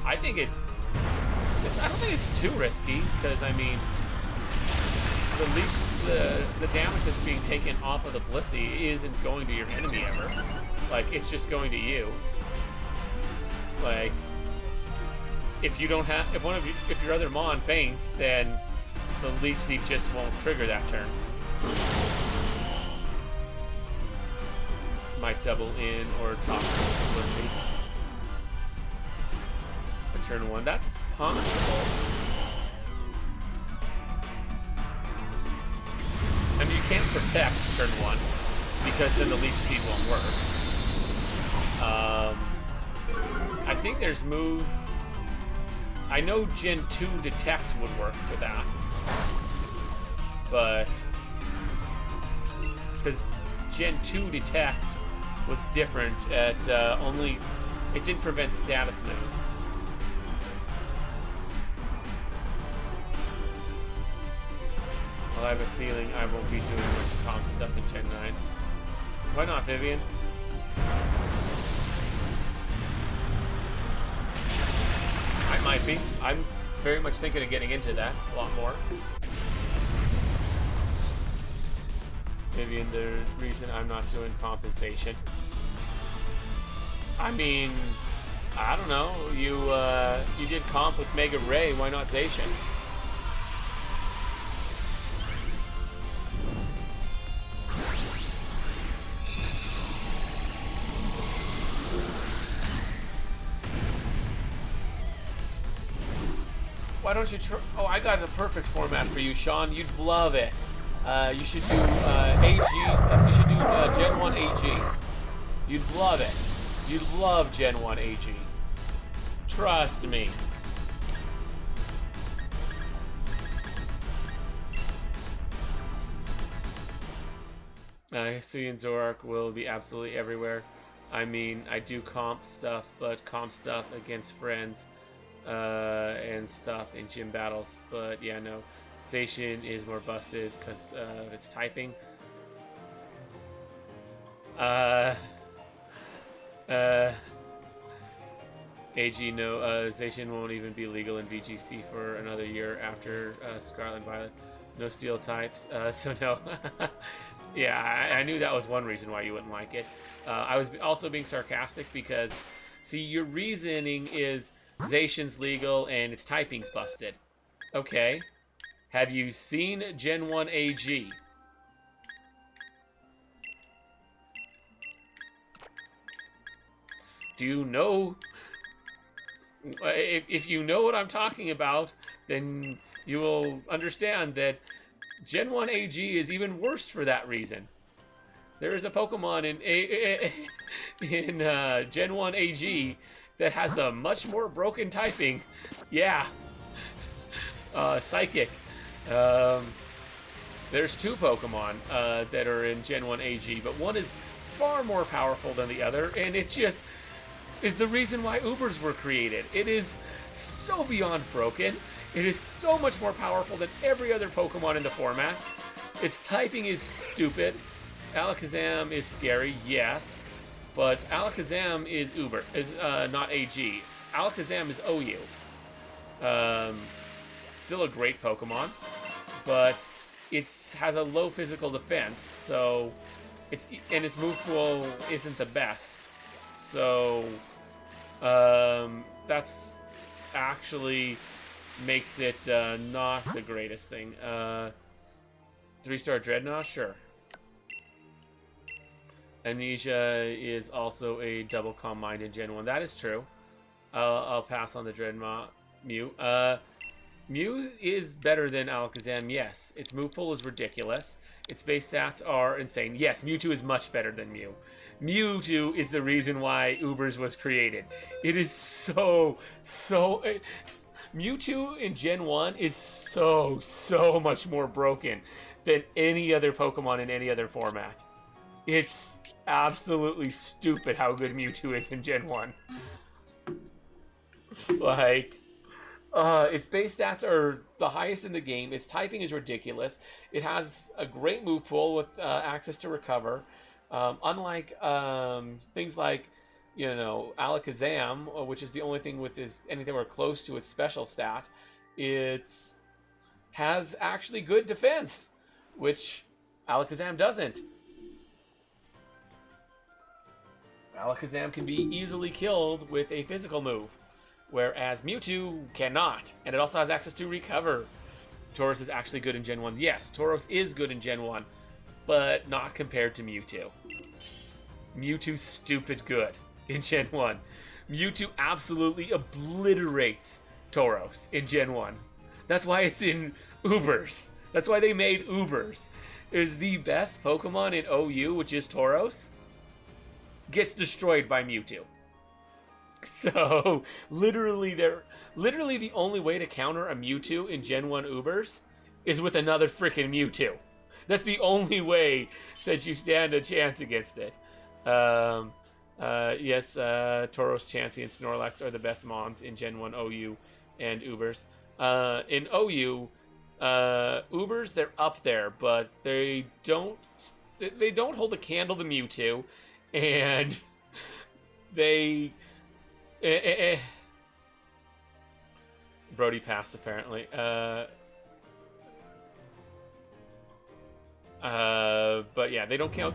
I think it. I don't think it's too risky because I mean, the damage that's being taken off of the Blissey isn't going to your enemy ever. Like it's just going to you. Like, if you don't have, if your other Mon faints, then the Leech Seed just won't trigger that turn. Might double in or top Blissey. For turn 1, that's possible. I mean, you can't protect turn 1 because then the Leech Seed won't work. I think there's moves. I know Gen 2 Detect would work for that. But because Gen 2 Detect was different at only it didn't prevent status moves. Well, I have a feeling I won't be doing much comp stuff in Gen 9. Why not, Vivian? I might be. I'm very much thinking of getting into that a lot more. Vivian, the reason I'm not doing compensation. I mean, I don't know. You did comp with Mega Ray. Why not Zacian? Why don't you try? Oh, I got a perfect format for you, Sean. You'd love it. You should do AG. You should do Gen 1 AG. You'd love it. You'd love Gen 1 AG. Trust me. Hisuian Zorak will be absolutely everywhere. I mean, I do comp stuff, but comp stuff against friends and stuff in gym battles. But yeah, no. Zacian is more busted because of its typing. AG, no, Zacian won't even be legal in VGC for another year after Scarlet and Violet. No steel types, so no. Yeah, I knew that was one reason why you wouldn't like it. I was also being sarcastic because, see, your reasoning is Zacian's legal and its typing's busted. Okay. Have you seen Gen 1 AG? Do you know? If you know what I'm talking about, then you will understand that Gen 1 AG is even worse for that reason. There is a Pokemon in Gen 1 AG that has a much more broken typing. Yeah. Psychic. There's two Pokemon that are in Gen 1 AG, but one is far more powerful than the other, and it just is the reason why Ubers were created. It is so beyond broken. It is so much more powerful than every other Pokemon in the format. Its typing is stupid. Alakazam is scary, yes, but Alakazam is not AG. Alakazam is OU. Still a great Pokemon, but it has a low physical defense, so its move pool isn't the best. So that's actually makes it not the greatest thing. 3-star Dreadnought, sure. Amnesia is also a double calm mind in Gen 1. That is true. I'll pass on the Dreadnought. Mew. Mew is better than Alakazam, yes. Its move pool is ridiculous. Its base stats are insane. Yes, Mewtwo is much better than Mew. Mewtwo is the reason why Ubers was created. It is so... Mewtwo in Gen 1 is so much more broken than any other Pokemon in any other format. It's absolutely stupid how good Mewtwo is in Gen 1. Like... its base stats are the highest in the game. Its typing is ridiculous. It has a great move pool with access to recover. Unlike things like, you know, Alakazam, which is the only thing with anything or close to its special stat, it has actually good defense, which Alakazam doesn't. Alakazam can be easily killed with a physical move, whereas Mewtwo cannot, and it also has access to recover. Tauros is actually good in Gen 1. Yes, Tauros is good in Gen 1, but not compared to Mewtwo. Mewtwo's stupid good in Gen 1. Mewtwo absolutely obliterates Tauros in Gen 1. That's why it's in Ubers. That's why they made Ubers. Is the best Pokemon in OU, which is Tauros, gets destroyed by Mewtwo. So, literally the only way to counter a Mewtwo in Gen 1 Ubers is with another freaking Mewtwo. That's the only way that you stand a chance against it. Yes, Tauros, Chansey, and Snorlax are the best mons in Gen 1 OU and Ubers. In OU, Ubers, they're up there, but they don't hold a candle to Mewtwo, and they... Brody passed, apparently. But yeah, they don't count.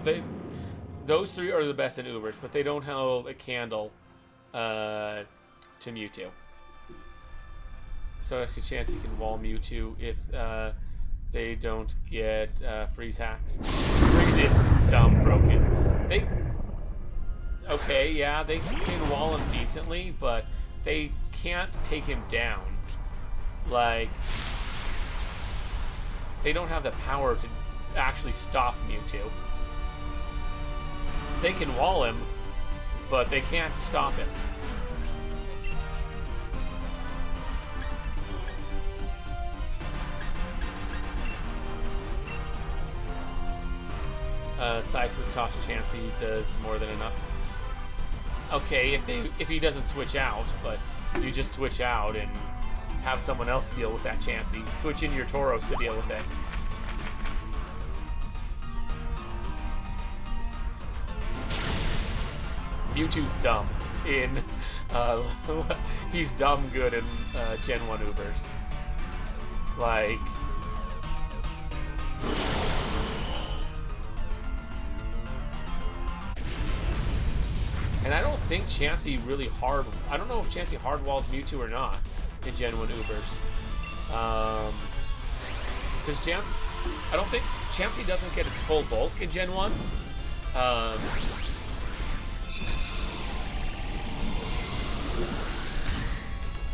those three are the best in Ubers, but they don't hold a candle to Mewtwo. So there's a chance you can wall Mewtwo if they don't get freeze hacks. Freeze is dumb broken. Okay, yeah, they can wall him decently, but they can't take him down. Like, they don't have the power to actually stop Mewtwo. They can wall him, but they can't stop him. Seismic Toss Chansey does more than enough. Okay, if he doesn't switch out, but you just switch out and have someone else deal with that Chansey. Switch in your Tauros to deal with it. Mewtwo's dumb in he's dumb good in Gen 1 Ubers. Like, and I don't think Chansey really hard. I don't know if Chansey hard walls Mewtwo or not in Gen 1 Ubers. Because I don't think Chansey doesn't get its full bulk in Gen 1.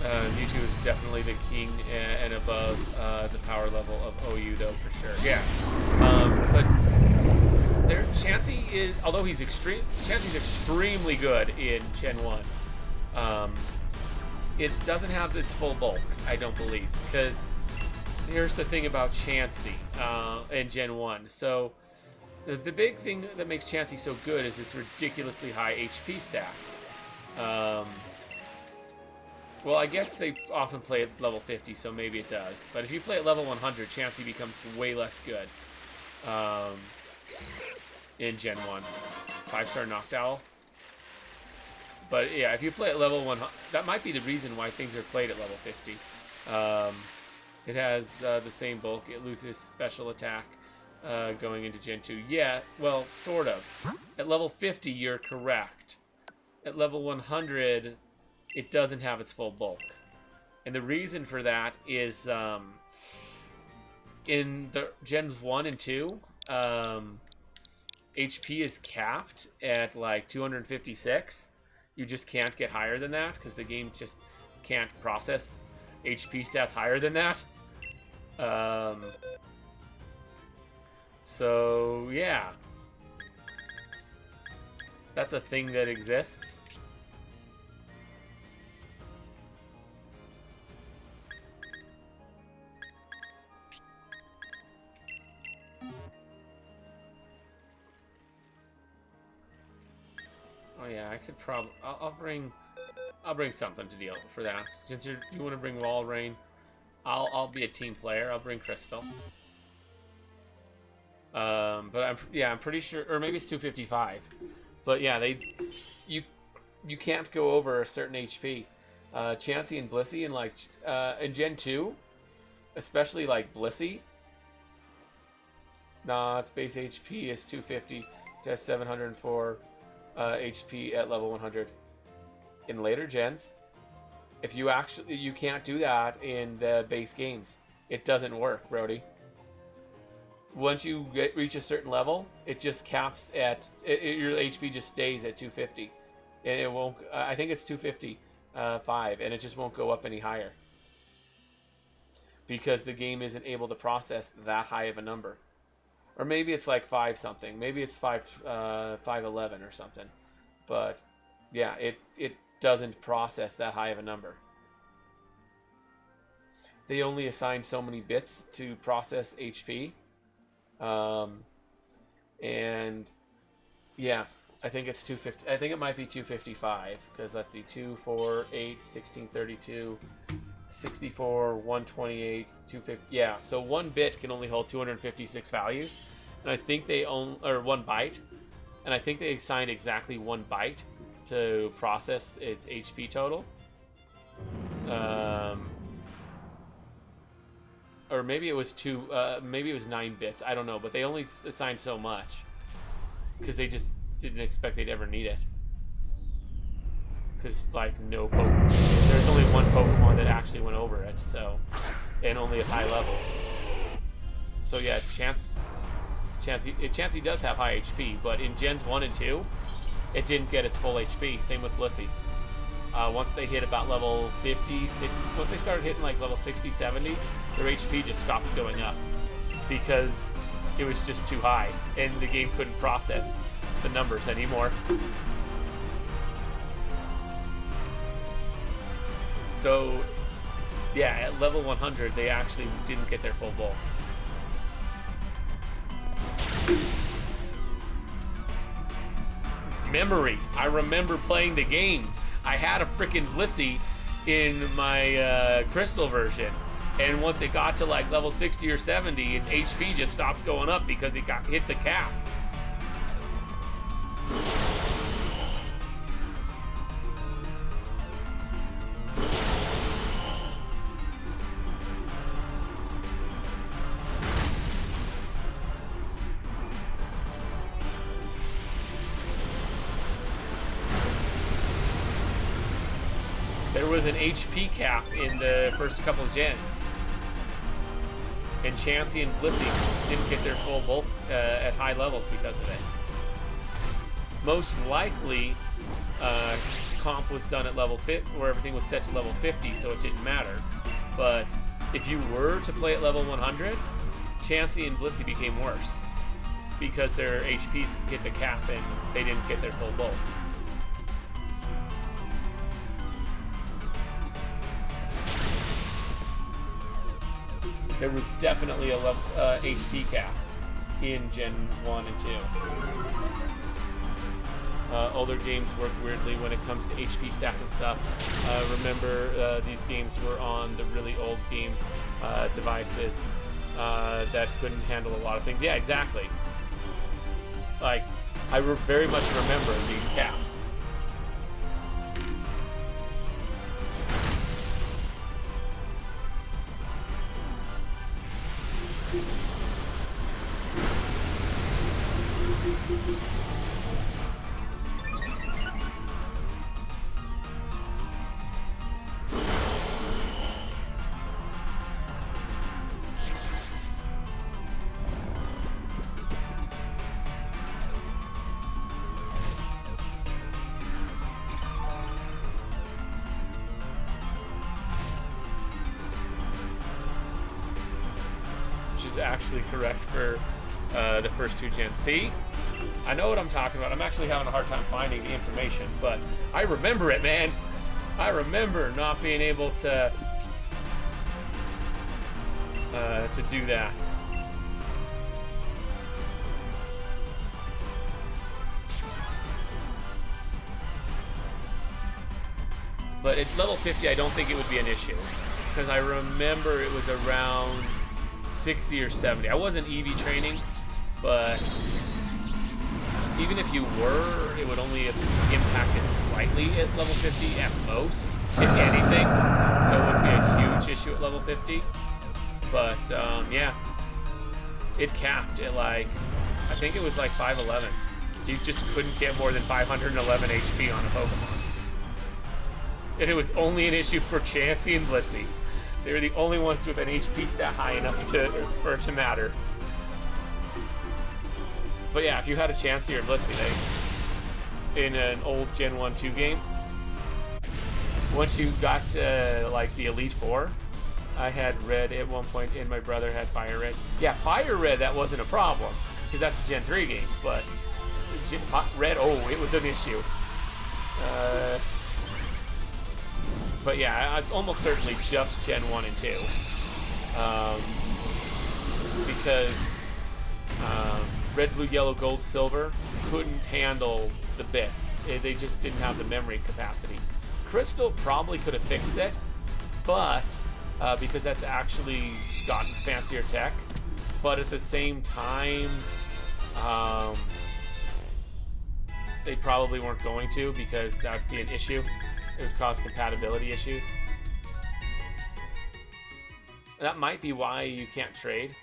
Mewtwo is definitely the king and above the power level of OU, though, for sure. Yeah. But Chansey is, although he's Chansey's extremely good in Gen 1. It doesn't have its full bulk, I don't believe, because here's the thing about Chansey in Gen 1. So the big thing that makes Chansey so good is its ridiculously high HP stat. Well, I guess they often play at level 50, so maybe it does. But if you play at level 100, Chansey becomes way less good in Gen 1. 5-star Noctowl. But yeah, if you play at level 100, that might be the reason why things are played at level 50. It has the same bulk. It loses special attack going into Gen 2. Yeah, well, sort of. At level 50, you're correct. At level 100... it doesn't have its full bulk. And the reason for that is in the Gens 1 and 2, HP is capped at like 256. You just can't get higher than that because the game just can't process HP stats higher than that. So, yeah. That's a thing that exists. Oh yeah, I could probably. I'll bring something to deal for that. Since you want to bring Walrein, I'll be a team player. I'll bring Crystal. But I'm pretty sure, or maybe it's 255. But yeah, you can't go over a certain HP. Chansey and Blissey and like in Gen 2, especially like Blissey. Nah, its base HP is 250. It has 704. HP at level 100. In later gens, if you can't do that in the base games. It doesn't work, Brody. Once you reach a certain level, it just caps at your HP just stays at 250, and it won't. I think it's 255, and it just won't go up any higher because the game isn't able to process that high of a number. Or maybe it's like 5 something. Maybe it's 511 or something. But yeah, it doesn't process that high of a number. They only assign so many bits to process HP. And yeah, I think it's 250. I think it might be 255 because let's see, 2, 4, 8, 16, 32, 64, 128, 250. Yeah, so 1 bit can only hold 256 values, and I think they own, or 1 byte, and I think they assigned exactly 1 byte to process its HP total. Or maybe it was 2. Maybe it was 9 bits. I don't know, but they only assigned so much because they didn't expect they'd ever need it. Because, like, there's only one Pokemon that actually went over it, so... And only at high levels. So yeah, Chansey does have high HP, but in Gens 1 and 2, it didn't get its full HP. Same with Blissey. Once they hit about level 50, once they started hitting like level 60, 70, their HP just stopped going up. Because it was just too high, and the game couldn't process the numbers anymore. So, yeah, at level 100, they actually didn't get their full bulk. Memory. I remember playing the games. I had a freaking Blissey in my Crystal version. And once it got to like level 60 or 70, its HP just stopped going up because it hit the cap. There was an HP cap in the first couple of gens. And Chansey and Blissey didn't get their full bulk at high levels because of it. Most likely, comp was done at level 50, where everything was set to level 50, so it didn't matter. But if you were to play at level 100, Chansey and Blissey became worse because their HPs hit the cap and they didn't get their full bulk. There was definitely a level, HP cap in Gen 1 and 2. Older games work weirdly when it comes to HP stats and stuff. Remember, these games were on the really old game devices that couldn't handle a lot of things. Yeah, exactly. Like, I very much remember these caps. Actually correct for the first two gens. See? I know what I'm talking about. I'm actually having a hard time finding the information, but I remember it, man. I remember not being able to do that. But at level 50, I don't think it would be an issue, because I remember it was around 60 or 70. I wasn't EV training, but even if you were, it would only have impacted slightly at level 50 at most, if anything. So it would be a huge issue at level 50. But yeah, it capped at like, I think it was like 511. You just couldn't get more than 511 HP on a Pokemon. And it was only an issue for Chansey and Blissey. They were the only ones with an HP stat high enough for it to matter. But yeah, if you had a Chansey or Blissey in an old Gen 1, 2 game, once you got to like the Elite Four, I had Red at one point and my brother had Fire Red. Yeah, Fire Red, that wasn't a problem because that's a Gen 3 game, but Red, oh, it was an issue. But yeah, it's almost certainly just Gen 1 and 2. Because Red, Blue, Yellow, Gold, Silver couldn't handle the bits. They just didn't have the memory capacity. Crystal probably could have fixed it, but because that's actually gotten fancier tech. But at the same time, they probably weren't going to, because that would be an issue. It would cause compatibility issues. That might be why you can't trade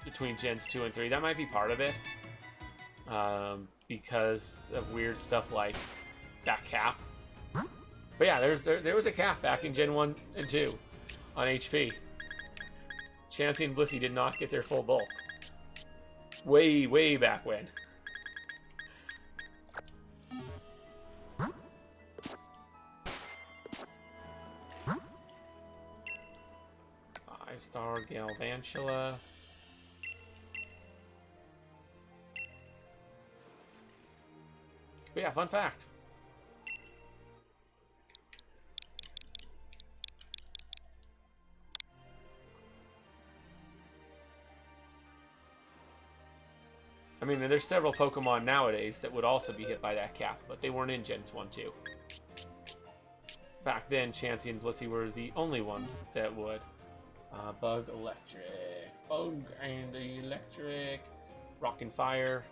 between Gens 2 and 3. That might be part of it. because of weird stuff like that cap. But yeah, there was a cap back in Gen 1 and 2 on HP. Chansey and Blissey did not get their full bulk. Way, way back when. 5-star Galvantula. But yeah, fun fact. I mean, there's several Pokemon nowadays that would also be hit by that cap, but they weren't in Gens 1-2. Back then, Chansey and Blissey were the only ones that would. Bug Electric. Bug and Electric. Rock and Fire.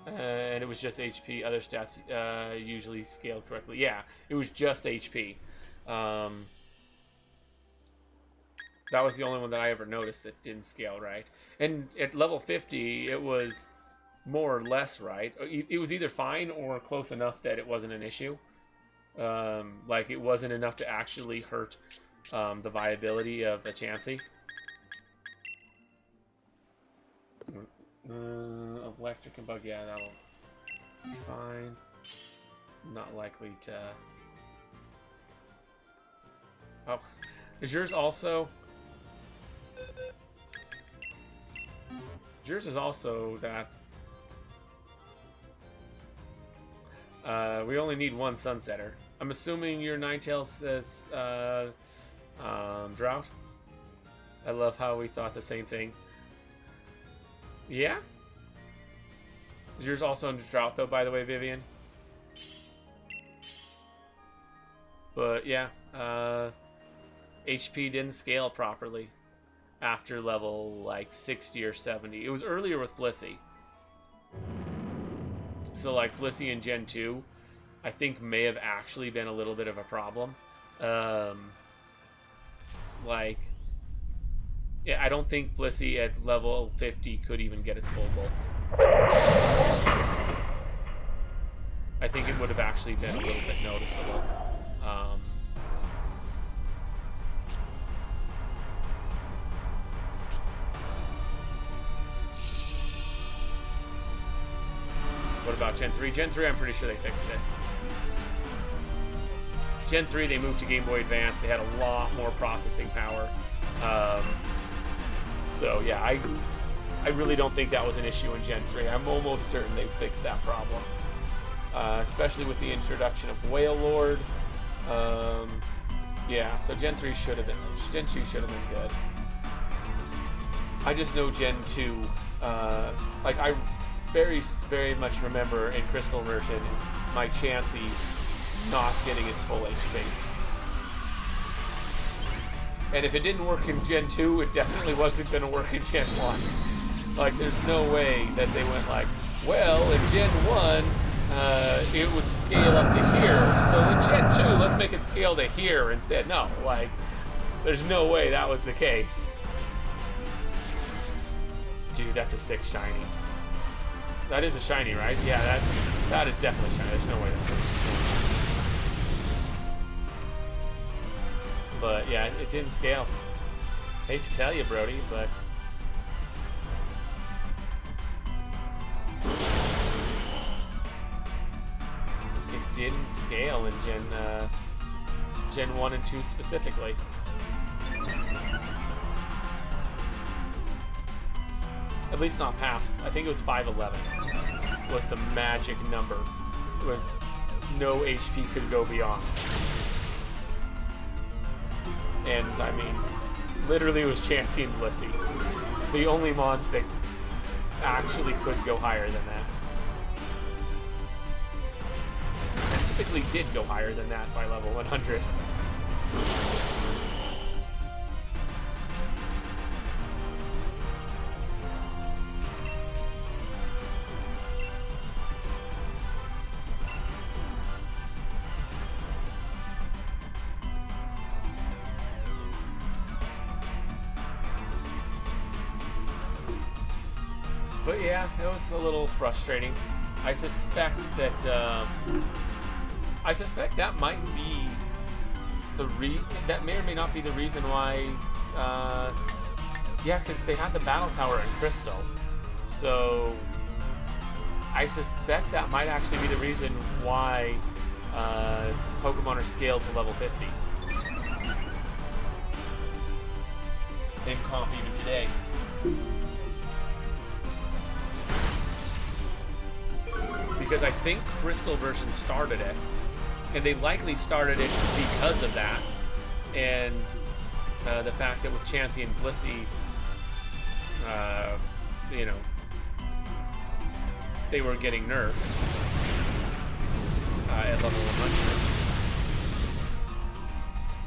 And it was just HP. Other stats usually scaled correctly. Yeah, it was just HP. That was the only one that I ever noticed that didn't scale right. And at level 50, it was more or less right. It was either fine or close enough that it wasn't an issue. Like, it wasn't enough to actually hurt the viability of the Chansey. Electric and Bug, yeah, that'll be fine. Not likely to... Oh, is yours also... Yours is also that we only need one Sunsetter. I'm assuming your Ninetales says Drought. I love how we thought the same thing. Yeah? Is yours also in Drought though, by the way, Vivian? But yeah, HP didn't scale properly after level like 60 or 70. It was earlier with Blissey. So like Blissey in Gen 2, I think may have actually been a little bit of a problem. Like, yeah, I don't think Blissey at level 50 could even get its full bulk. I think it would have actually been a little bit noticeable. What about Gen 3? Gen 3, I'm pretty sure they fixed it. Gen 3, they moved to Game Boy Advance. They had a lot more processing power. So, yeah, I really don't think that was an issue in Gen 3. I'm almost certain they fixed that problem. Especially with the introduction of Wailord. Yeah, so Gen 3 should have been... Gen 2 should have been good. I just know Gen 2... like, I... very, very much remember in Crystal Immersion my Chansey not getting its full HP. And if it didn't work in Gen 2, it definitely wasn't going to work in Gen 1. Like, there's no way that they went like, well, in Gen 1, it would scale up to here. So in Gen 2, let's make it scale to here instead. No, like, there's no way that was the case. Dude, that's a sick shiny. That is a shiny, right? Yeah, that is definitely shiny. There's no way that's a... But yeah, it didn't scale. Hate to tell you, Brody, but... It didn't scale in Gen 1 and 2 specifically. At least not past. I think it was 511 was the magic number with no HP could go beyond. And I mean, literally it was Chansey and Blissey, the only mons that actually could go higher than that. And typically did go higher than that by level 100. But yeah, it was a little frustrating. I suspect that that might be that may or may not be the reason why. Yeah, because they had the battle tower in Crystal, so I suspect that might actually be the reason why Pokemon are scaled to level 50. In comp even today. Because I think Crystal version started it, and they likely started it because of that, and the fact that with Chansey and Blissey, you know, they were getting nerfed at level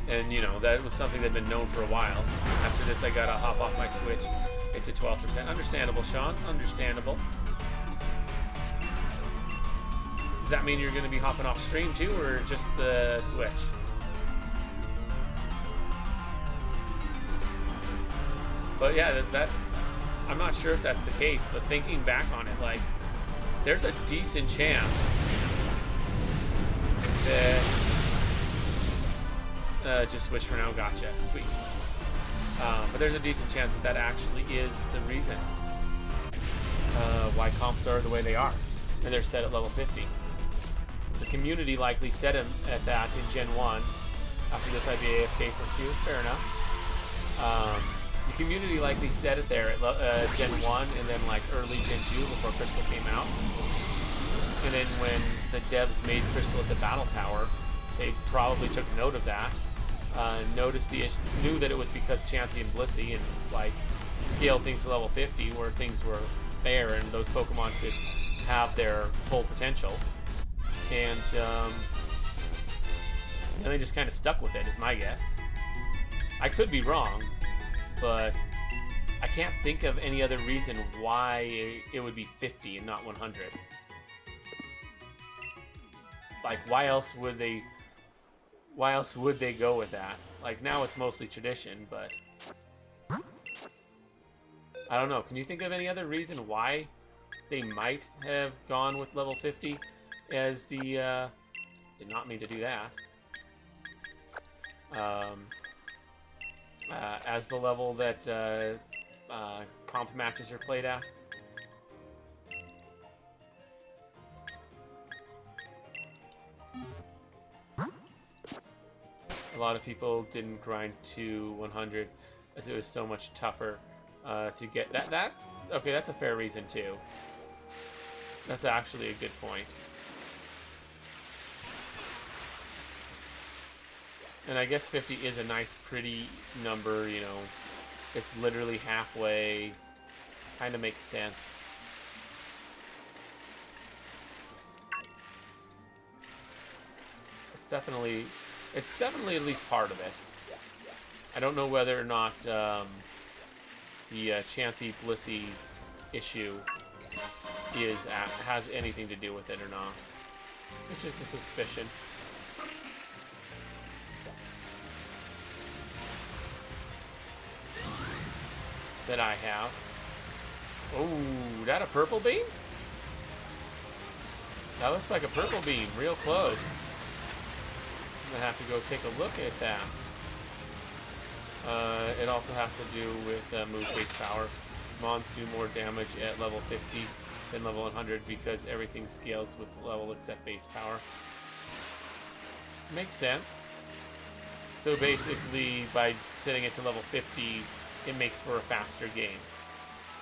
100. And, you know, that was something that had been known for a while. After this, I gotta hop off my Switch. It's at 12%. Understandable, Sean. Understandable. Does that mean you're gonna be hopping off stream too, or just the Switch? But yeah, that I'm not sure if that's the case, but thinking back on it, like, there's a decent chance that just switch for now. Gotcha. Sweet. But there's a decent chance that actually is the reason why comps are the way they are, and they're set at level 50. The community likely set him at that in Gen 1. After this, I'd be AFK for Q. Fair enough. The community likely set it there at Gen 1 and then like early Gen 2 before Crystal came out. And then when the devs made Crystal at the Battle Tower, they probably took note of that. Noticed the issue, knew that it was because Chansey and Blissey and like scaled things to level 50 where things were fair and those Pokemon could have their full potential. And they just kind of stuck with it, is my guess. I could be wrong, but I can't think of any other reason why it would be 50 and not 100. Like, why else would they go with that? Like, now it's mostly tradition, but I don't know. Can you think of any other reason why they might have gone with level 50 as the did not mean to do that. As the level that comp matches are played at. A lot of people didn't grind to 100 as it was so much tougher to get that. That's okay. That's a fair reason too. That's actually a good point. And I guess 50 is a nice, pretty number, you know. It's literally halfway. Kind of makes sense. It's definitely at least part of it. I don't know whether or not the Chansey Blissey issue has anything to do with it or not. It's just a suspicion. That I have. Oh, that a purple beam? That looks like a purple beam, real close. I'm gonna have to go take a look at that. It also has to do with move-based power. Mons do more damage at level 50 than level 100 because everything scales with level except base power. Makes sense. So basically, by setting it to level 50, it makes for a faster game,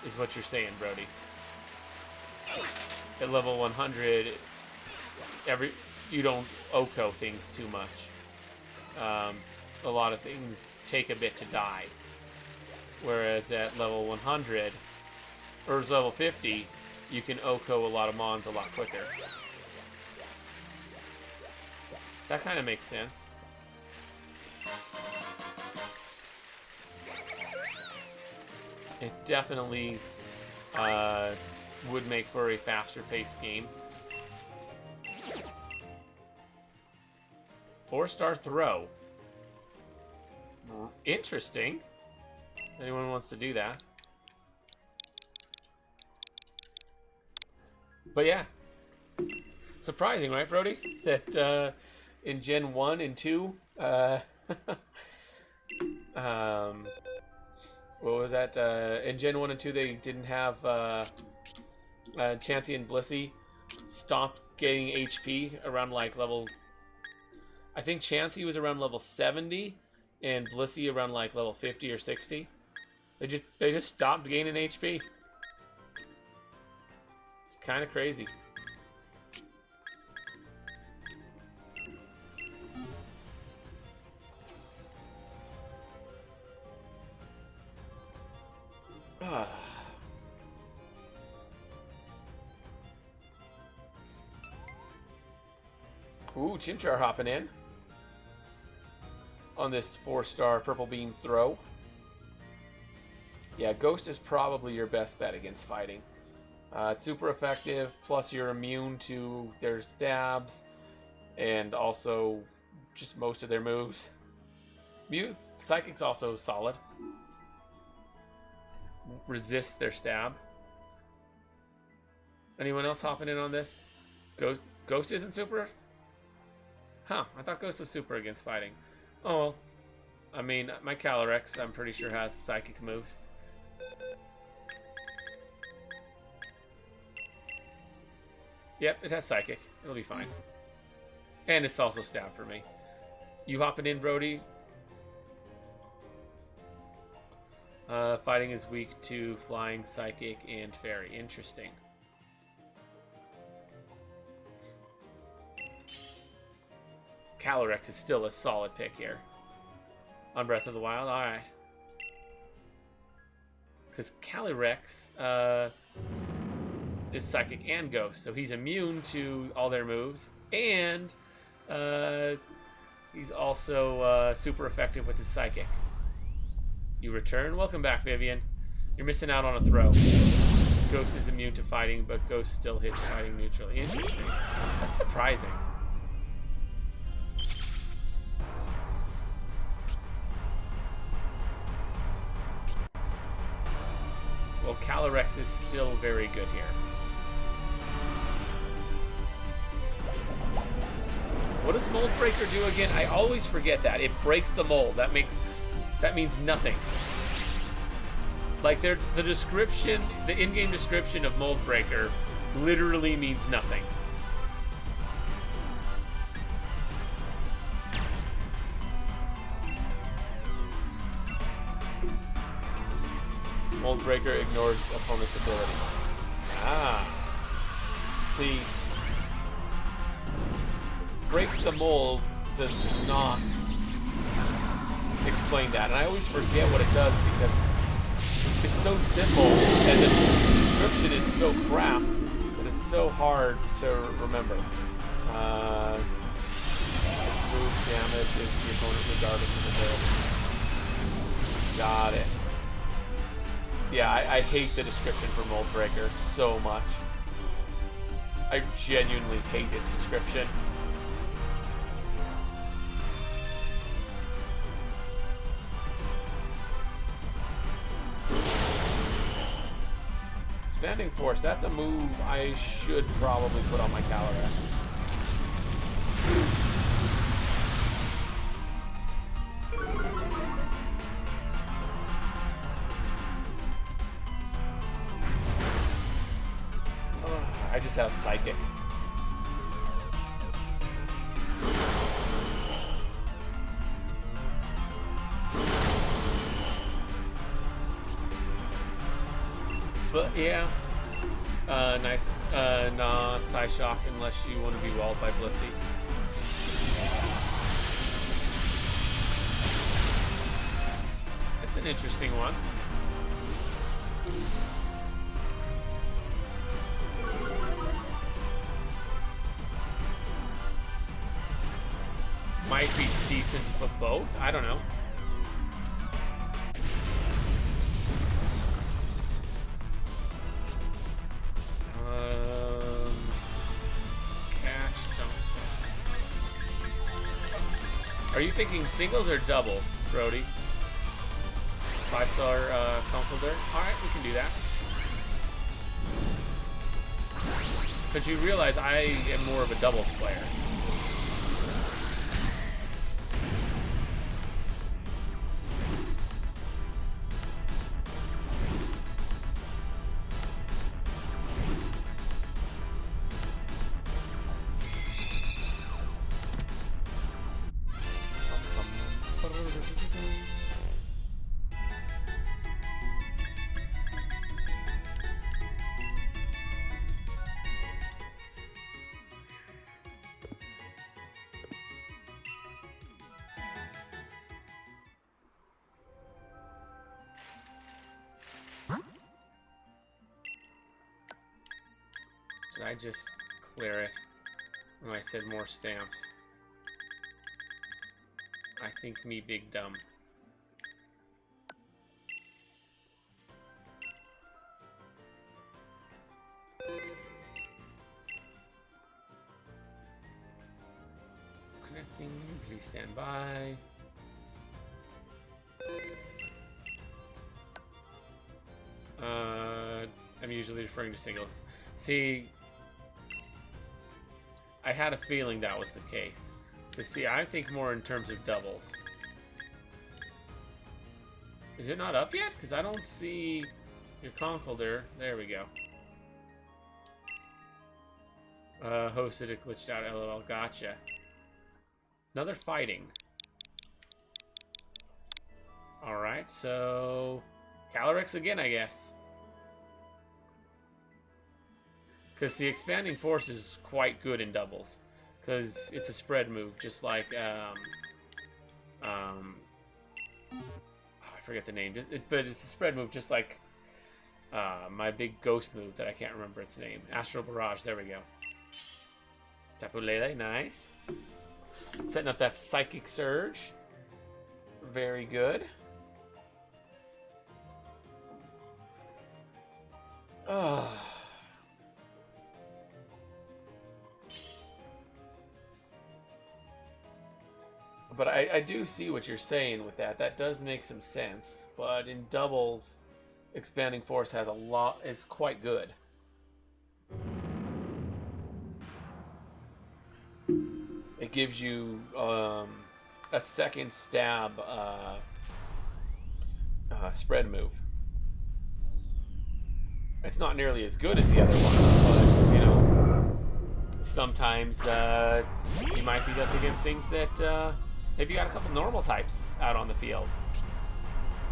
is what you're saying, Brody. At level 100, you don't OHKO things too much. A lot of things take a bit to die. Whereas at level 100, or level 50, you can OHKO a lot of Mons a lot quicker. That kind of makes sense. It definitely would make for a faster paced game. 4-star throw. Interesting. Anyone wants to do that? But yeah. Surprising, right, Brody? That in Gen 1 and 2, what was that? In Gen 1 and 2, they didn't have Chansey and Blissey stopped getting HP around like level. I think Chansey was around level 70, and Blissey around like level 50 or 60. They just stopped gaining HP. It's kind of crazy. Ooh, Chimchar hopping in on this 4-star Purple Beam throw. Yeah, Ghost is probably your best bet against fighting. It's super effective, plus you're immune to their stabs, and also just most of their moves. Psychic's also solid. Resist their stab. Anyone else hopping in on this? Ghost isn't super? Huh, I thought Ghost was super against fighting. Oh well. I mean, my Calyrex, I'm pretty sure, has psychic moves. Yep, it has psychic. It'll be fine. And it's also stab for me. You hopping in, Brody? Fighting is weak to flying, psychic, and fairy. Interesting. Calyrex is still a solid pick here. On Breath of the Wild, alright. Because Calyrex is psychic and ghost, so he's immune to all their moves, and he's also super effective with his psychic. You return? Welcome back, Vivian. You're missing out on a throw. Ghost is immune to fighting, but Ghost still hits fighting neutrally. Interesting. That's surprising. Well, Calyrex is still very good here. What does Mold Breaker do again? I always forget that. It breaks the mold. That means nothing. Like the description, the in-game description of Mold Breaker literally means nothing. Mold Breaker ignores opponent's ability. Ah. See, breaks the mold does not explain that, and I always forget what it does because it's so simple and the description is so crap that it's so hard to remember. Move damage is the opponent regardless of ability. Got it. Yeah, I hate the description for Mold Breaker so much. I genuinely hate its description. Expanding Force, that's a move I should probably put on my Calyrex. I just have Psychic. But yeah, nice. Nah, Psyshock unless you want to be walled by Blissey. That's an interesting one. Might be decent to put both. I don't know. Are you thinking singles or doubles, Brody? 5-star Conkeldurr? Alright, we can do that. Because you realize I am more of a doubles player. Did I just clear it when I said more stamps? I think me big dumb. Connecting, please stand by. I'm usually referring to singles. See, I had a feeling that was the case. But see, I think more in terms of doubles. Is it not up yet? Because I don't see your Conkeldurr. There we go. Hosted it, glitched out, lol, gotcha. Another fighting. Alright, so... Calyrex again, I guess. Because the Expanding Force is quite good in doubles. Because it's a spread move, just like, I forget the name, but it's a spread move, just like my big ghost move that I can't remember its name. Astral Barrage, there we go. Tapu Lele, nice. Setting up that Psychic Surge. Very good. But I do see what you're saying with that. That does make some sense. But in doubles, Expanding Force has a lot. Is quite good. It gives you a second stab spread move. It's not nearly as good as the other one, but you know, sometimes you might be up against things that. Maybe you got a couple normal types out on the field.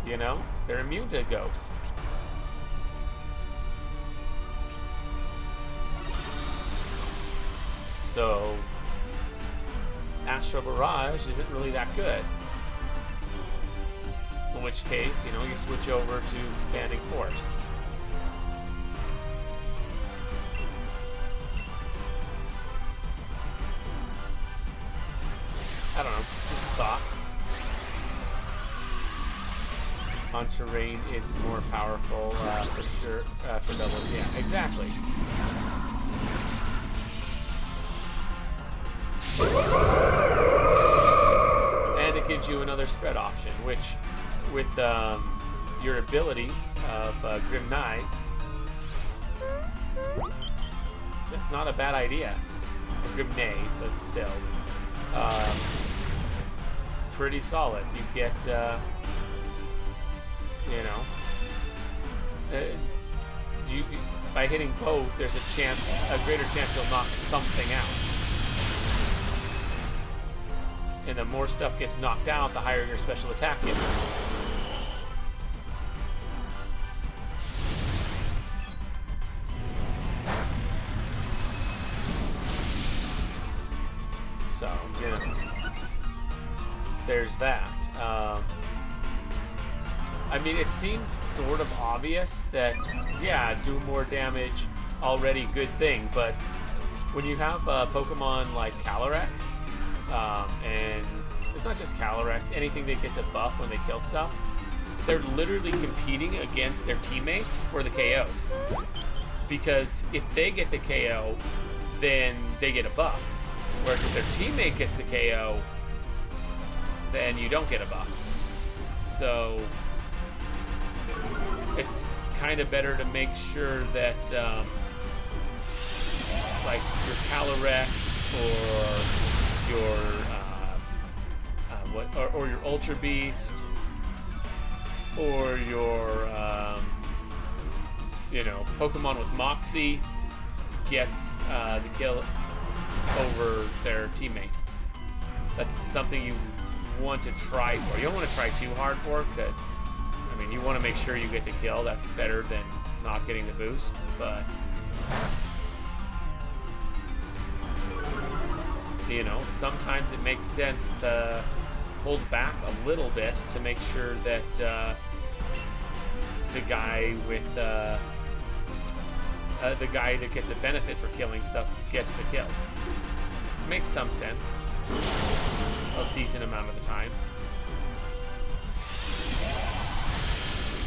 You know? They're immune to Ghost. So, Astral Barrage isn't really that good. In which case, you know, you switch over to Expanding Force. I don't know, just a thought. On terrain, it's more powerful for sure, for doubles. Yeah, exactly. And it gives you another spread option, which, with your ability of Grim Knight, that's not a bad idea. Or Grim Knave, but still. Pretty solid. You get, you know, by hitting both, there's a greater chance you'll knock something out. And the more stuff gets knocked out, the higher your special attack is. So, you know, there's that. I mean, it seems sort of obvious that, yeah, do more damage, already good thing, but when you have Pokemon like Calyrex, and it's not just Calyrex, anything that gets a buff when they kill stuff, they're literally competing against their teammates for the KOs. Because if they get the KO, then they get a buff. Whereas if their teammate gets the KO, then you don't get a buff. So it's kind of better to make sure that like your Calyrex or your or your Ultra Beast or your you know, Pokemon with Moxie gets the kill over their teammate. That's something you want to try for. You don't want to try too hard for, because I mean, you want to make sure you get the kill. That's better than not getting the boost, but you know, sometimes it makes sense to hold back a little bit to make sure that the guy with the guy that gets a benefit for killing stuff gets the kill. Makes some sense a decent amount of the time.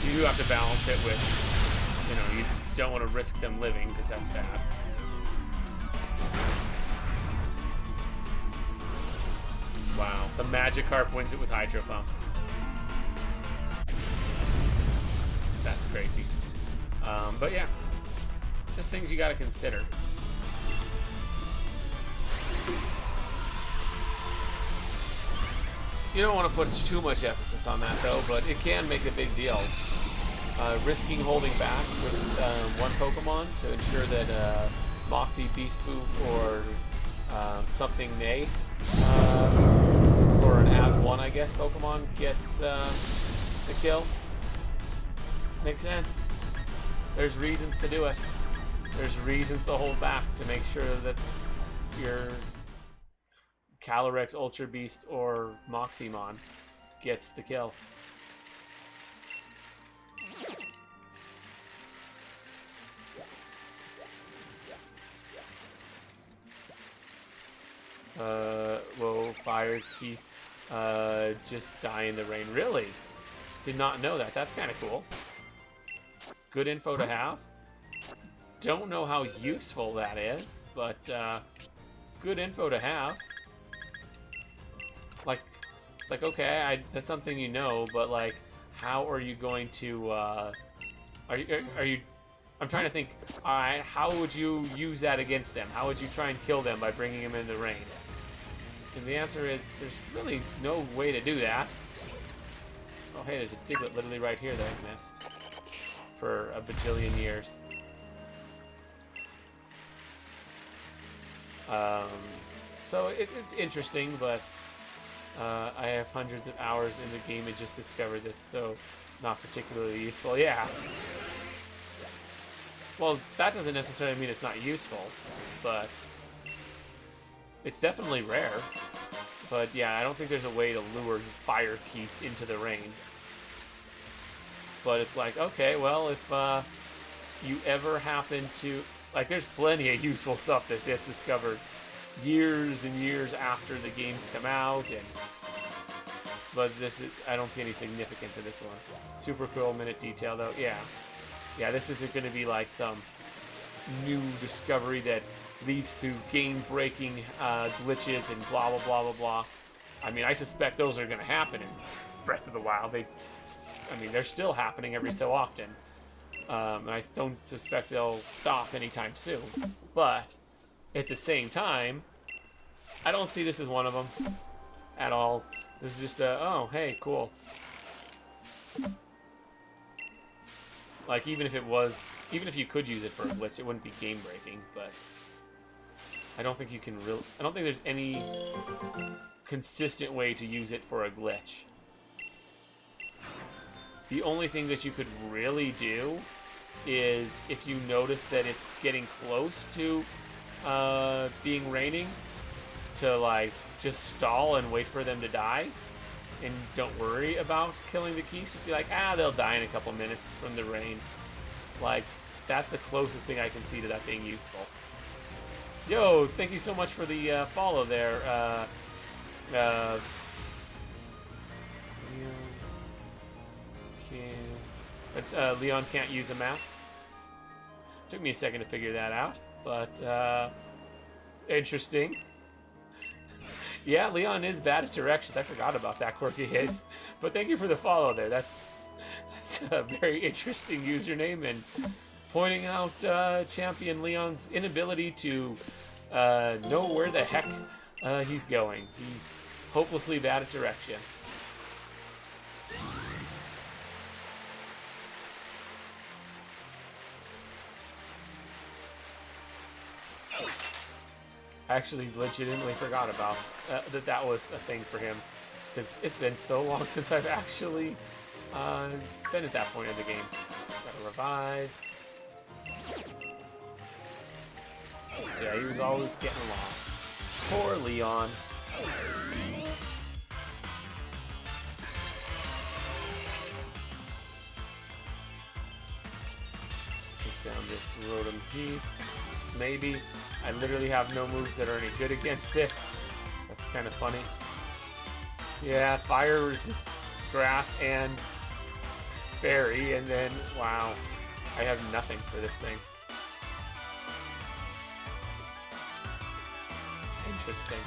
You do have to balance it with, you know, you don't want to risk them living, because that's bad. Wow, the Magikarp wins it with Hydro Pump. That's crazy. But yeah, just things you gotta consider. You don't want to put too much emphasis on that though, but it can make a big deal. Risking holding back with one Pokemon to ensure that Moxie, Beast Boof, or something Nay, or an As-1, I guess, Pokemon gets the kill. Makes sense. There's reasons to do it. There's reasons to hold back to make sure that your Calyrex, Ultra Beast, or Moximon gets the kill. Whoa, Fire Keys, just die in the rain. Really? Did not know that. That's kind of cool. Good info to have. Don't know how useful that is, but good info to have. Like, it's like, okay, that's something you know, but like, how are you going to, are you, I'm trying to think, alright, how would you use that against them? How would you try and kill them by bringing them in the rain? And the answer is, there's really no way to do that. Oh hey, there's a Diglett literally right here that I missed for a bajillion years. So it's interesting, but I have hundreds of hours in the game and just discovered this, so not particularly useful. Yeah. Well, that doesn't necessarily mean it's not useful, but it's definitely rare. But yeah, I don't think there's a way to lure Fire Keys into the rain. But it's like, okay, well, if you ever happen to... Like, there's plenty of useful stuff that gets discovered years and years after the games come out, and but this is, I don't see any significance in this one. Super cool minute detail though. Yeah, this isn't going to be like some new discovery that leads to game-breaking glitches and blah blah blah blah blah. I mean, I suspect those are going to happen in Breath of the Wild. I mean, they're still happening every so often, and I don't suspect they'll stop anytime soon. But at the same time, I don't see this as one of them at all. This is just a, oh, hey, cool. Like, even if you could use it for a glitch, it wouldn't be game-breaking, but I don't think you can really, I don't think there's any consistent way to use it for a glitch. The only thing that you could really do is if you notice that it's getting close to being raining, to like just stall and wait for them to die and don't worry about killing the Keys. Just be like, they'll die in a couple minutes from the rain. Like, that's the closest thing I can see to that being useful. Yo, thank you so much for the follow there. Leon can't use a map. Took me a second to figure that out, but interesting. Yeah, Leon is bad at directions. I forgot about that quirky his. But thank you for the follow there. That's a very interesting username, and pointing out Champion Leon's inability to know where the heck he's going. He's hopelessly bad at directions. I actually legitimately forgot about that was a thing for him, because it's been so long since I've actually been at that point in the game. Gotta revive. Yeah, he was always getting lost. Poor Leon. Let's take down this Rotom Heath. Maybe. I literally have no moves that are any good against it. That's kind of funny. Yeah, fire resists grass and fairy, and then, wow, I have nothing for this thing. Interesting.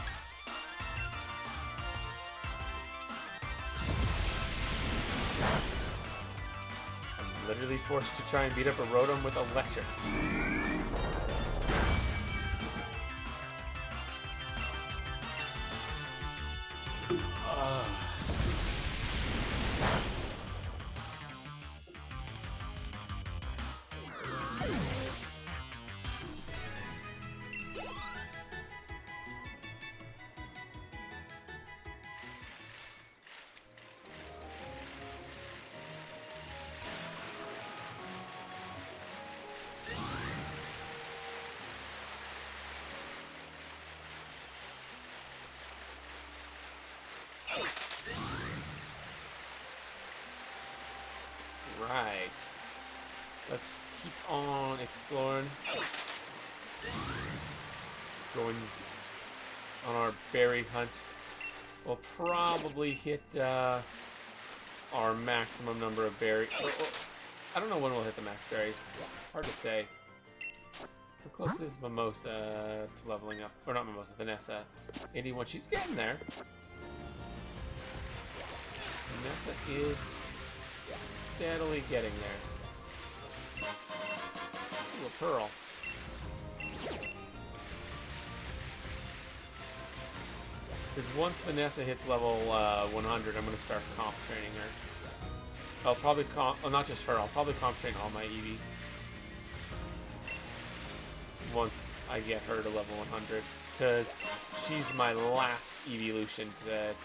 I'm literally forced to try and beat up a Rotom with electric. Right. Let's keep on exploring. Going on our berry hunt. We'll probably hit our maximum number of berries. I don't know when we'll hit the max berries. Hard to say. How close is Mimosa to leveling up? Or not Mimosa, Vanessa. 81. She's getting there. Vanessa is steadily getting there. Ooh, a pearl. Because once Vanessa hits level 100, I'm going to start comp training her. I'll probably not just her, I'll probably comp train all my EVs. Once I get her to level 100. Because she's my last evolution that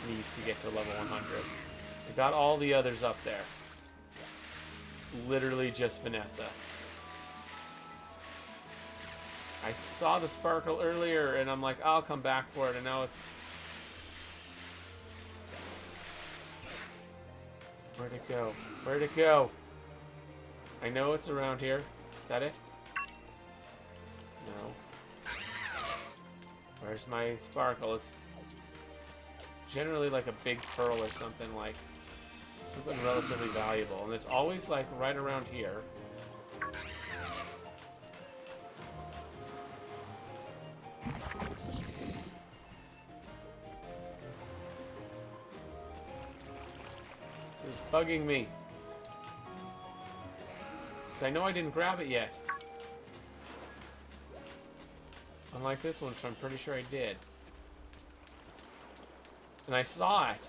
needs to get to level 100. I got all the others up there. It's literally just Vanessa. I saw the sparkle earlier and I'm like, I'll come back for it, and now it's... Where'd it go? Where'd it go? I know it's around here. Is that it? No. Where's my sparkle? It's generally like a big pearl or something, like something relatively valuable, and it's always like right around here. This is bugging me. Because I know I didn't grab it yet. Unlike this one, which I'm pretty sure I did. And I saw it.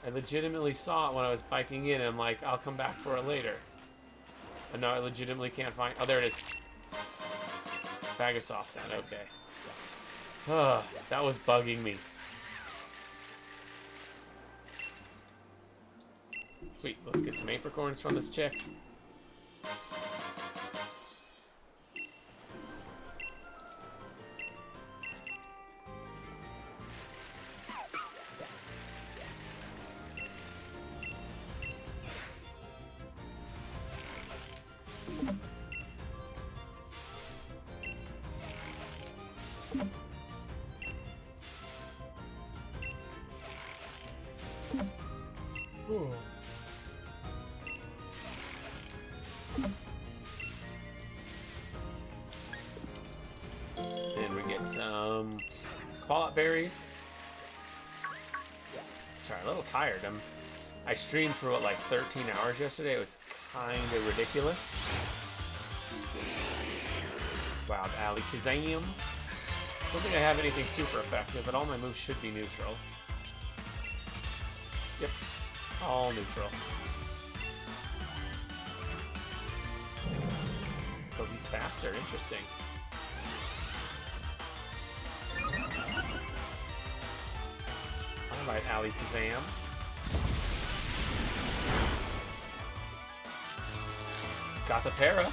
I legitimately saw it when I was biking in, and I'm like, I'll come back for it later. And now I legitimately can't find... Oh, there it is. Bag of soft sand, okay. Ugh, that was bugging me. Sweet, let's get some apricorns from this chick. Ooh. And we get some Qualot berries. Sorry, a little tired. I streamed for what, like 13 hours yesterday. It was kind of ridiculous. Wow, Alakazam. Don't think I have anything super effective, but all my moves should be neutral. Yep, all neutral. Oh, he's faster. Interesting. Alright, Alakazam. Got the para.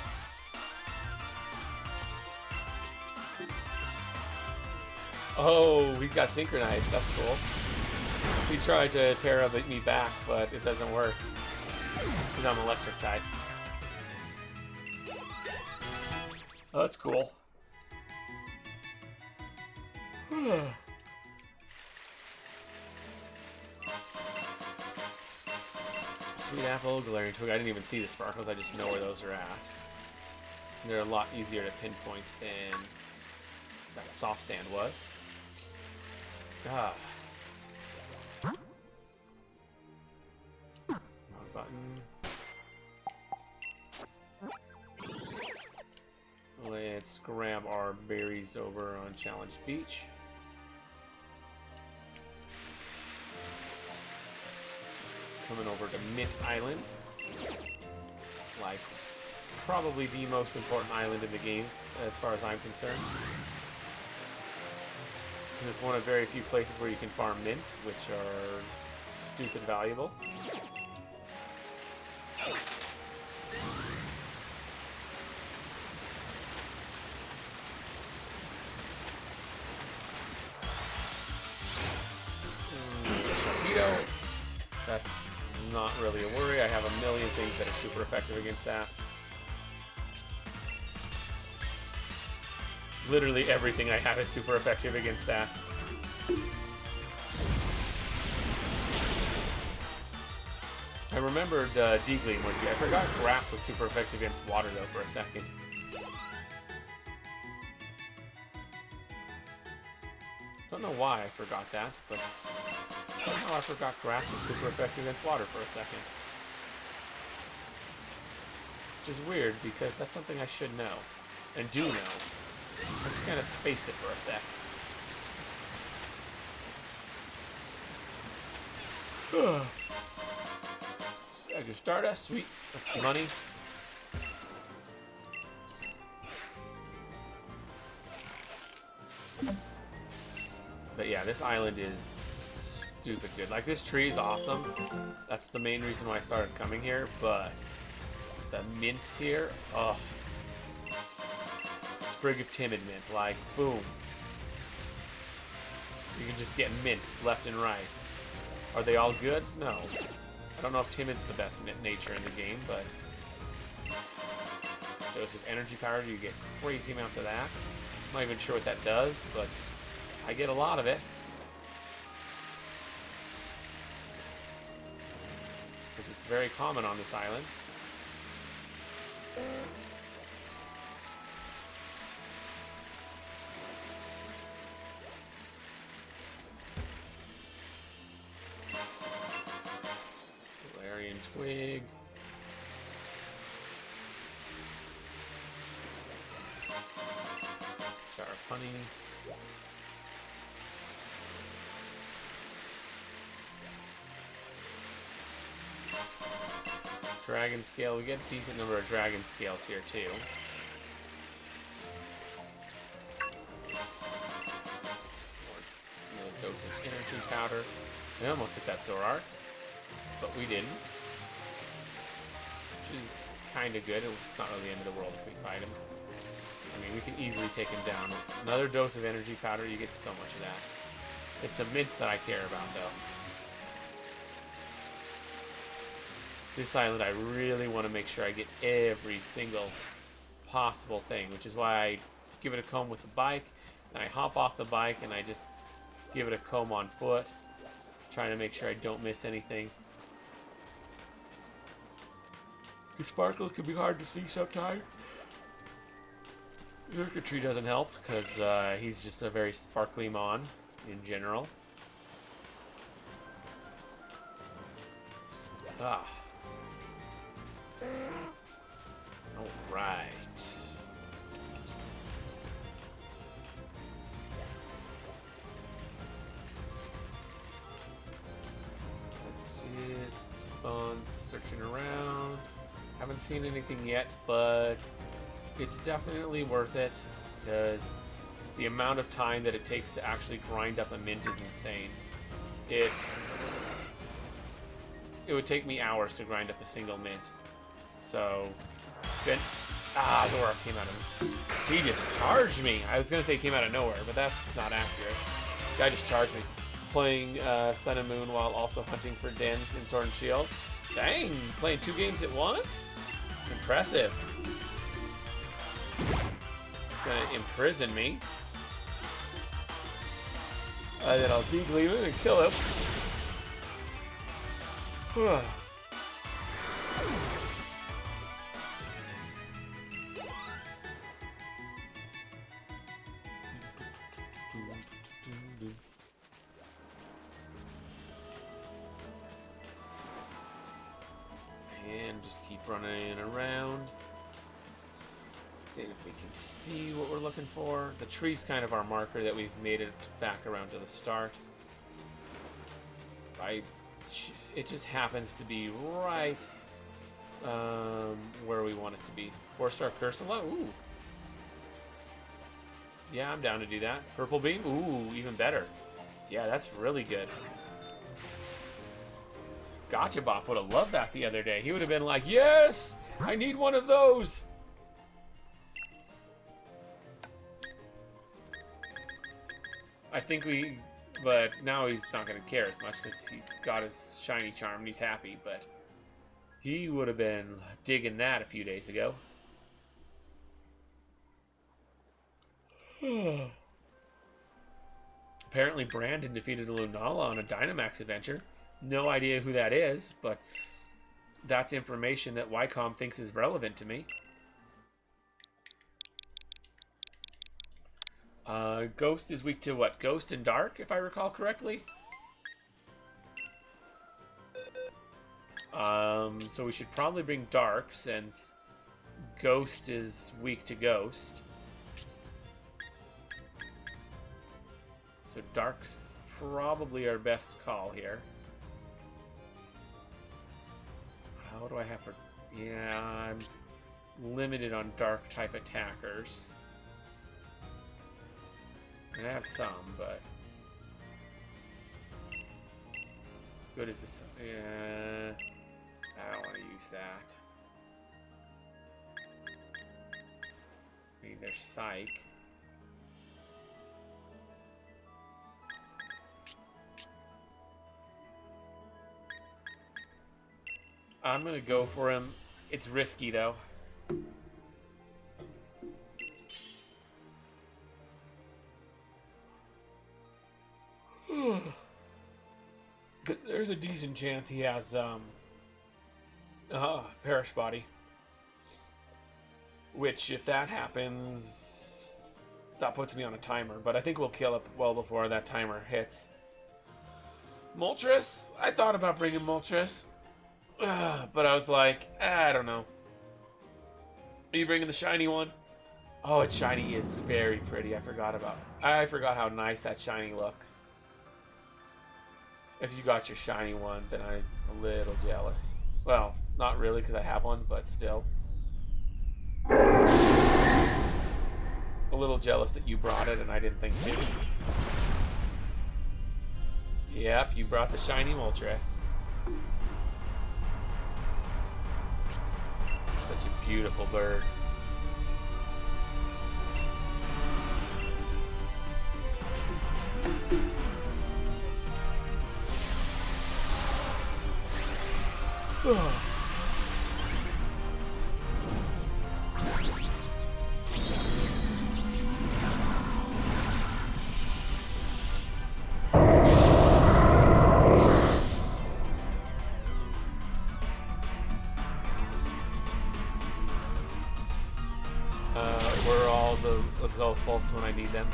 Oh, he's got synchronized. That's cool. He tried to para me back, but it doesn't work. Because I'm electric type. Oh, that's cool. Sweet Apple, Galarian Twig. I didn't even see the sparkles. I just know where those are at. And they're a lot easier to pinpoint than that soft sand was. Ah. Wrong button. Let's grab our berries over on Challenge Beach. Coming over to Mint Island. Like, probably the most important island in the game, as far as I'm concerned. And it's one of very few places where you can farm mints, which are stupid valuable. Sharpedo. That's not really a worry. I have a million things that are super effective against that. Literally everything I have is super effective against that. I remembered Deagling would be. I forgot Grass was super effective against water though for a second. Don't know why I forgot that, but somehow I forgot Grass was super effective against water for a second. Which is weird because that's something I should know and do know. I just kind of spaced it for a sec. I can Stardust, sweet. That's money. But yeah, this island is stupid good. Like, this tree is awesome. That's the main reason why I started coming here, but the mints here, oh. Sprig of Timid Mint, like, boom. You can just get mints left and right. Are they all good? No. I don't know if Timid's the best mint nature in the game, but dose of energy power, you get crazy amounts of that. I'm not even sure what that does, but I get a lot of it. Because it's very common on this island. Galarian Twig. Charpunny. Dragon Scale. We get a decent number of Dragon Scales here too. Another dose of Energy Powder. We almost hit that Zoroark, but we didn't. Which is kind of good. It's not really the end of the world if we fight him. I mean, we can easily take him down. Another dose of Energy Powder, you get so much of that. It's the mints that I care about, though. This island, I really want to make sure I get every single possible thing, which is why I give it a comb with the bike, and I hop off the bike, and I just give it a comb on foot, trying to make sure I don't miss anything. The sparkles can be hard to see sometimes. Xurkitree doesn't help, because he's just a very sparkly mon in general. Ah. Alright. searching around. Haven't seen anything yet, but it's definitely worth it because the amount of time that it takes to actually grind up a mint is insane. It would take me hours to grind up a single mint. So, spent... Ah, Zora came out of... He just charged me! I was going to say he came out of nowhere, but that's not accurate. Guy just charged me. Playing Sun and Moon while also hunting for dens in Sword and Shield. Dang! Playing 2 games at once? Impressive. He's going to imprison me. And then I'll de-gleam him and kill him. And just keep running around. Seeing if we can see what we're looking for. The tree's kind of our marker that we've made it back around to the start. It just happens to be right where we want it to be. 4-star Cursula? Ooh. Yeah, I'm down to do that. Purple Beam? Ooh, even better. Yeah, that's really good. Gotcha Bop would have loved that the other day. He would have been like, yes! I need one of those! I think but now he's not going to care as much because he's got his shiny charm and he's happy, but he would have been digging that a few days ago. Apparently Brandon defeated Lunala on a Dynamax adventure. No idea who that is, but that's information that Wycom thinks is relevant to me. Ghost is weak to what? Ghost and Dark, if I recall correctly? So we should probably bring Dark, since Ghost is weak to Ghost. So Dark's probably our best call here. How do I have for... Yeah, I'm limited on Dark type attackers. I have some, but... Good as this... Yeah... I don't want to use that. I mean, there's Psych. I'm gonna go for him. It's risky, though. There's a decent chance he has Perish Body, which if that happens, that puts me on a timer, but I think we'll kill it well before that timer hits. Moltres? I thought about bringing Moltres, but I was like, I don't know. Are you bringing the shiny one? Oh, its shiny is very pretty. I forgot how nice that shiny looks. If you got your shiny one, then I'm a little jealous. Well, not really, because I have one, but still. A little jealous that you brought it and I didn't think to. Yep, you brought the shiny Moltres. Such a beautiful bird. Where are all the Zolfos when I need them?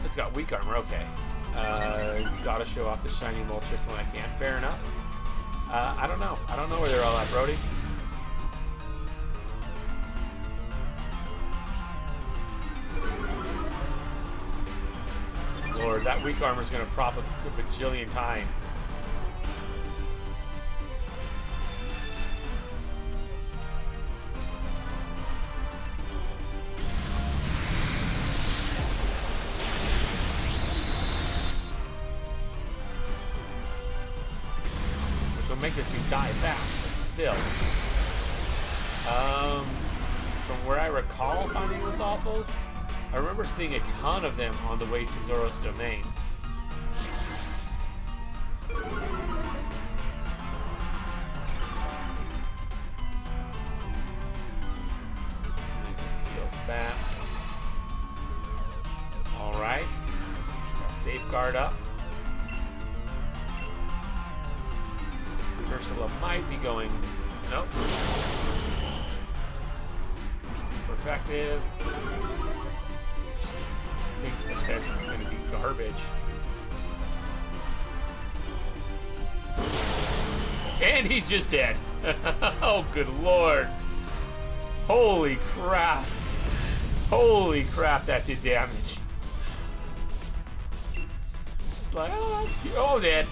It's got weak armor, okay. Gotta show off the shiny Moltres when I can. Fair enough. I don't know. I don't know where they're all at, Brody. Lord, that weak armor is going to prop up a bajillion times. make this thing die fast, but still. From where I recall finding Lizalfos, I remember seeing a ton of them on the way to Zora's Domain. Just heals back. Alright. Safeguard up. Ursula might be going... Nope. Super effective. Thinks the fence is going to be garbage. And he's just dead. Oh, good lord. Holy crap. Holy crap, that did damage. It's just like, oh, that's cute. Oh, dead.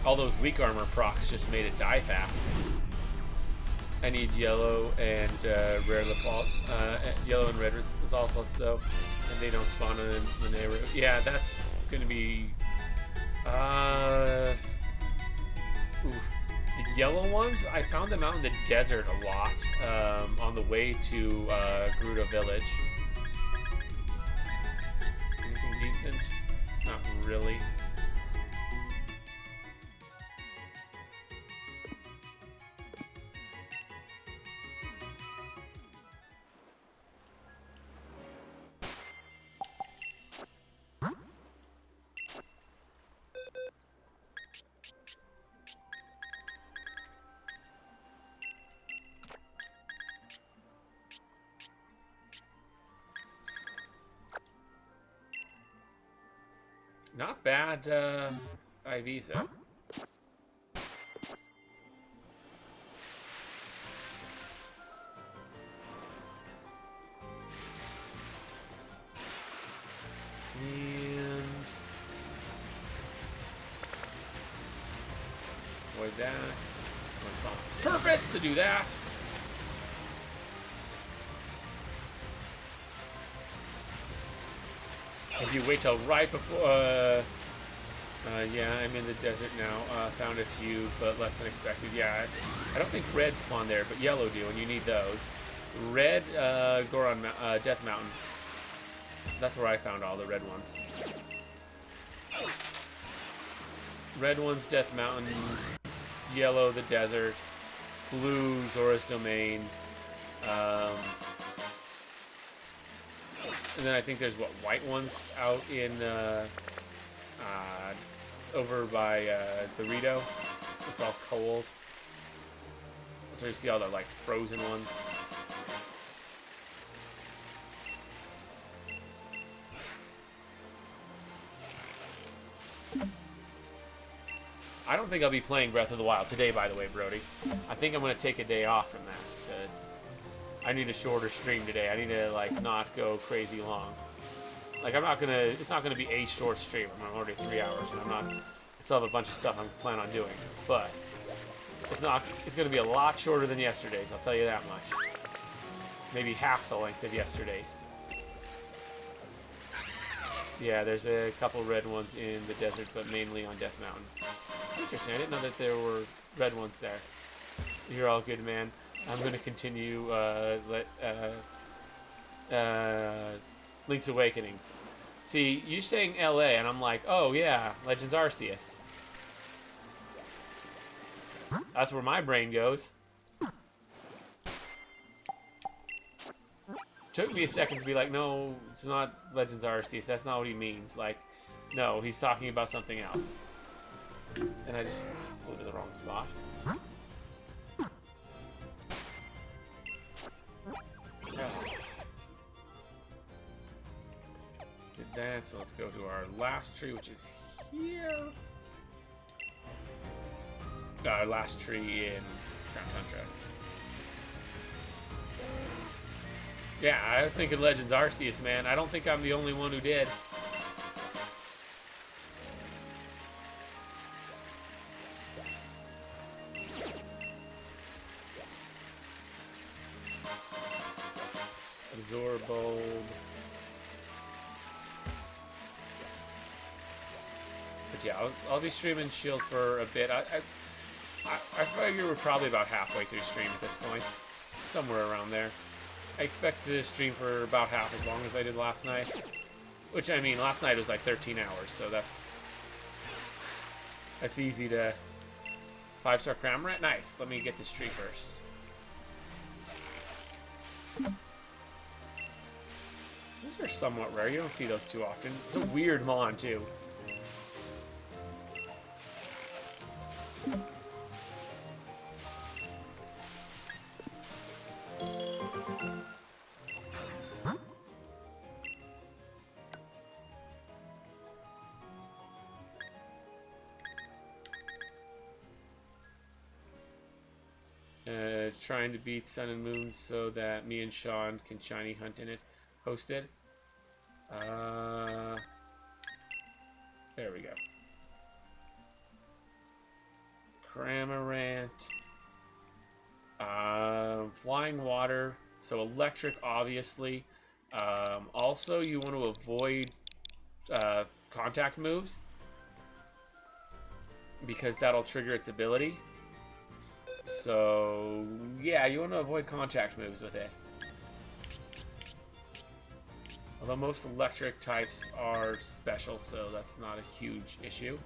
All those weak armor procs just made it die fast. I need yellow and rare yellow and red Lizalfos though, and they don't spawn in the neighborhood. Yeah, that's gonna be. Oof. The yellow ones, I found them out in the desert a lot on the way to Gerudo Village. Anything decent? Not really. Not bad IVs though. And avoid that. It's on purpose to do that. If you wait till right before, yeah, I'm in the desert now. Found a few, but less than expected. Yeah, I don't think red spawn there, but yellow do, and you need those. Red, Goron, Death Mountain. That's where I found all the red ones. Red one's Death Mountain, yellow the desert, blue Zora's Domain. And then I think there's white ones out in over by Gerudo. It's all cold. That's where you see all the like frozen ones. I don't think I'll be playing Breath of the Wild today, by the way, Brody. I think I'm gonna take a day off from that because I need a shorter stream today. I need to like not go crazy long. Like I'm not gonna. It's not gonna be a short stream. I'm already 3 hours, and I'm not. I still have a bunch of stuff I'm planning on doing, but it's not. It's gonna be a lot shorter than yesterday's. I'll tell you that much. Maybe half the length of yesterday's. Yeah, there's a couple red ones in the desert, but mainly on Death Mountain. Interesting. I didn't know that there were red ones there. You're all good, man. I'm going to continue Link's Awakening. See, you're saying LA, and I'm like, oh yeah, Legends Arceus. That's where my brain goes. Took me a second to be like, no, it's not Legends Arceus. That's not what he means. Like, no, he's talking about something else. And I just flew to the wrong spot. Did that, so let's go to our last tree, which is here. Our last tree in Crown Tundra. Yeah, I was thinking Legends Arceus, man. I don't think I'm the only one who did. Absorb bulb. But yeah, I'll be streaming Shield for a bit. I figure we're probably about halfway through stream at this point. Somewhere around there. I expect to stream for about half as long as I did last night. Which, I mean, last night was like 13 hours, so that's easy to... 5-star Cramorant? Nice. Let me get this tree first. Those are somewhat rare. You don't see those too often. It's a weird Mon, too. Trying to beat Sun and Moon so that me and Sean can shiny hunt in it. Hosted. There we go. Cramorant. Flying water. So electric, obviously. Also, you want to avoid contact moves, because that'll trigger its ability. So, yeah, you want to avoid contact moves with it. Although most electric types are special, so that's not a huge issue.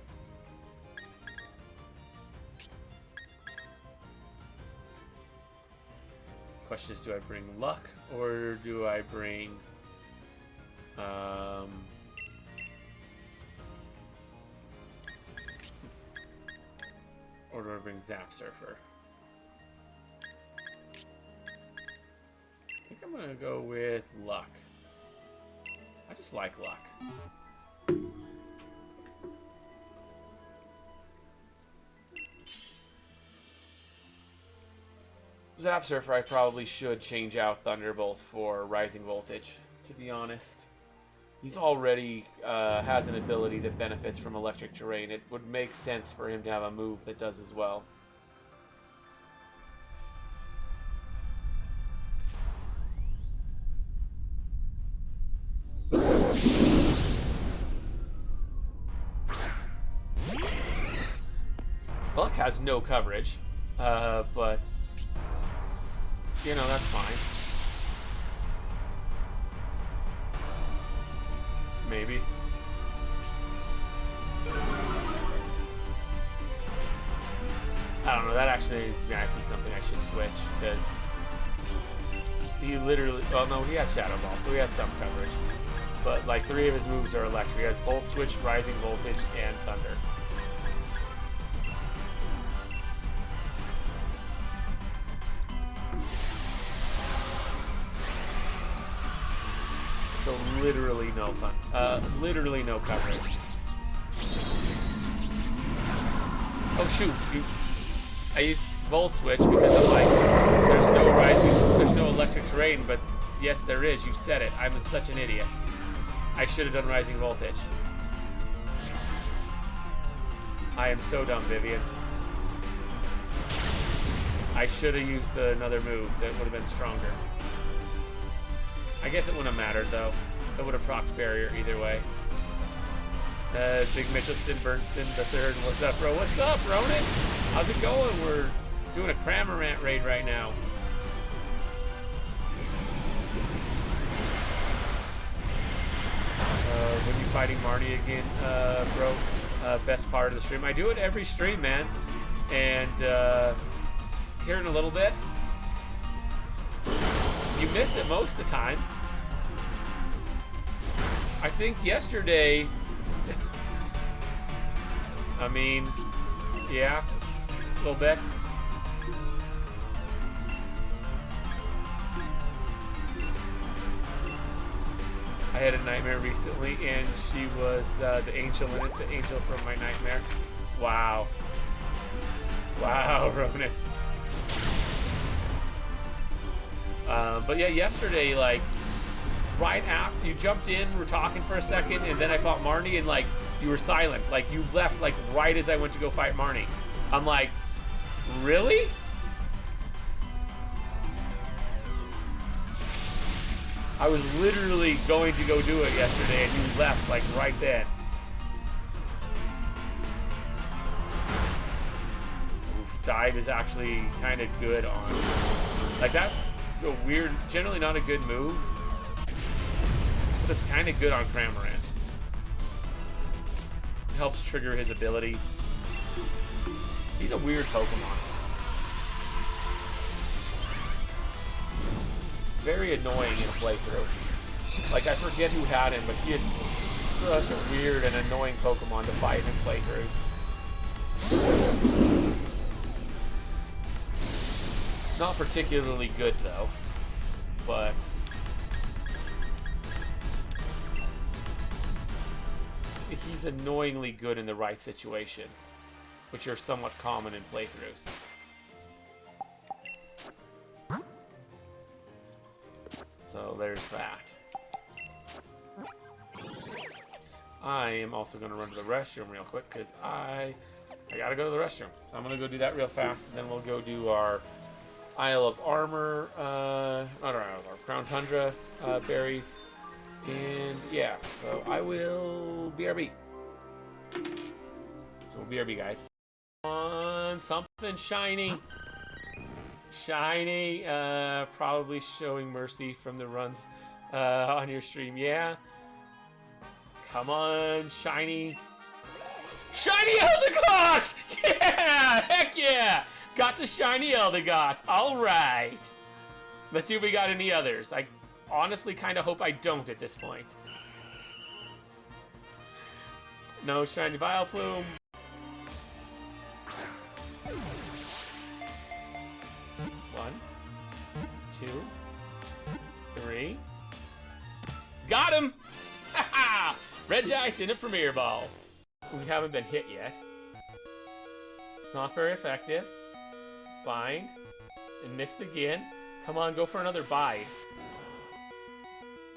Question is, do I bring luck, or do I bring... or do I bring Zap Surfer? I think I'm gonna go with luck. I just like luck. Zap Surfer, I probably should change out Thunderbolt for Rising Voltage, to be honest. He's already has an ability that benefits from electric terrain. It would make sense for him to have a move that does as well. Luck has no coverage, but, you know, that's fine. Maybe. I don't know, that actually might be something I should switch, because he literally, well, no, he has Shadow Ball, so he has some coverage. But, like, 3 of his moves are electric. He has Volt Switch, Rising Voltage, and Thunder. So literally no fun. Literally no coverage. Oh shoot! I used Volt Switch because I'm like, there's no electric terrain, but yes there is. You said it. I'm such an idiot. I should have done Rising Voltage. I am so dumb, Vivian. I should have used another move that would have been stronger. I guess it wouldn't have mattered, though. It would have procced Barrier either way. Big Mitchelston Bernston III. What's up, bro? What's up, Ronan? How's it going? We're doing a Cramorant raid right now. When you fighting Marnie again, bro? Best part of the stream. I do it every stream, man. And here in a little bit. You miss it most of the time. I think yesterday... I mean, yeah, a little bit. I had a nightmare recently, and she was the angel in it, the angel from my nightmare. Wow. Wow, Ronan. But yeah, yesterday, like, right after you jumped in, we were talking for a second, and then I fought Marnie, and like, you were silent. Like, you left, like, right as I went to go fight Marnie. I'm like, really? I was literally going to go do it yesterday and you left like right then. Oof, dive is actually kind of good on... Like that's a weird, generally not a good move. But it's kind of good on Cramorant. It helps trigger his ability. He's a weird Pokemon. Very annoying in a playthrough. Like, I forget who had him, but he is such a weird and annoying Pokemon to fight in playthroughs. Not particularly good, though. But... he's annoyingly good in the right situations, which are somewhat common in playthroughs. So there's that. I am also going to run to the restroom real quick because I gotta go to the restroom. So I'm going to go do that real fast, and then we'll go do our Isle of Armor, not our Isle of Armor, Crown Tundra berries. And yeah, so I will BRB. So BRB, guys. On something shiny. Shiny, probably showing mercy from the runs on your stream. Yeah. Come on, shiny. Shiny Eldegoss! Yeah! Heck yeah! Got the shiny Eldegoss. Alright. Let's see if we got any others. I honestly kind of hope I don't at this point. No shiny Vileplume. One, two, three. Got him! Haha! Regice in a Premier Ball. We haven't been hit yet. It's not very effective. Bind. And missed again. Come on, go for another bide.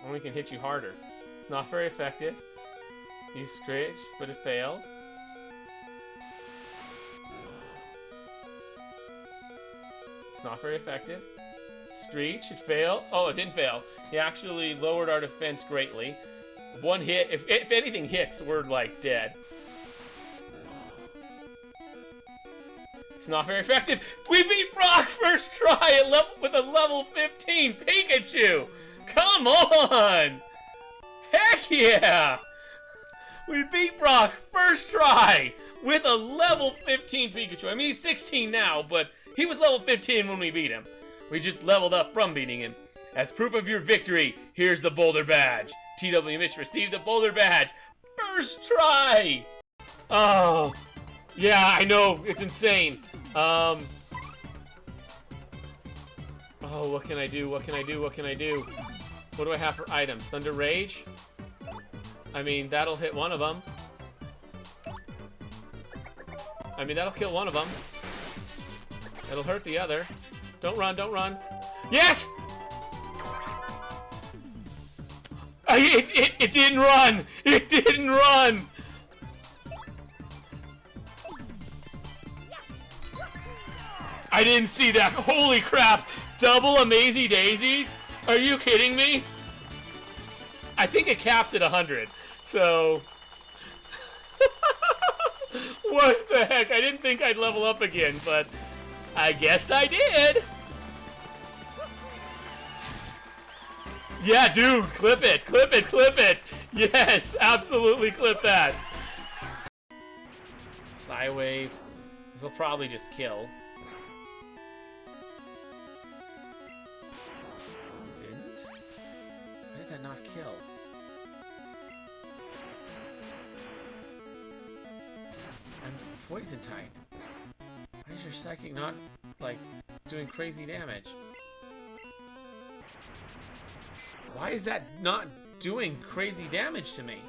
Only can hit you harder. It's not very effective. You scratched, but it failed. It's not very effective. Screech, it failed. Oh, it didn't fail. He actually lowered our defense greatly. One hit, if anything hits, we're like dead. It's not very effective. We beat Brock first try with a level 15 Pikachu. Come on! Heck yeah! We beat Brock first try with a level 15 Pikachu. I mean, he's 16 now, but he was level 15 when we beat him. We just leveled up from beating him. As proof of your victory, here's the Boulder Badge. TW Mitch received the Boulder Badge. First try! Oh, yeah, I know. It's insane. Oh, what can I do? What can I do? What can I do? What do I have for items? Thunder Rage? I mean, that'll hit one of them. I mean, that'll kill one of them. It'll hurt the other. Don't run, don't run. Yes! It didn't run! It didn't run! I didn't see that. Holy crap! Double Amazy Daisies? Are you kidding me? I think it caps at 100. So... what the heck? I didn't think I'd level up again, but I guess I did. Yeah, dude, clip it, clip it, clip it. Yes, absolutely clip that. Psywave. This will probably just kill. Didn't? Why did that not kill? I'm poison type. Why is your psychic not, like, doing crazy damage? Why is that not doing crazy damage to me?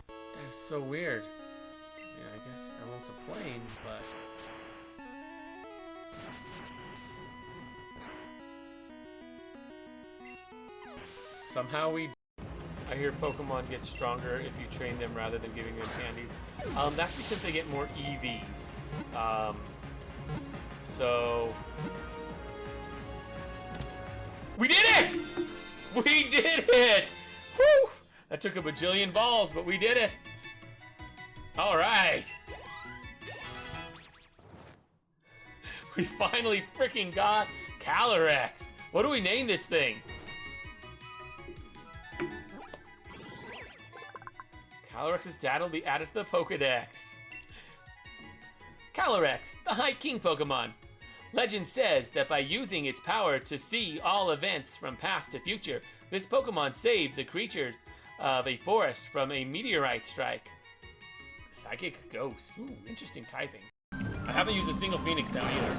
That is so weird. Yeah, I guess I won't complain, but... somehow I hear Pokemon get stronger if you train them rather than giving them candies. That's because they get more EVs. So... We did it! We did it! Woo! That took a bajillion balls, but we did it. Alright. We finally freaking got Calyrex. What do we name this thing? Calyrex's data will be added to the Pokedex. Calyrex, the High King Pokemon. Legend says that by using its power to see all events from past to future, this Pokemon saved the creatures of a forest from a meteorite strike. Psychic Ghost. Ooh, interesting typing. I haven't used a single Phoenix down either.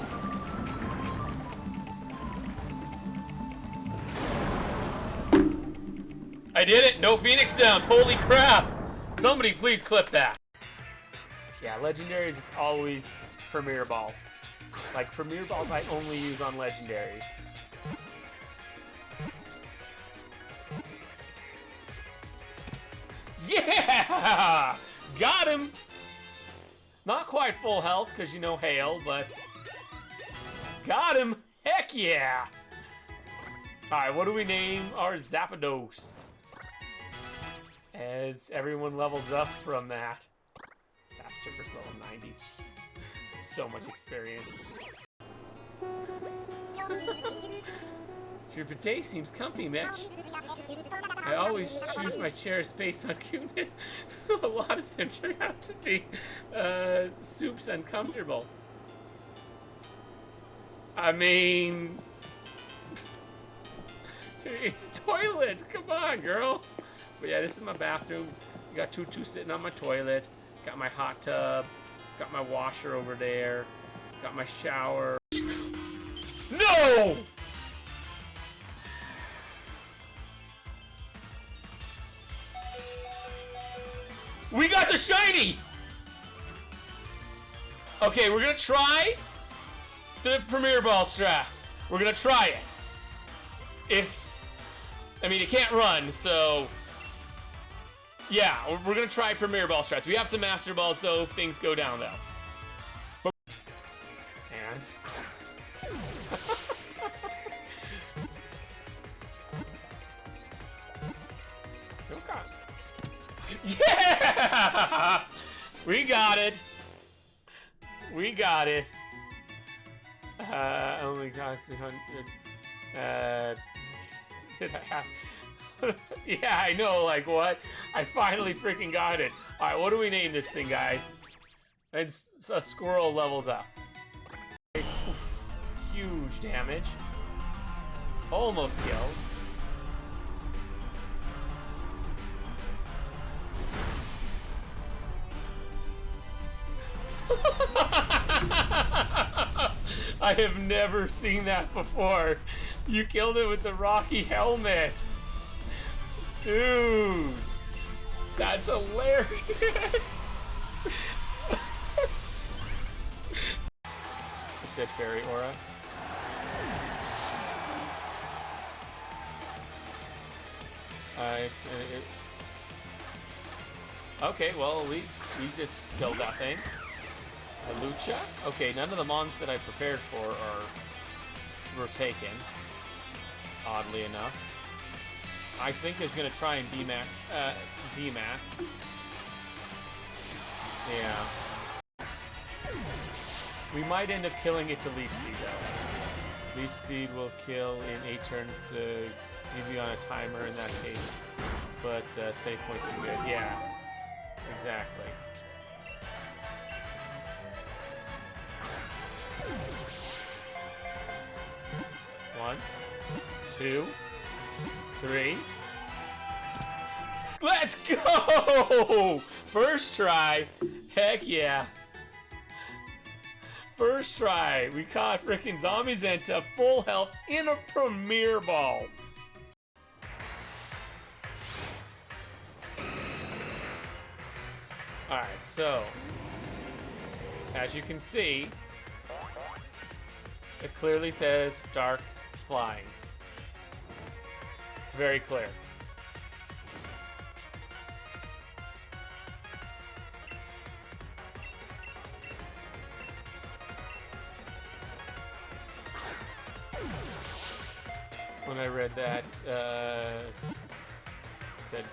I did it! No Phoenix Downs! Holy crap! Somebody please clip that! Yeah, Legendaries is always Premier Ball. Like, Premier Balls I only use on Legendaries. Yeah! Got him! Not quite full health, because you know Hail, but... Got him! Heck yeah! Alright, what do we name our Zapdos? As everyone levels up from that. Zapsurfer's level 90. Jeez. So much experience. Your bidet seems comfy, Mitch. I always choose my chairs based on cuteness, so a lot of them turn out to be soups uncomfortable. I mean... It's a toilet! Come on, girl! But yeah, this is my bathroom. You got Tutu sitting on my toilet. Got my hot tub. Got my washer over there. Got my shower. No! We got the shiny! Okay, we're gonna try the Premier Ball strats. We're gonna try it. I mean, it can't run, so... Yeah, we're gonna try Premier Ball strats. We have some Master Balls, though, if things go down, though. And... Yeah! We got it. We got it. Only got 200. Did I have... Yeah, I know, like, what? I finally freaking got it. Alright, what do we name this thing, guys? It's a squirrel levels up. Oof, huge damage. Almost killed. I have never seen that before. You killed it with the Rocky helmet. Dude, that's hilarious. I said Fairy Aura. Okay, well, we just killed that thing. A Lucha? Okay, none of the mons that I prepared for were taken. Oddly enough. I think it's gonna try and D-max. Yeah. We might end up killing it to Leech Seed, though. Leech Seed will kill in 8 turns, maybe on a timer in that case. But save points are good. Yeah, exactly. One, 2, 3. Let's go! First try. Heck yeah. First try. We caught freaking Zamazenta full health in a Premier Ball. Alright, so as you can see, it clearly says Dark Flying. It's very clear. when I read that. Said,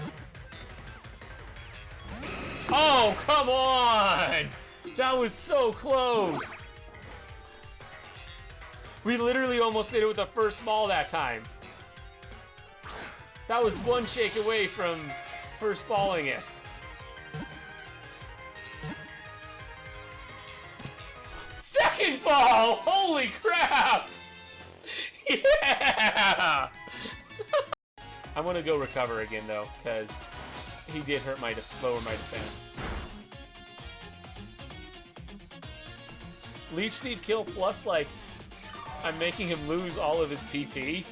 oh, come on! That was so close! We literally almost did it with the first ball that time. That was one shake away from first balling it. Second ball! Holy crap! Yeah! I'm gonna go recover again though, because he did hurt my lower my defense. Leech Seed kill plus, like, I'm making him lose all of his PP.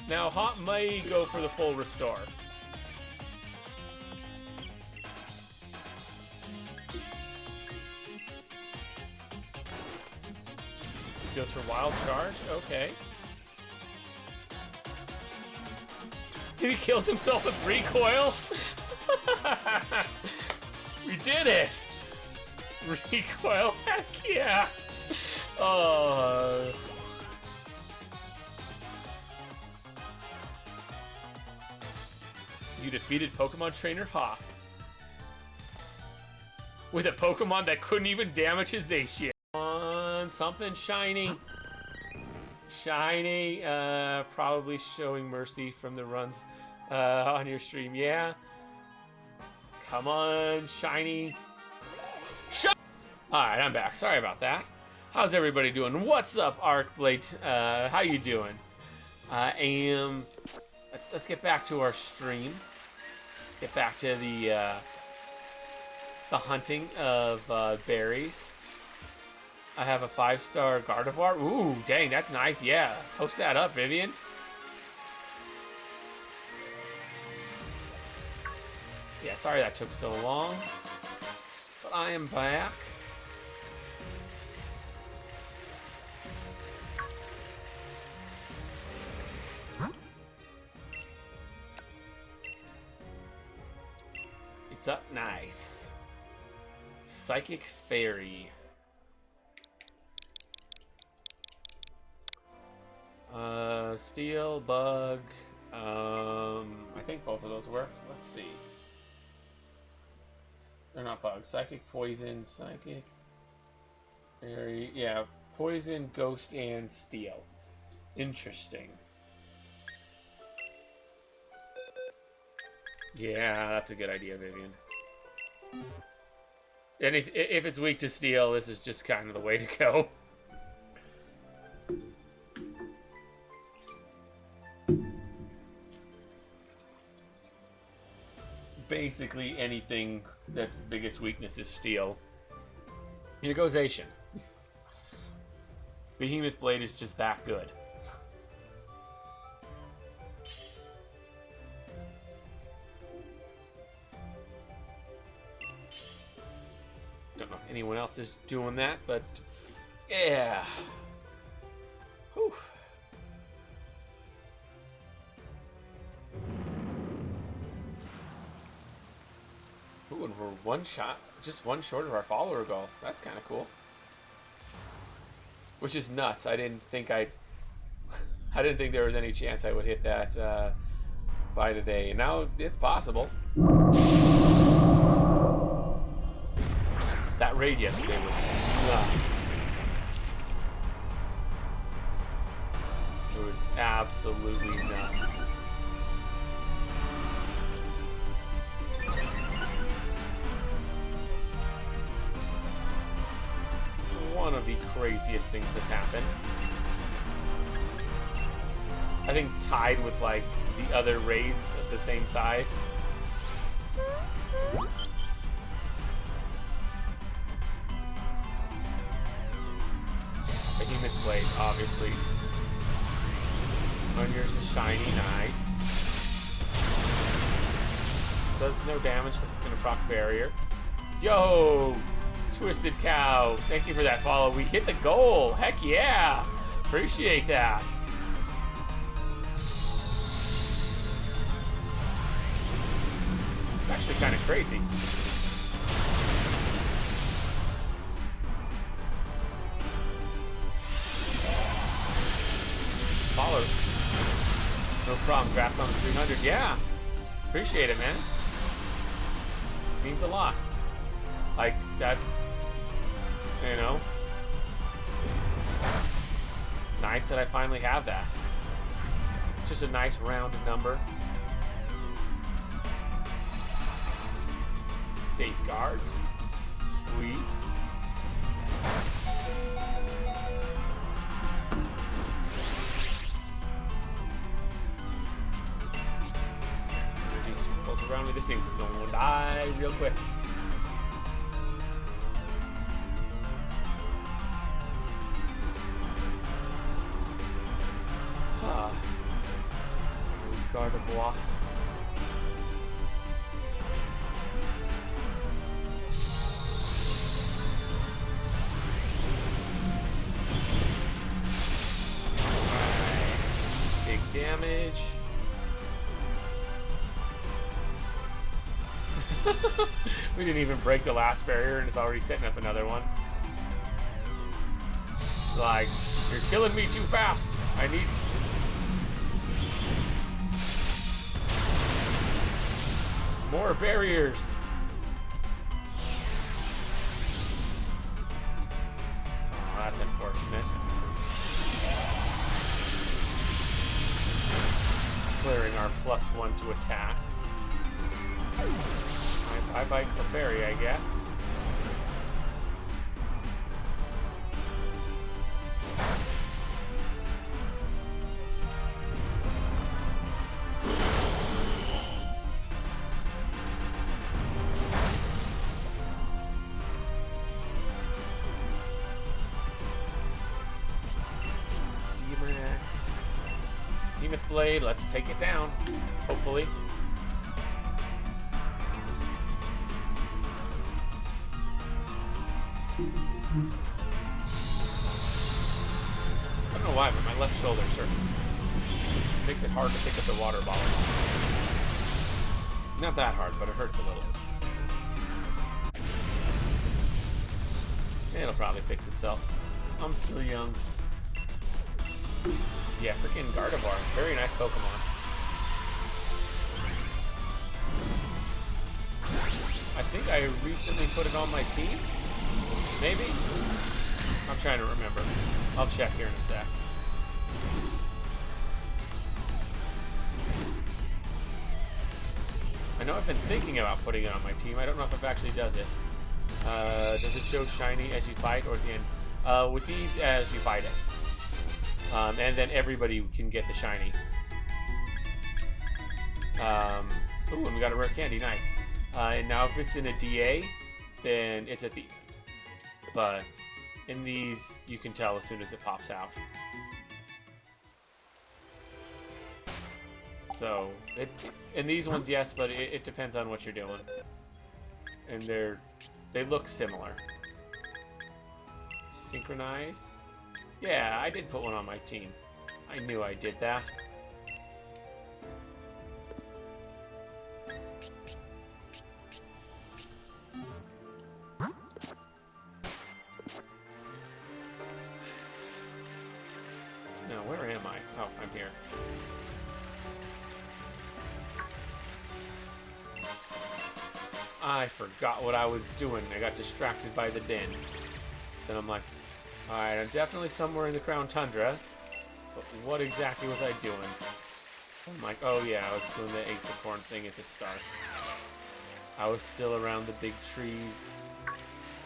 Now Hop may go for the full restore. Goes for Wild Charge, okay. He kills himself with Recoil? We did it! Recoil, heck yeah! Oh. You defeated Pokemon Trainer Hop with a Pokemon that couldn't even damage his Zacian. Something shiny. Shiny. Probably showing mercy from the runs on your stream. Yeah. Come on, shiny. Alright, I'm back. Sorry about that. How's everybody doing? What's up, Arcblade? How you doing? Let's get back to our stream. Get back to the hunting of berries. I have a 5-star Gardevoir. Ooh, dang, that's nice. Yeah, post that up, Vivian. Yeah, sorry that took so long, but I am back. It's up, nice. Psychic Fairy. Steel, Bug. I think both of those work. Let's see. They're not Bugs. Psychic, Poison, Psychic. Fairy. Yeah, Poison, Ghost, and Steel. Interesting. Yeah, that's a good idea, Vivian. And if it's weak to Steel, this is just kind of the way to go. Basically anything that's biggest weakness is Steel. Here goes Zacian. Behemoth Blade is just that good. Don't know if anyone else is doing that, but yeah. Whew. Ooh, and we're just one short of our follower goal. That's kind of cool. Which is nuts. I didn't think there was any chance I would hit that by today. And now it's possible. That raid yesterday was nuts. It was absolutely nuts. One of the craziest things that's happened. I think tied with like the other raids of the same size. Behemoth Blade, obviously. On yours is shiny, nice. Does no damage because it's gonna proc barrier. Yo! Twisted Cow, thank you for that follow. We hit the goal. Heck yeah. Appreciate that. It's actually kind of crazy. problem. Congrats on the 300. Yeah. Appreciate it, man. Means a lot. Like, that's, you know, nice that I finally have that. It's just a nice round number. Safeguard. Sweet. Close around me. This thing's gonna die real quick. Gardevoir. Big damage. We didn't even break the last barrier and it's already setting up another one. It's like, you're killing me too fast. I need... more barriers. Oh, that's unfortunate. Clearing our +1 to attacks. I bite the fairy, I guess. Behemoth Blade, let's take it down. Hopefully. I don't know why, but my left shoulder makes it hard to pick up the water bottle. Not that hard, but it hurts a little. It'll probably fix itself. I'm still young. Yeah, freaking Gardevoir. Very nice Pokemon. I think I recently put it on my team. Maybe? I'm trying to remember. I'll check here in a sec. I know I've been thinking about putting it on my team. I don't know if it actually does it. Does it show shiny as you fight or at the end? With these, as you fight it. And then everybody can get the shiny. Ooh, and we got a rare candy, nice. And now if it's in a DA, then it's at the end. But in these, you can tell as soon as it pops out. So, in these ones, yes, but it depends on what you're doing. And they look similar. Synchronize. Yeah, I did put one on my team. I knew I did that. Now, where am I? Oh, I'm here. I forgot what I was doing. I got distracted by the den. Then I'm like, alright, I'm definitely somewhere in the Crown Tundra, but what exactly was I doing? I'm like, oh yeah, I was doing the acorn thing at the start. I was still around the big tree,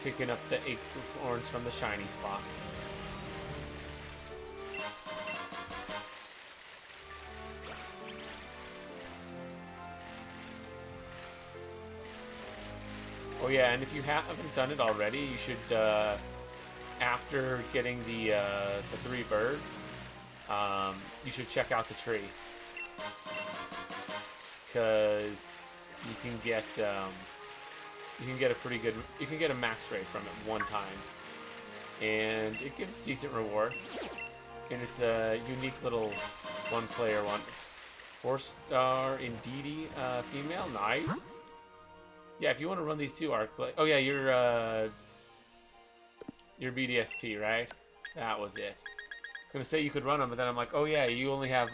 picking up the acorns from the shiny spots. Oh yeah, and if you haven't done it already, you should, after getting the 3 birds, you should check out the tree. Because you can get a pretty good, you can get a max rate from it one time. And it gives decent rewards. And it's a unique little one-player one. 4-star Indeedee female, nice. Yeah, if you want to run these two Arclight. Oh yeah, your BDSP, right? That was it. I was gonna say you could run them, but then I'm like, oh yeah, you only have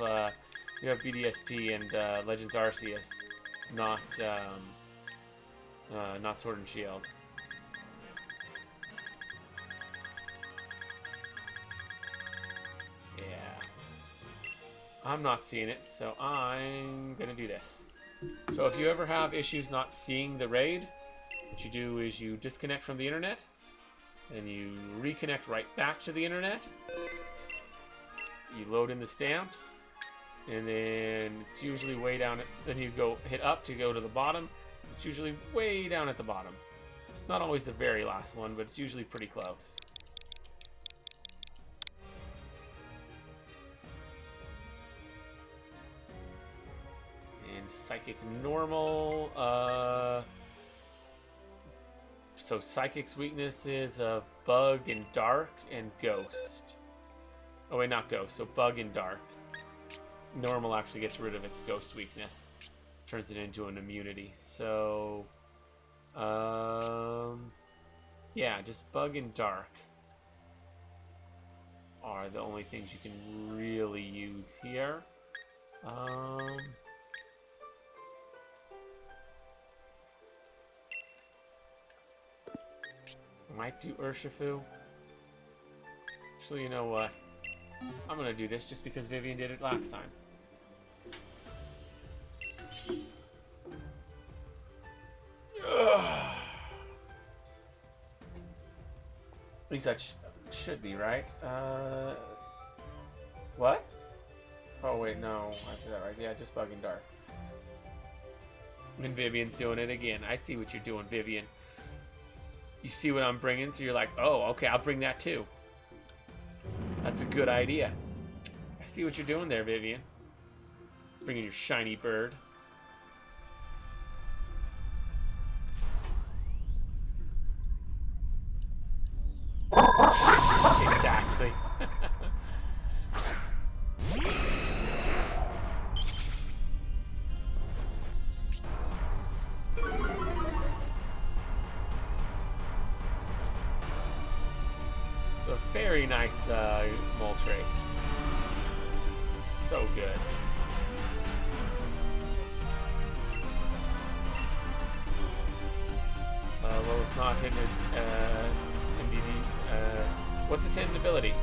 You have BDSP and Legends Arceus, not not Sword and Shield. Yeah. I'm not seeing it, so I'm gonna do this. So if you ever have issues not seeing the raid, what you do is you disconnect from the internet, and you reconnect right back to the internet. You load in the stamps, and then it's usually way down. Then you go hit up to go to the bottom. It's usually way down at the bottom. It's not always the very last one, but it's usually pretty close. And Psychic Normal. So Psychic's weakness is Bug and Dark and Ghost. Oh wait, not Ghost. So Bug and Dark. Normal actually gets rid of its Ghost weakness. Turns it into an immunity. So, yeah, just Bug and Dark are the only things you can really use here. Might do Urshifu. Actually, you know what? I'm gonna do this just because Vivian did it last time. Ugh. At least that should be right. What? Oh wait, no, I did that right. Yeah, just Bug and Dark. And Vivian's doing it again. I see what you're doing, Vivian. You see what I'm bringing, so you're like, oh, okay, I'll bring that too. That's a good idea. I see what you're doing there, Vivian. Bringing your shiny bird. Exactly. It's a very nice Moltres. So good. Well, it's not hidden MDD. What's its hidden ability?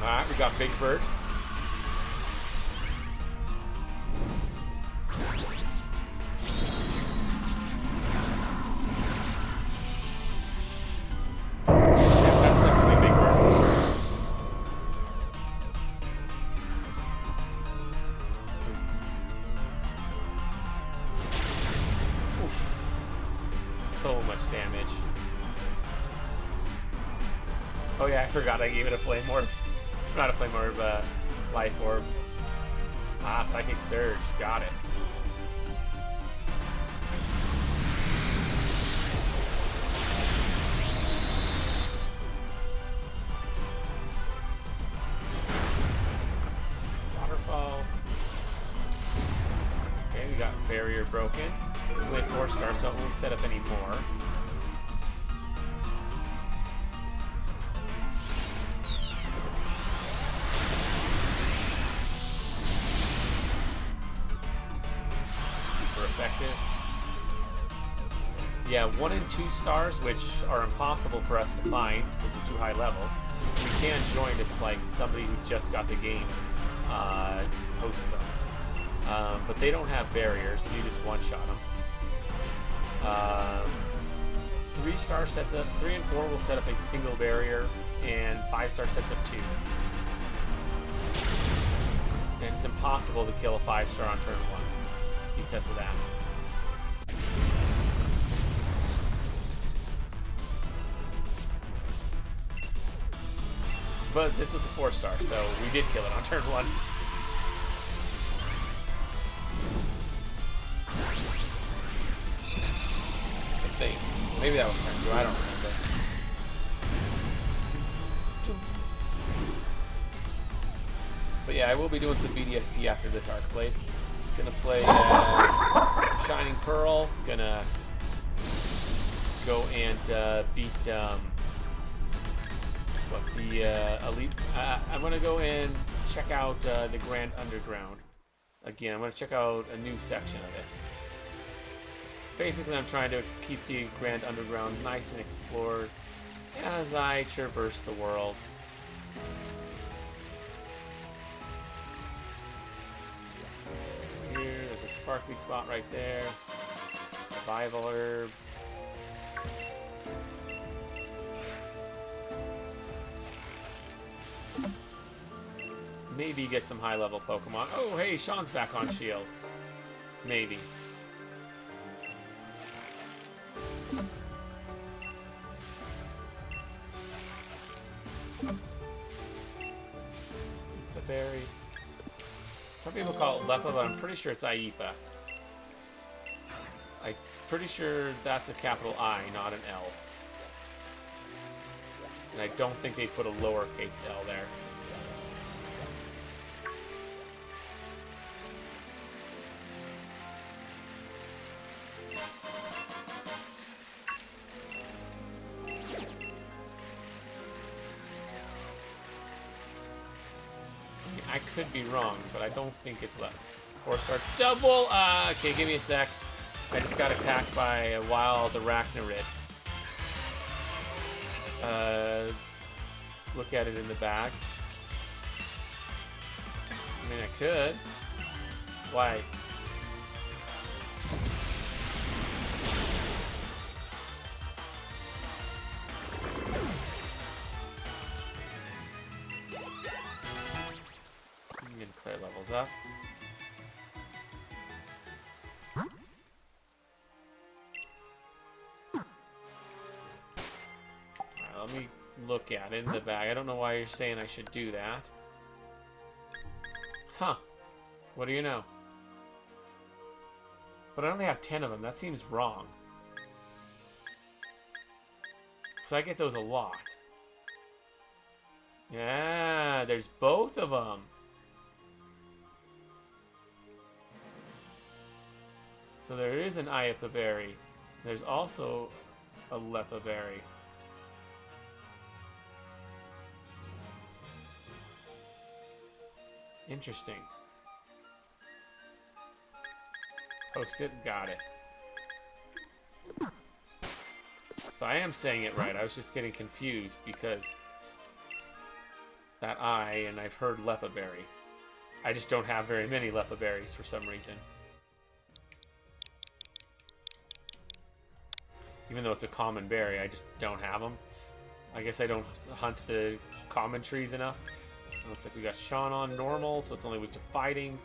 Alright, we got Big Bird. So much damage. Oh yeah, I forgot I gave it a Flame Orb. Not a Flame Orb, Life Orb. Ah, Psychic Surge. Got it. Waterfall. Okay, we got Barrier broken. It's only 4-star, so it won't set up any more. Super effective. Yeah, 1 and 2 stars, which are impossible for us to find because we're too high level. We can join if like somebody who just got the game hosts them. But they don't have barriers, so you just one-shot them. 3-star sets up 3 and 4 will set up a single barrier, and 5-star sets up 2. And it's impossible to kill a 5-star on turn 1 because of that. But this was a 4-star, so we did kill it on turn 1. Maybe that was turn 2, I don't remember. But yeah, I will be doing some BDSP after this Arc Blade. Gonna play some Shining Pearl. Gonna go and beat Elite. I'm gonna go and check out the Grand Underground again. I'm gonna check out a new section of it. Basically, I'm trying to keep the Grand Underground nice and explored as I traverse the world. Here, there's a sparkly spot right there. Revival herb. Maybe get some high-level Pokemon. Oh, hey, Sean's back on Shield. Maybe. The berry. Some people call it Lepa, but I'm pretty sure it's Aipa. I'm pretty sure that's a capital I, not an L. And I don't think they put a lowercase L there. I could be wrong, but I don't think it's left. 4-star double! Okay, give me a sec. I just got attacked by a wild Arachnorid. Look at it in the bag. I mean, I could. Why? Claire levels up. Alright, let me look at it in the bag. I don't know why you're saying I should do that. Huh. What do you know? But I only have 10 of them. That seems wrong. Because I get those a lot. Yeah, there's both of them. So there is an Aipa berry. There's also a Lepa berry. Interesting. Post it, got it. So I am saying it right. I was just getting confused because that I, and I've heard Lepa berry. I just don't have very many Lepa berries for some reason. Even though it's a common berry, I just don't have them. I guess I don't hunt the common trees enough. It looks like we got Sean on normal, so it's only weak to fighting.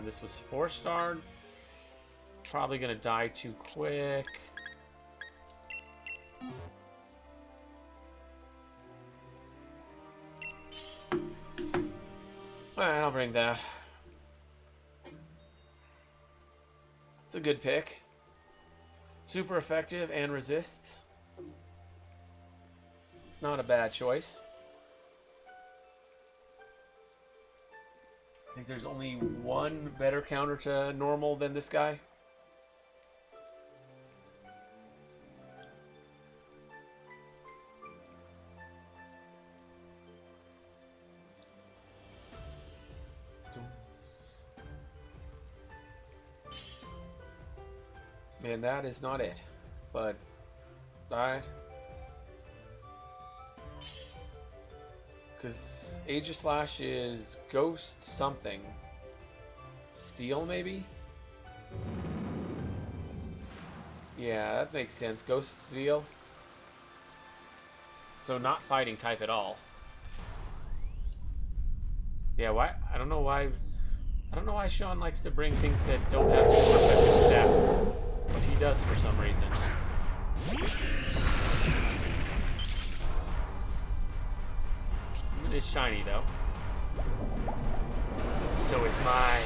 This was 4-star. Probably gonna die too quick. Alright, I'll bring that. It's a good pick. Super effective and resists. Not a bad choice. I think there's only one better counter to normal than this guy. And that is not it. But, alright. Because Aegislash is Ghost something. Steel, maybe? Yeah, that makes sense. Ghost Steel. So not fighting type at all. Yeah, why? I don't know why. I don't know why Sean likes to bring things that don't have super effective stats. But he does for some reason. It is shiny though. So is mine.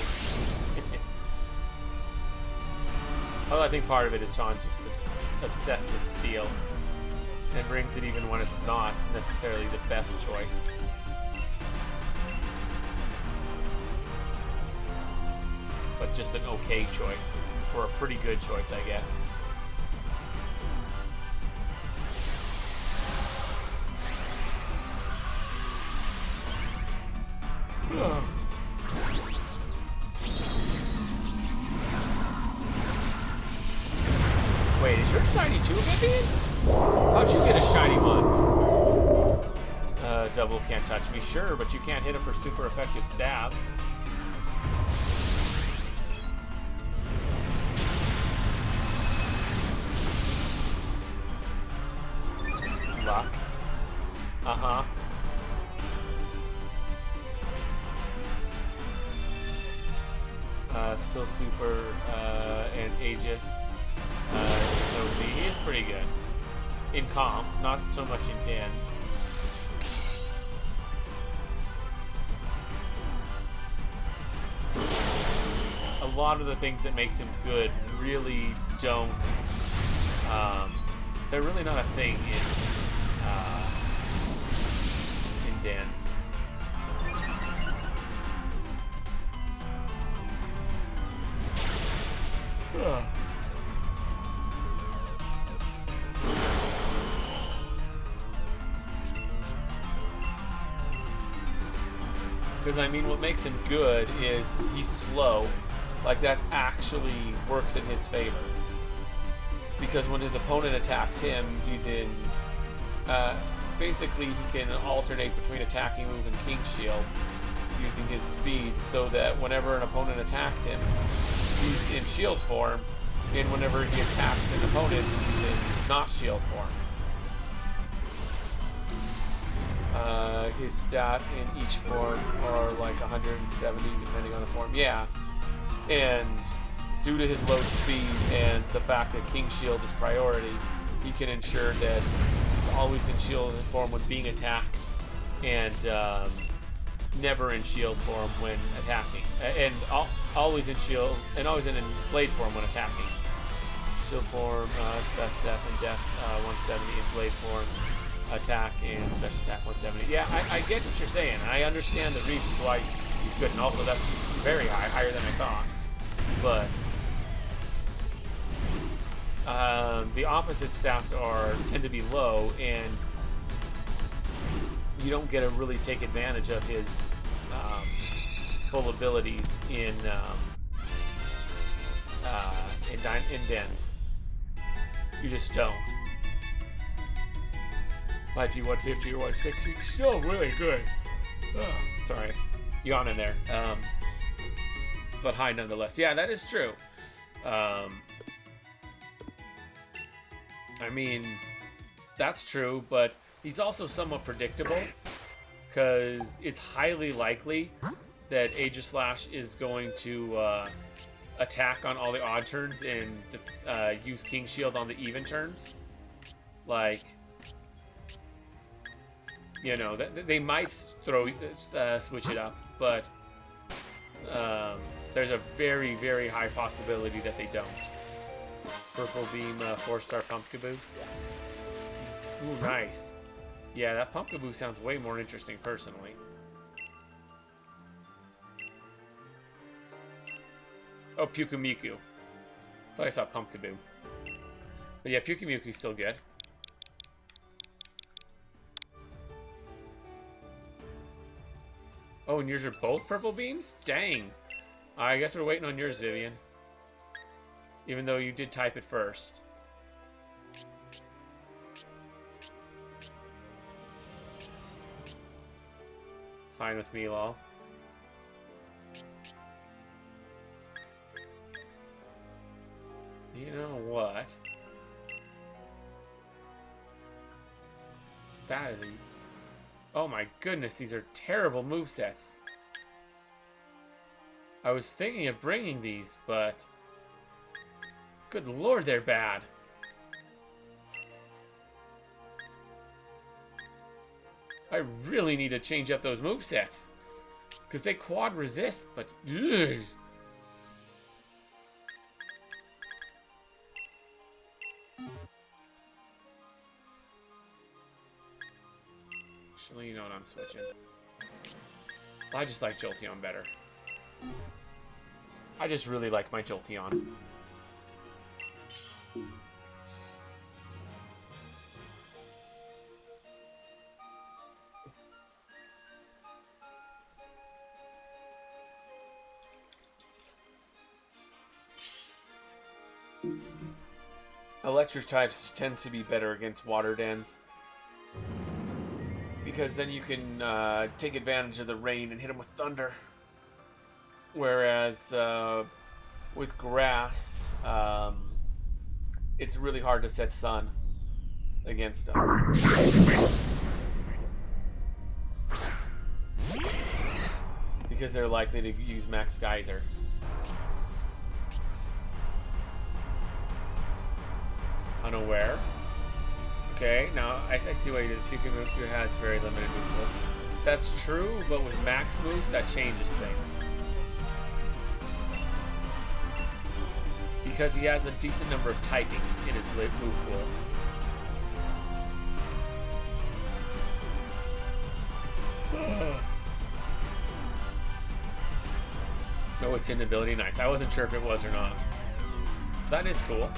Oh, I think part of it is Sean just obsessed with steel. And brings it even when it's not necessarily the best choice. But just an okay choice. Or a pretty good choice, I guess. Wait, is your shiny too, Vivian? How'd you get a shiny one? Double can't touch me, sure, but you can't hit him for super effective stab. Luck. Uh-huh. Still super, and Aegis. So he is pretty good. In comp, not so much in dance. A lot of the things that makes him good really don't, they're really not a thing in dance. Because, I mean, what makes him good is he's slow. Like, that actually works in his favor. Because when his opponent attacks him, he's in... basically, he can alternate between attacking move and King Shield using his speed, so that whenever an opponent attacks him, he's in shield form, and whenever he attacks an opponent, he's in not shield form. His stat in each form are like 170 depending on the form. Yeah. And due to his low speed and the fact that King Shield is priority, he can ensure that he's always in shield form when being attacked, and never in shield form when attacking. And always in shield, and always in blade form when attacking. Shield form, best step and death 170 in blade form. Attack and special attack 170. Yeah, I get what you're saying. I understand the reasons why he's good, and also that's very high, higher than I thought. But the opposite stats tend to be low, and you don't get to really take advantage of his full abilities in dens. You just don't. Might be 150 or 160. Still really good. Oh, sorry. Yawning there. But high nonetheless. Yeah, that is true. I mean, that's true, but he's also somewhat predictable, because it's highly likely that Aegislash is going to attack on all the odd turns and use King Shield on the even turns. Like... You know, they might switch it up, but there's a very, very high possibility that they don't. Purple Beam 4-star Pumpkaboo. Ooh, nice. Yeah, that Pumpkaboo sounds way more interesting, personally. Oh, Pyukamiku. Thought I saw Pumpkaboo. But yeah, Pyukamiku's still good. Oh, and yours are both purple beams? Dang. I guess we're waiting on yours, Vivian. Even though you did type it first. Fine with me, lol. You know what? That is... Oh my goodness, these are terrible movesets. I was thinking of bringing these, but... Good lord, they're bad. I really need to change up those movesets. Because they quad resist, but... Ugh. Actually, you know what, I'm switching. I just like Jolteon better. I just really like my Jolteon. Electric types tend to be better against water dens, because then you can take advantage of the rain and hit them with thunder. Whereas with grass, it's really hard to set sun against them. Because they're likely to use Max Geyser. Unaware. Okay, now I see why Pyukumuku has very limited movement. That's true, but with max moves, that changes things. Because he has a decent number of typings in his move pool. No, it's hidden ability. Nice. I wasn't sure if it was or not. That is cool.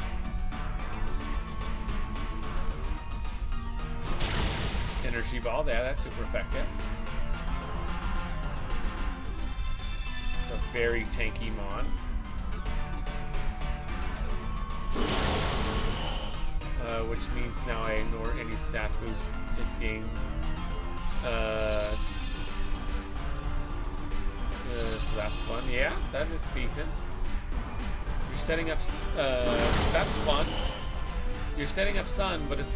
Energy ball. Yeah, that's super effective. It's a very tanky mon. Which means now I ignore any stat boosts it gains. So that's fun. Yeah, that is decent. You're setting up... that's fun. You're setting up Sun, but it's...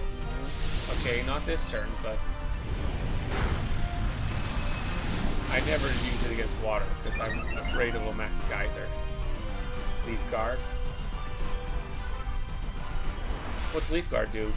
Okay, not this turn, but... I never use it against water, because I'm afraid of a Max Geyser. Leaf Guard. What's Leaf Guard do?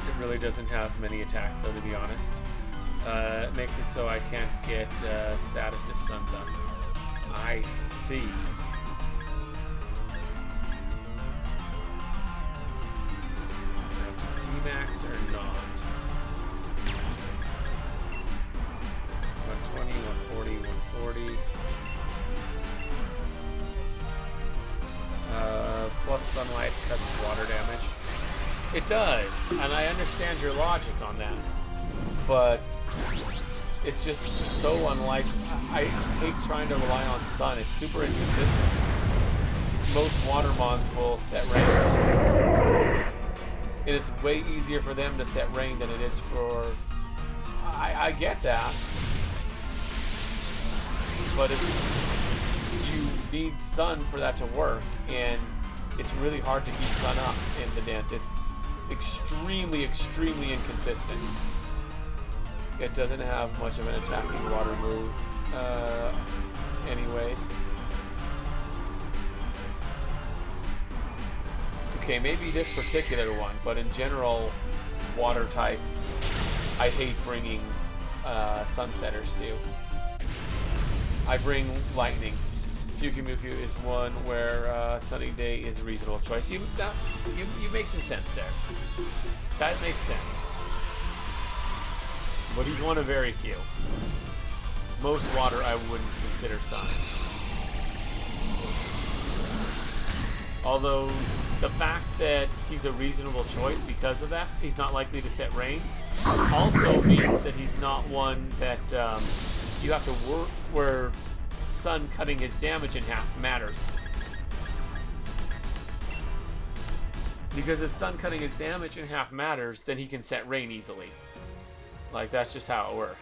It really doesn't have many attacks, though, to be honest. It makes it so I can't get status if Sun's up. I see. Max or not? 120, 140, 140. Plus sunlight cuts water damage. It does, and I understand your logic on that. But it's just so unlike. I hate trying to rely on sun. It's super inconsistent. Most water mons will set rank. It is way easier for them to set rain than it is for... I get that. But you need sun for that to work, and it's really hard to keep sun up in the dance. It's extremely, extremely inconsistent. It doesn't have much of an attacking water move anyways. Okay, maybe this particular one, but in general, water types, I hate bringing Sunsetters to. I bring Lightning. Pyukumuku is one where Sunny Day is a reasonable choice. You make some sense there. That makes sense. But he's one of very few. Most water I wouldn't consider sun. Although the fact that he's a reasonable choice because of that, he's not likely to set rain, also means that he's not one that you have to work where sun cutting his damage in half matters. Because if sun cutting his damage in half matters, then he can set rain easily. Like, that's just how it works.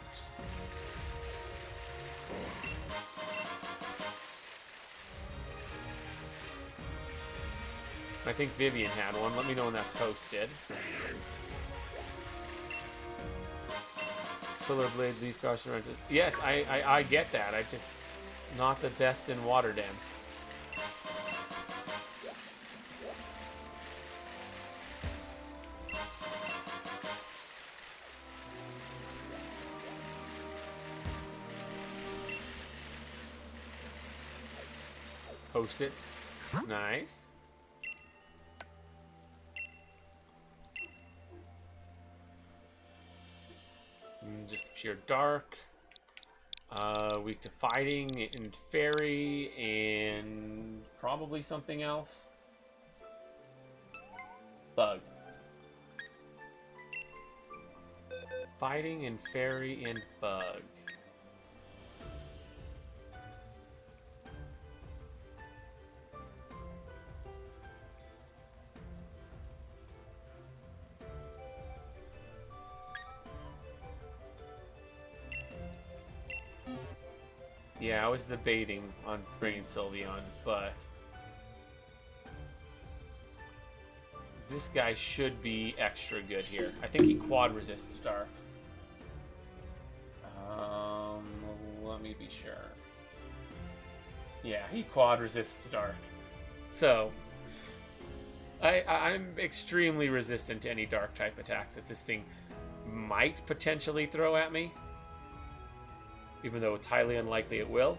I think Vivian had one. Let me know when that's posted. Solar Blade, Leaf Guard, Surrender. Yes, I get that. I'm just not the best in water dance. Post it. Nice. Just pure dark. Weak to fighting and fairy and probably something else. Bug. Fighting and fairy and bug. Yeah, I was debating on bringing Sylveon, but this guy should be extra good here. I think he quad resists Dark. Let me be sure. Yeah, he quad resists Dark. So, I'm extremely resistant to any Dark type attacks that this thing might potentially throw at me. Even though it's highly unlikely it will.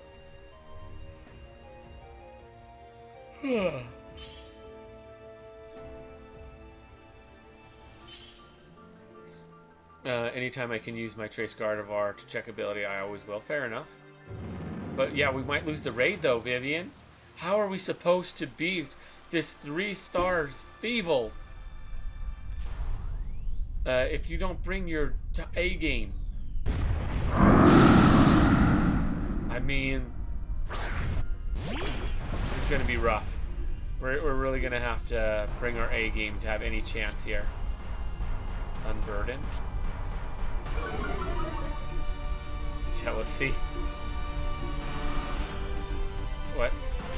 Anytime I can use my Trace Gardevoir to check ability, I always will. Fair enough. But yeah, we might lose the raid though, Vivian. How are we supposed to beat this 3-star Thievul if you don't bring your A game? I mean, this is going to be rough. We're really going to have to bring our A game to have any chance here. Unburden. Jealousy. What?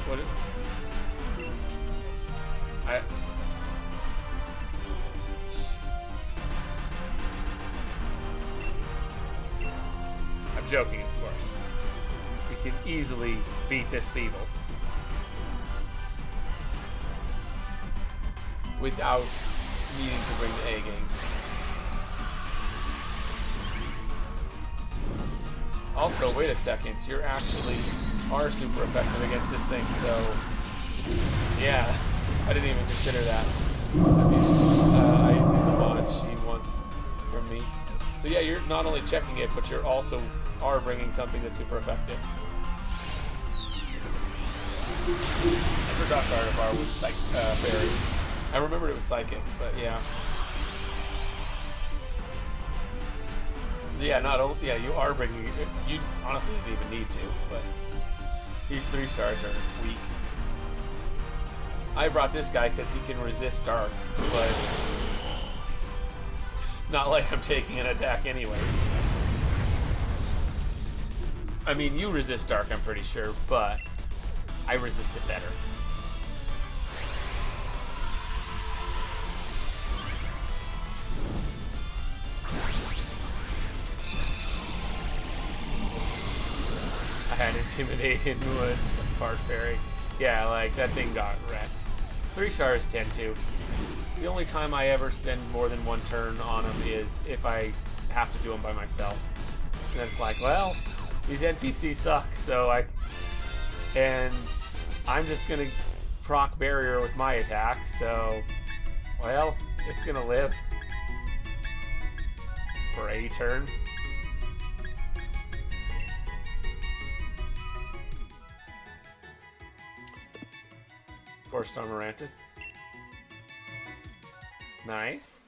What? I'm joking, of course. We can easily beat this Thievul without needing to bring the A game. Also, wait a second, you're actually are super effective against this thing, so yeah, I didn't even consider that. I used the mod she wants from me. So yeah, you're not only checking it, but you're also are bringing something that's super effective. I forgot Gardevoir was like fairy. I remembered it was psychic, but yeah. Yeah, not only you are bringing. You honestly didn't even need to, but these 3-stars are weak. I brought this guy because he can resist Dark, but not like I'm taking an attack anyways. I mean, you resist Dark, I'm pretty sure, but I resist it better. I had Intimidated was Fart Fairy. Yeah, like, that thing got wrecked. 3-stars tend to. The only time I ever spend more than one turn on them is if I have to do them by myself. And it's like, well, these NPCs suck, so and I'm just gonna proc barrier with my attack, so, well, it's gonna live for a turn. Force Storm Arantis. Nice.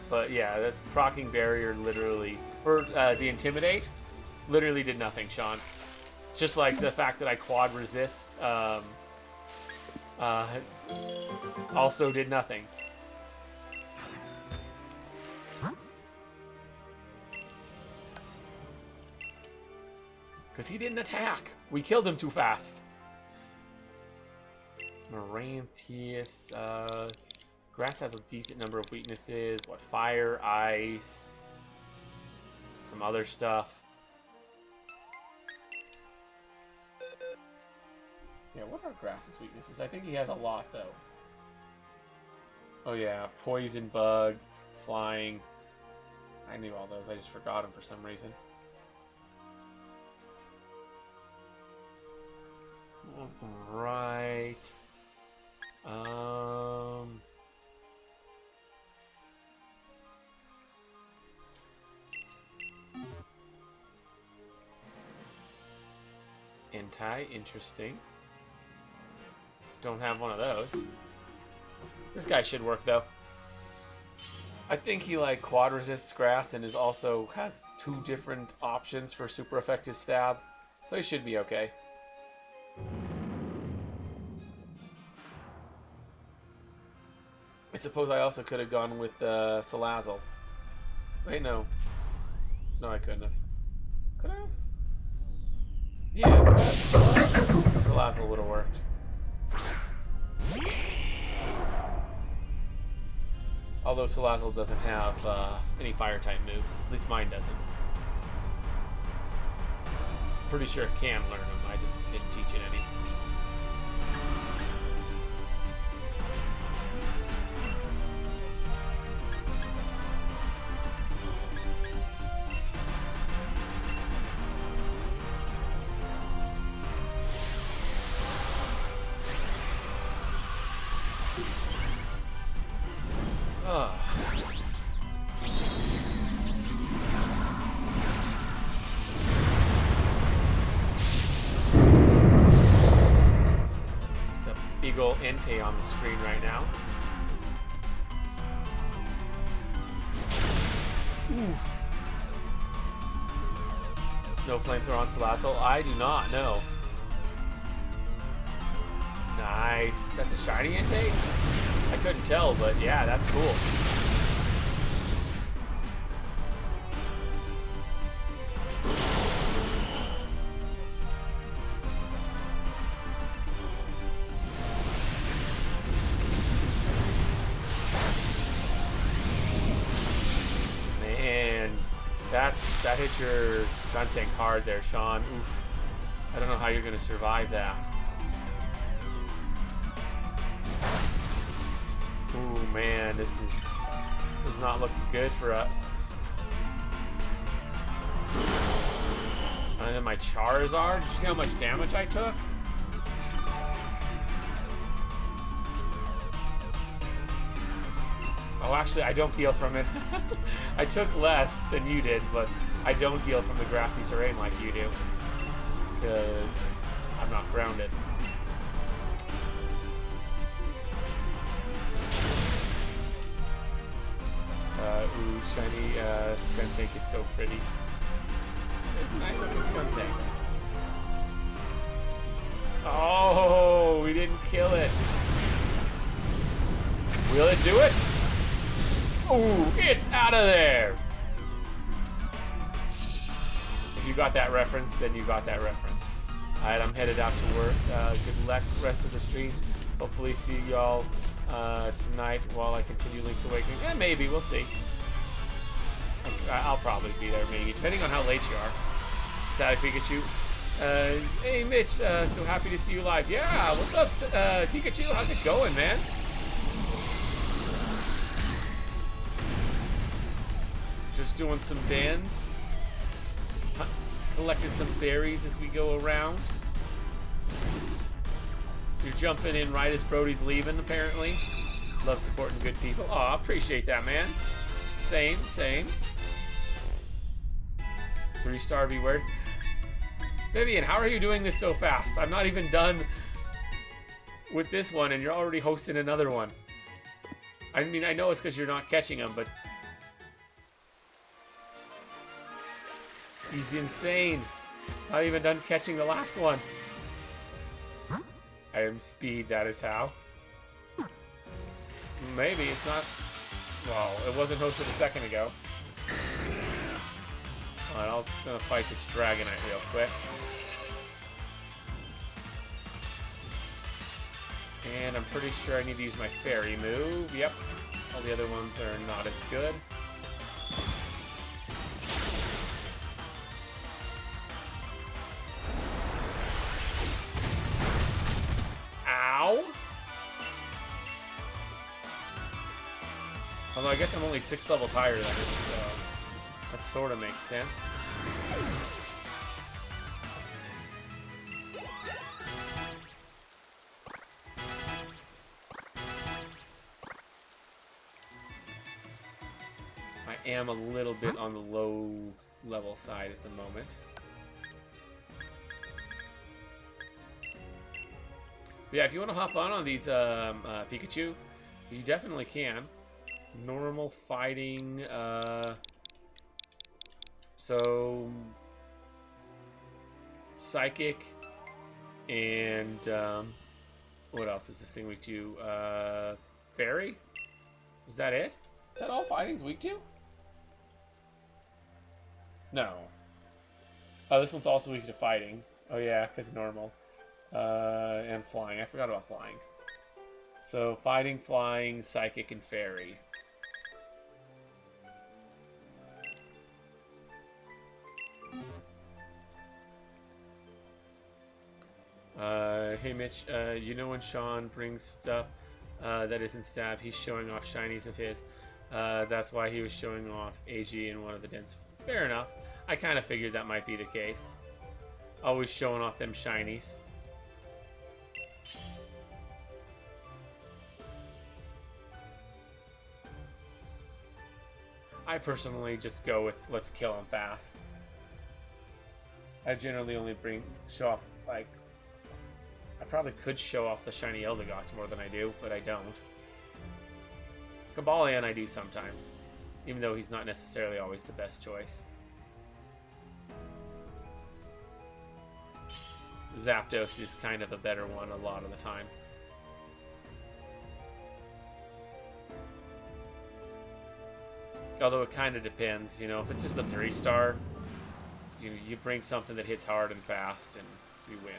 But yeah, that proccing barrier literally, for the Intimidate, literally did nothing, Sean. Just like the fact that I quad resist also did nothing. Because he didn't attack. We killed him too fast. Morantius, Grass has a decent number of weaknesses. What, fire, ice, some other stuff. Yeah, what are Grass's weaknesses? I think he has a lot, though. Oh yeah, poison, bug, flying. I knew all those, I just forgot them for some reason. Right. Entei, interesting. Don't have one of those. This guy should work though. I think he like quad resists grass and is also has 2 different options for super effective stab. So he should be okay. I suppose I also could have gone with Salazzle. Wait, no. No, I couldn't have. Could I have? Yeah, Salazzle would have worked. Although Salazzle doesn't have any fire-type moves. At least mine doesn't. Pretty sure it can learn them. I just didn't teach it any. Entei on the screen right now. Oof. No flamethrower on Salazzle? I do not, no. Nice. That's a shiny Entei? I couldn't tell, but yeah, that's cool. That hit your Skuntank hard there, Sean. Oof. I don't know how you're going to survive that. Ooh, man, this is not looking good for us. And then my Charizard. Did you see how much damage I took? Oh, actually, I don't heal from it. I took less than you did, but I don't heal from the grassy terrain like you do. Because I'm not grounded. Ooh, shiny Skuntank is so pretty. It's a nice looking Skuntank. Oh, we didn't kill it. Will it do it? Ooh, it's out of there! If you got that reference, then you got that reference. Alright, I'm headed out to work. Good luck rest of the stream. Hopefully see y'all tonight while I continue Link's Awakening. Yeah, maybe, we'll see. I'll probably be there, maybe, depending on how late you are. Static Pikachu. Hey Mitch, so happy to see you live. Yeah, what's up, Pikachu? How's it going, man? Just doing some dans. Collected some berries as we go around. You're jumping in right as Brody's leaving, apparently. Love supporting good people. Oh, I appreciate that, man. Same. 3-star B-word. Vivian, how are you doing this so fast? I'm not even done with this one, and you're already hosting another one. I mean, I know it's because you're not catching them, but... He's insane. Not even done catching the last one. I am speed, that is how. Maybe, it's not... Well, it wasn't hosted a second ago. Alright, I'm gonna fight this Dragonite real quick. And I'm pretty sure I need to use my Fairy move. Yep. All the other ones are not as good. Ow! Although I guess I'm only 6 levels higher than it, so that sort of makes sense. I am a little bit on the low level side at the moment. But yeah, if you want to hop on these Pikachu, You definitely can. Normal fighting, so psychic and what else is this thing weak to? Fairy? Is that it? Is that all fighting's weak to? No. Oh, this one's also weak to fighting. Oh yeah, because normal. And flying. I forgot about flying. So fighting, flying, psychic, and fairy. Hey Mitch, you know when Sean brings stuff that isn't stab, he's showing off shinies of his. That's why he was showing off AG in one of the dens. Fair enough. I kind of figured that might be the case. Always showing off them shinies. I personally just go with let's kill him fast. I generally only show off, like, I probably could show off the shiny Eldegoss more than I do, but I don't. Cobalion I do sometimes, even though he's not necessarily always the best choice. Zapdos is kind of a better one a lot of the time. Although it kind of depends, you know, if it's just a 3-star, you bring something that hits hard and fast, and we win.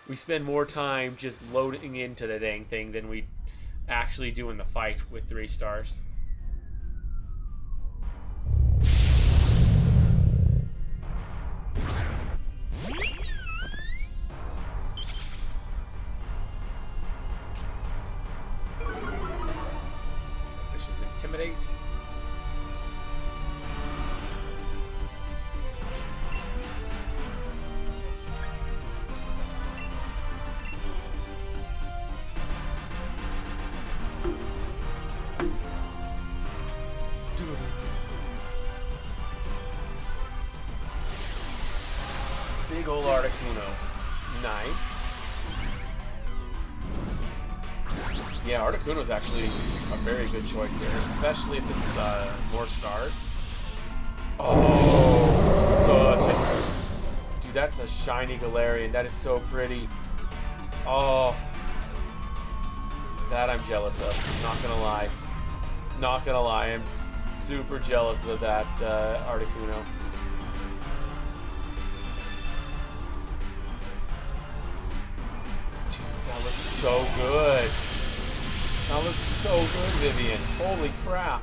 We spend more time just loading into the dang thing than we actually do in the fight with 3 stars. Vicious Intimidate. Big ol' Articuno. Nice. Yeah, Articuno's actually a very good choice there, especially if it's more stars. Oh, dude, that's a shiny Galarian. That is so pretty. Oh, that I'm jealous of. Not gonna lie. Not gonna lie, I'm super jealous of that Articuno. That looks so good. That looks so good, Vivian. Holy crap.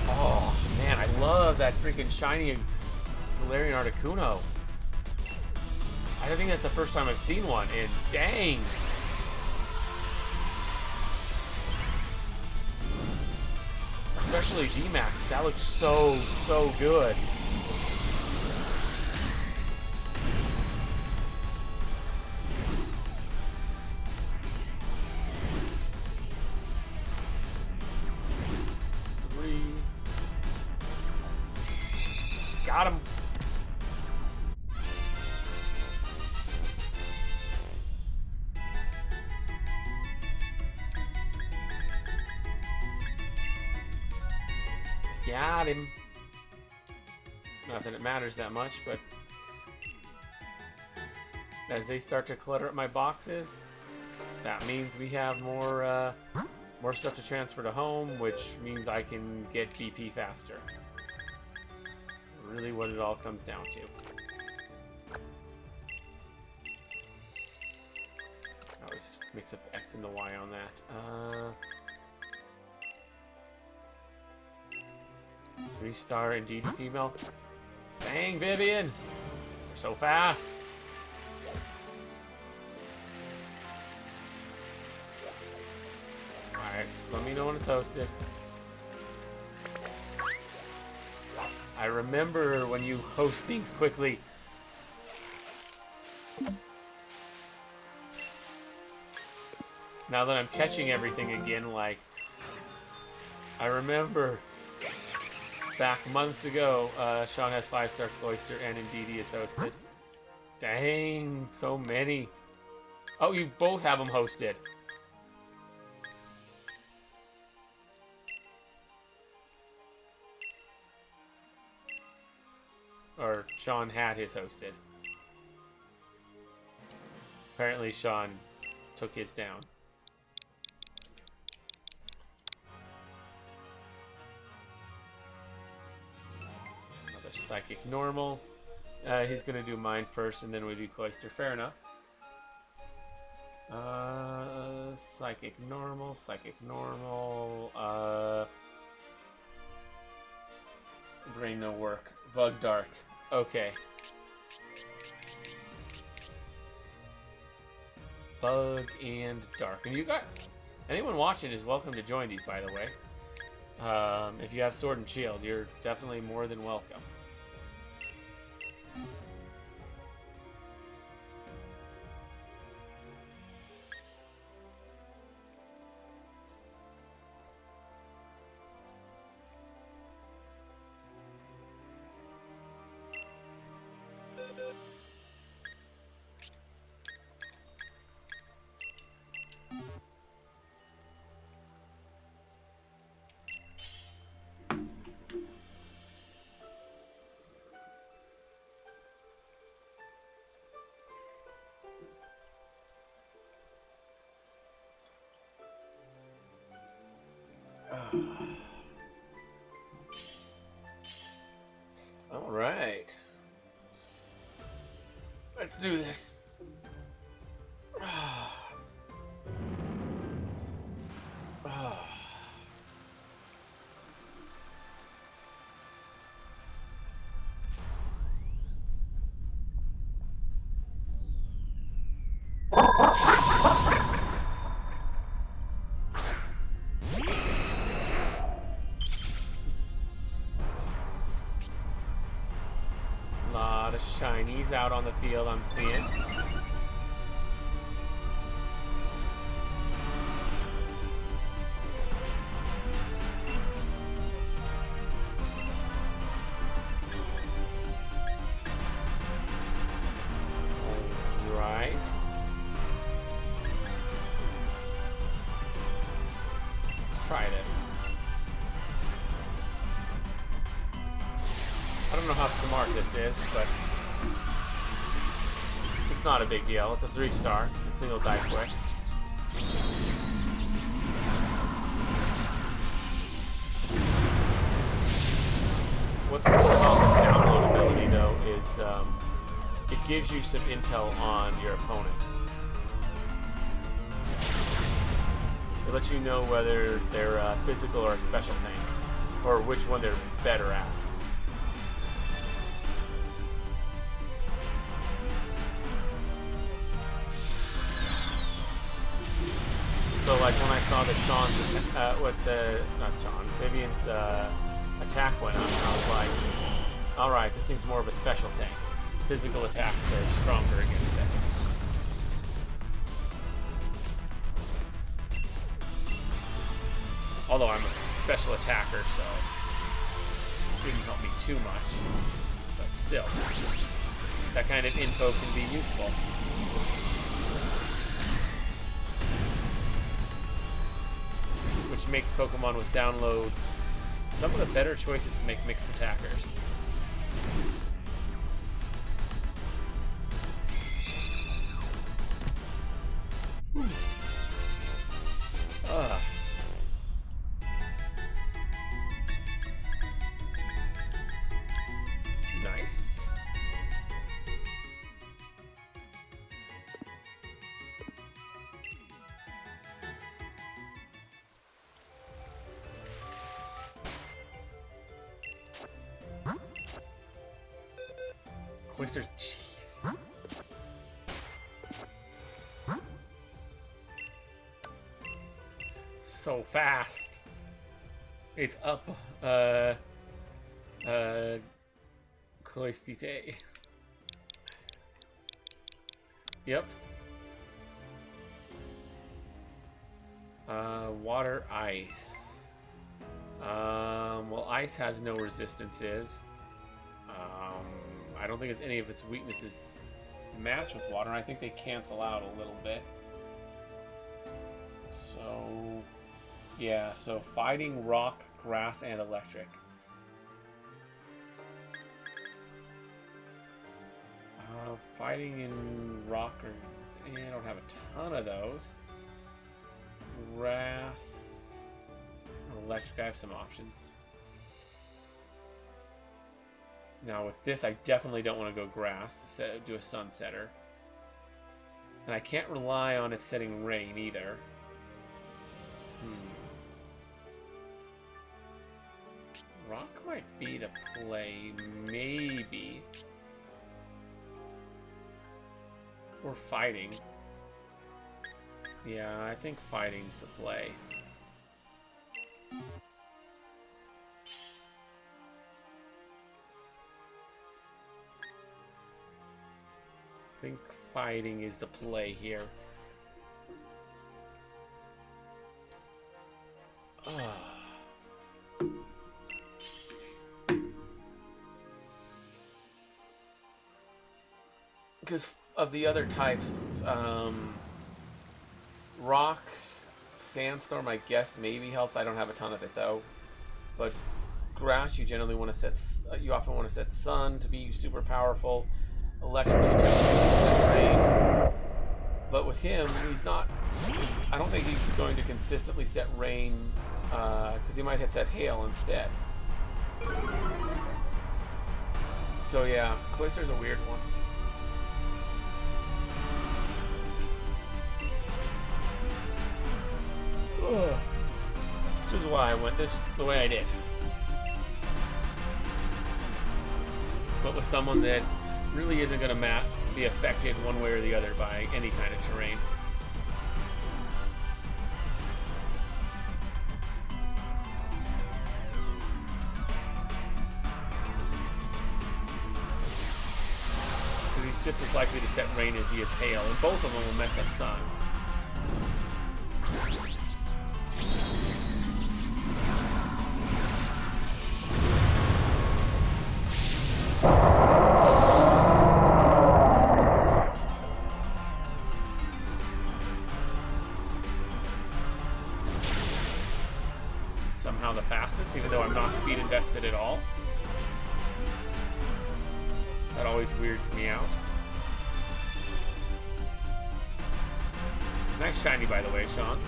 Oh, man, I love that freaking shiny Galarian Articuno. I think that's the first time I've seen one, and dang. Especially D-Max. That looks so, so good. Got him. Got him. Not that it matters that much, but as they start to clutter up my boxes, that means we have more stuff to transfer to home, which means I can get BP faster. Really what it all comes down to. I always mix up the X and the Y on that. 3-star indeed female. Dang, Vivian! You're so fast! Alright, let me know when it's hosted. I remember when you host things quickly. Now that I'm catching everything again, like, I remember back months ago. Sean has 5-star Cloister, and Indeedee is hosted. Dang, so many. Oh, you both have them hosted. Or Sean had his hosted. Apparently Sean took his down. Another Psychic Normal. He's going to do mine first, and then we do Cloister. Fair enough. Psychic Normal, Psychic Normal. Brain no work. Bug Dark. Okay. Bug and Dark. And you got... Anyone watching is welcome to join these, by the way. If you have Sword and Shield, you're definitely more than welcome. All right. Let's do this. Lot of shinies out on the field, I'm seeing. Alright. Let's try this. I don't know how smart this is, but it's not a big deal. It's a 3-star. This thing will die quick. What's cool about the download ability, though, is it gives you some intel on your opponent. It lets you know whether they're physical or a special thing, or which one they're better at. So, like, when I saw that Vivian's attack went up, I was like, alright, this thing's more of a special thing. Physical attacks are stronger against it. Although I'm a special attacker, so it didn't help me too much. But still, that kind of info can be useful. Which makes Pokemon with download some of the better choices to make mixed attackers. Nice. Cloister's cheese. So fast. It's up. Cloistite. Yep. Water ice. Well, ice has no resistances. I don't think it's any of its weaknesses match with water. I think they cancel out a little bit. So, yeah, so fighting, rock, grass, and electric. Fighting in rock, I don't have a ton of those. Grass, electric, I have some options. Now with this, I definitely don't want to go grass to do a sunsetter. And I can't rely on it setting rain either. Rock might be the play, maybe. Or fighting. Yeah, I think fighting's the play. I think fighting is the play here. Because of the other types, rock, sandstorm, I guess maybe helps. I don't have a ton of it though. But grass, you generally want to set. You often want to set sun to be super powerful. Electric, you tend to set rain. But with him, he's not. I don't think he's going to consistently set rain because he might hit set hail instead. So yeah, Cloyster's a weird one. This is why I went the way I did. But with someone that really isn't going to be affected one way or the other by any kind of terrain. Because he's just as likely to set rain as he is hail, and both of them will mess up sun. Somehow the fastest, even though I'm not speed invested at all. That always weirds me out. Nice shiny, by the way, Sean.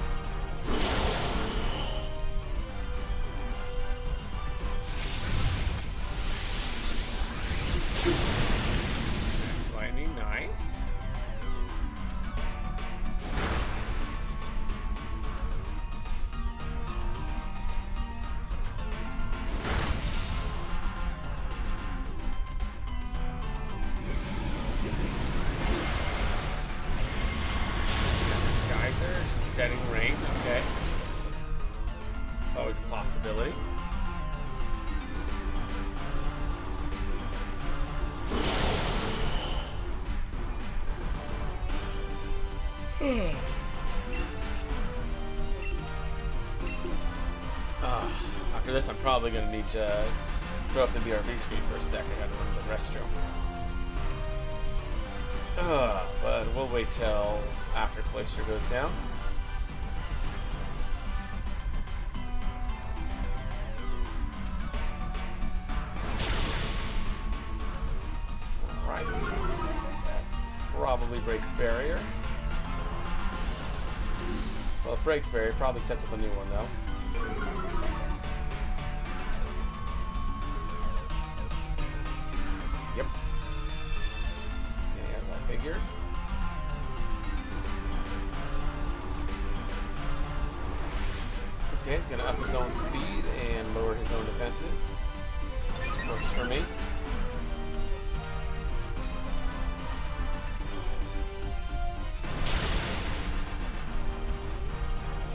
Lightning, nice. Setting rain, okay. It's always a possibility. After this, I'm probably going to need to throw up the BRB screen for a second. I got to run to the restroom. But we'll wait till after Cloyster goes down. Alright. That probably breaks barrier. Well, it breaks barrier, probably sets up a new one though. Yep. Yeah, as I figured. Okay, he's going to up his own speed and lower his own defenses. Works for me.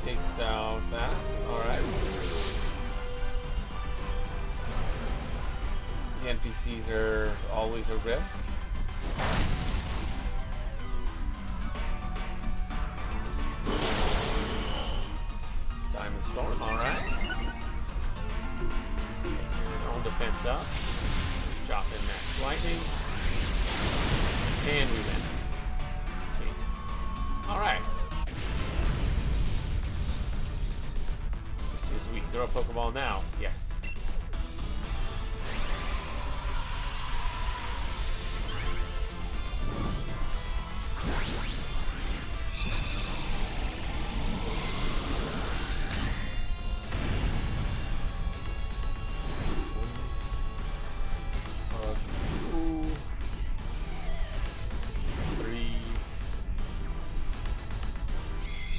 Takes out that. Alright. The NPCs are always a risk. Diamond Storm, alright. defense up. Drop in Max Lightning. And we win. Sweet. Alright. This is weak. Throw a Pokeball now. Yes.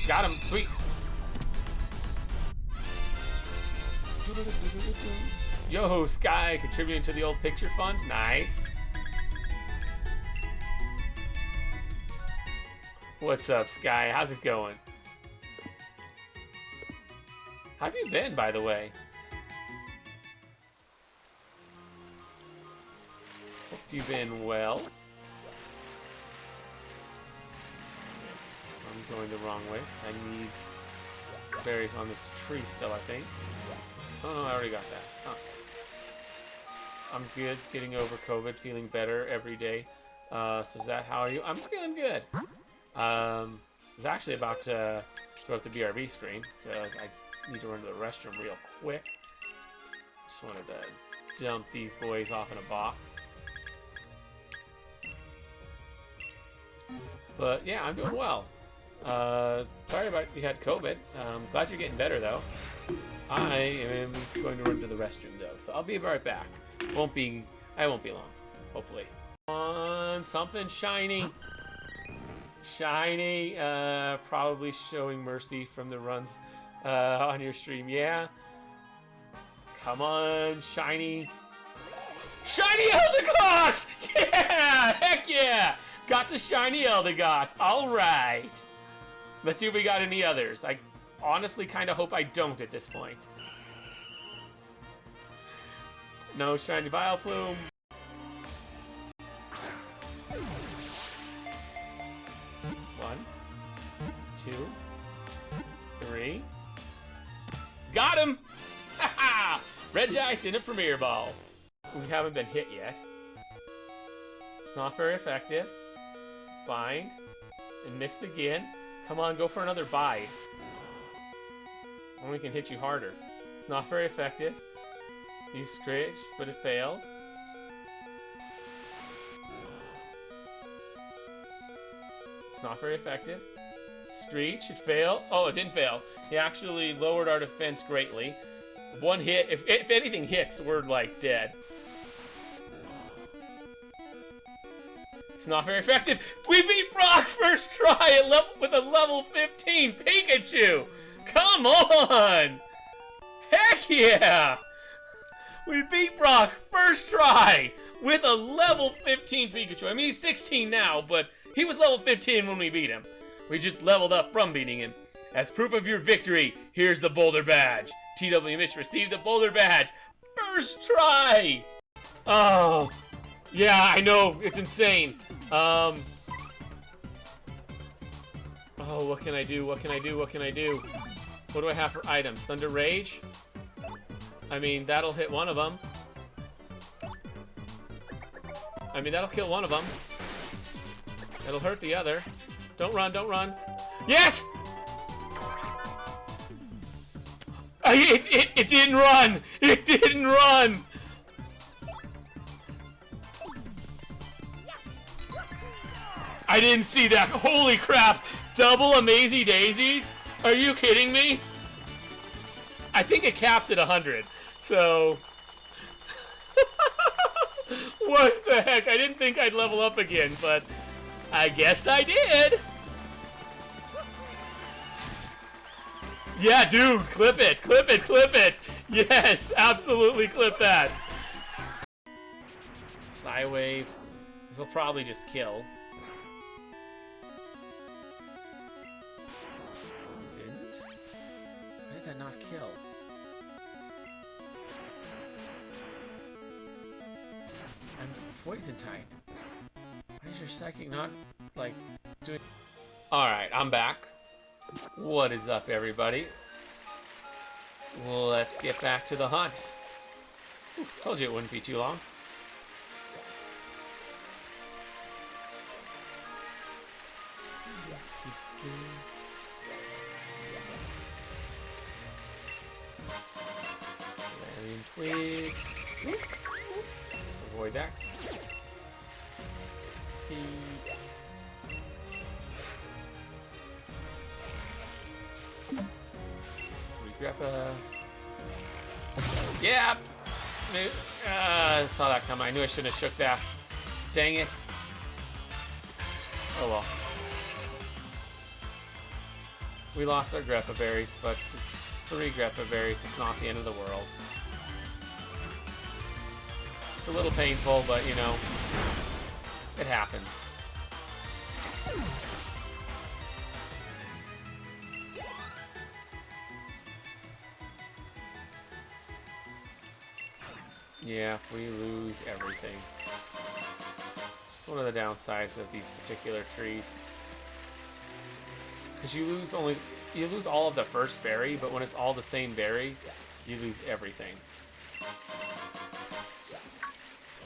Got him. Sweet. Yo, Sky, contributing to the old picture fund. Nice. What's up, Sky? How's it going? How have you been, by the way? Hope you've been well. I'm going the wrong way because I need berries on this tree still, I think. Oh no, I already got that. Huh. I'm good, getting over COVID, feeling better every day. So is that how are you? I'm feeling good. I was actually about to throw up the BRB screen because I need to run to the restroom real quick. Just wanted to dump these boys off in a box. But yeah, I'm doing well. Sorry about you had COVID. Glad you're getting better though. I am going to run to the restroom though, so I'll be right back. I won't be long, hopefully. On something shiny. Shiny, probably showing mercy from the runs on your stream. Yeah. Come on, shiny. Shiny Eldegoss! Yeah! Heck yeah! Got the shiny Eldegoss. Alright. Let's see if we got any others. I honestly kind of hope I don't at this point. No shiny Vileplume. One, two, three. Got him! Haha! Regice in a Premier Ball. We haven't been hit yet. It's not very effective. Bind. And missed again. Come on, go for another bite. And we can hit you harder. It's not very effective. You scratch, but it failed. It's not very effective. Screech, it failed. Oh, it didn't fail. He actually lowered our defense greatly. One hit, if anything hits, we're like dead. It's not very effective. We beat Brock first try with a level 15 Pikachu. Come on! Heck yeah! We beat Brock first try with a level 15 Pikachu. I mean, he's 16 now, but he was level 15 when we beat him. We just leveled up from beating him. As proof of your victory, here's the Boulder Badge. TW Mitch received the Boulder Badge. First try! Oh, yeah, I know. It's insane. Oh, what can I do? What can I do? What can I do? What do I have for items? Thunder Rage? I mean, that'll hit one of them. I mean, that'll kill one of them. It'll hurt the other. Don't run, don't run. Yes! It didn't run! It didn't run! I didn't see that. Holy crap! Double Amazy Daisies? Are you kidding me? I think it caps at 100. So... What the heck? I didn't think I'd level up again, but I guess I did. Yeah, dude, clip it, clip it, clip it. Yes, absolutely clip that. Psywave. This will probably just kill. Didn't? Why did that not kill? I'm poison type. Why is your psychic not, like, doing... Alright, I'm back. What is up, everybody? Let's get back to the hunt. Told you it wouldn't be too long. Larian Twig. Let's avoid that. Grappa. Yeah! I saw that coming. I knew I shouldn't have shook that. Dang it. Oh well. We lost our Greppa berries, but it's 3 Greppa berries. It's not the end of the world. It's a little painful, but you know, it happens. Yeah, we lose everything. It's one of the downsides of these particular trees. Because you lose all of the first berry, but when it's all the same berry, you lose everything.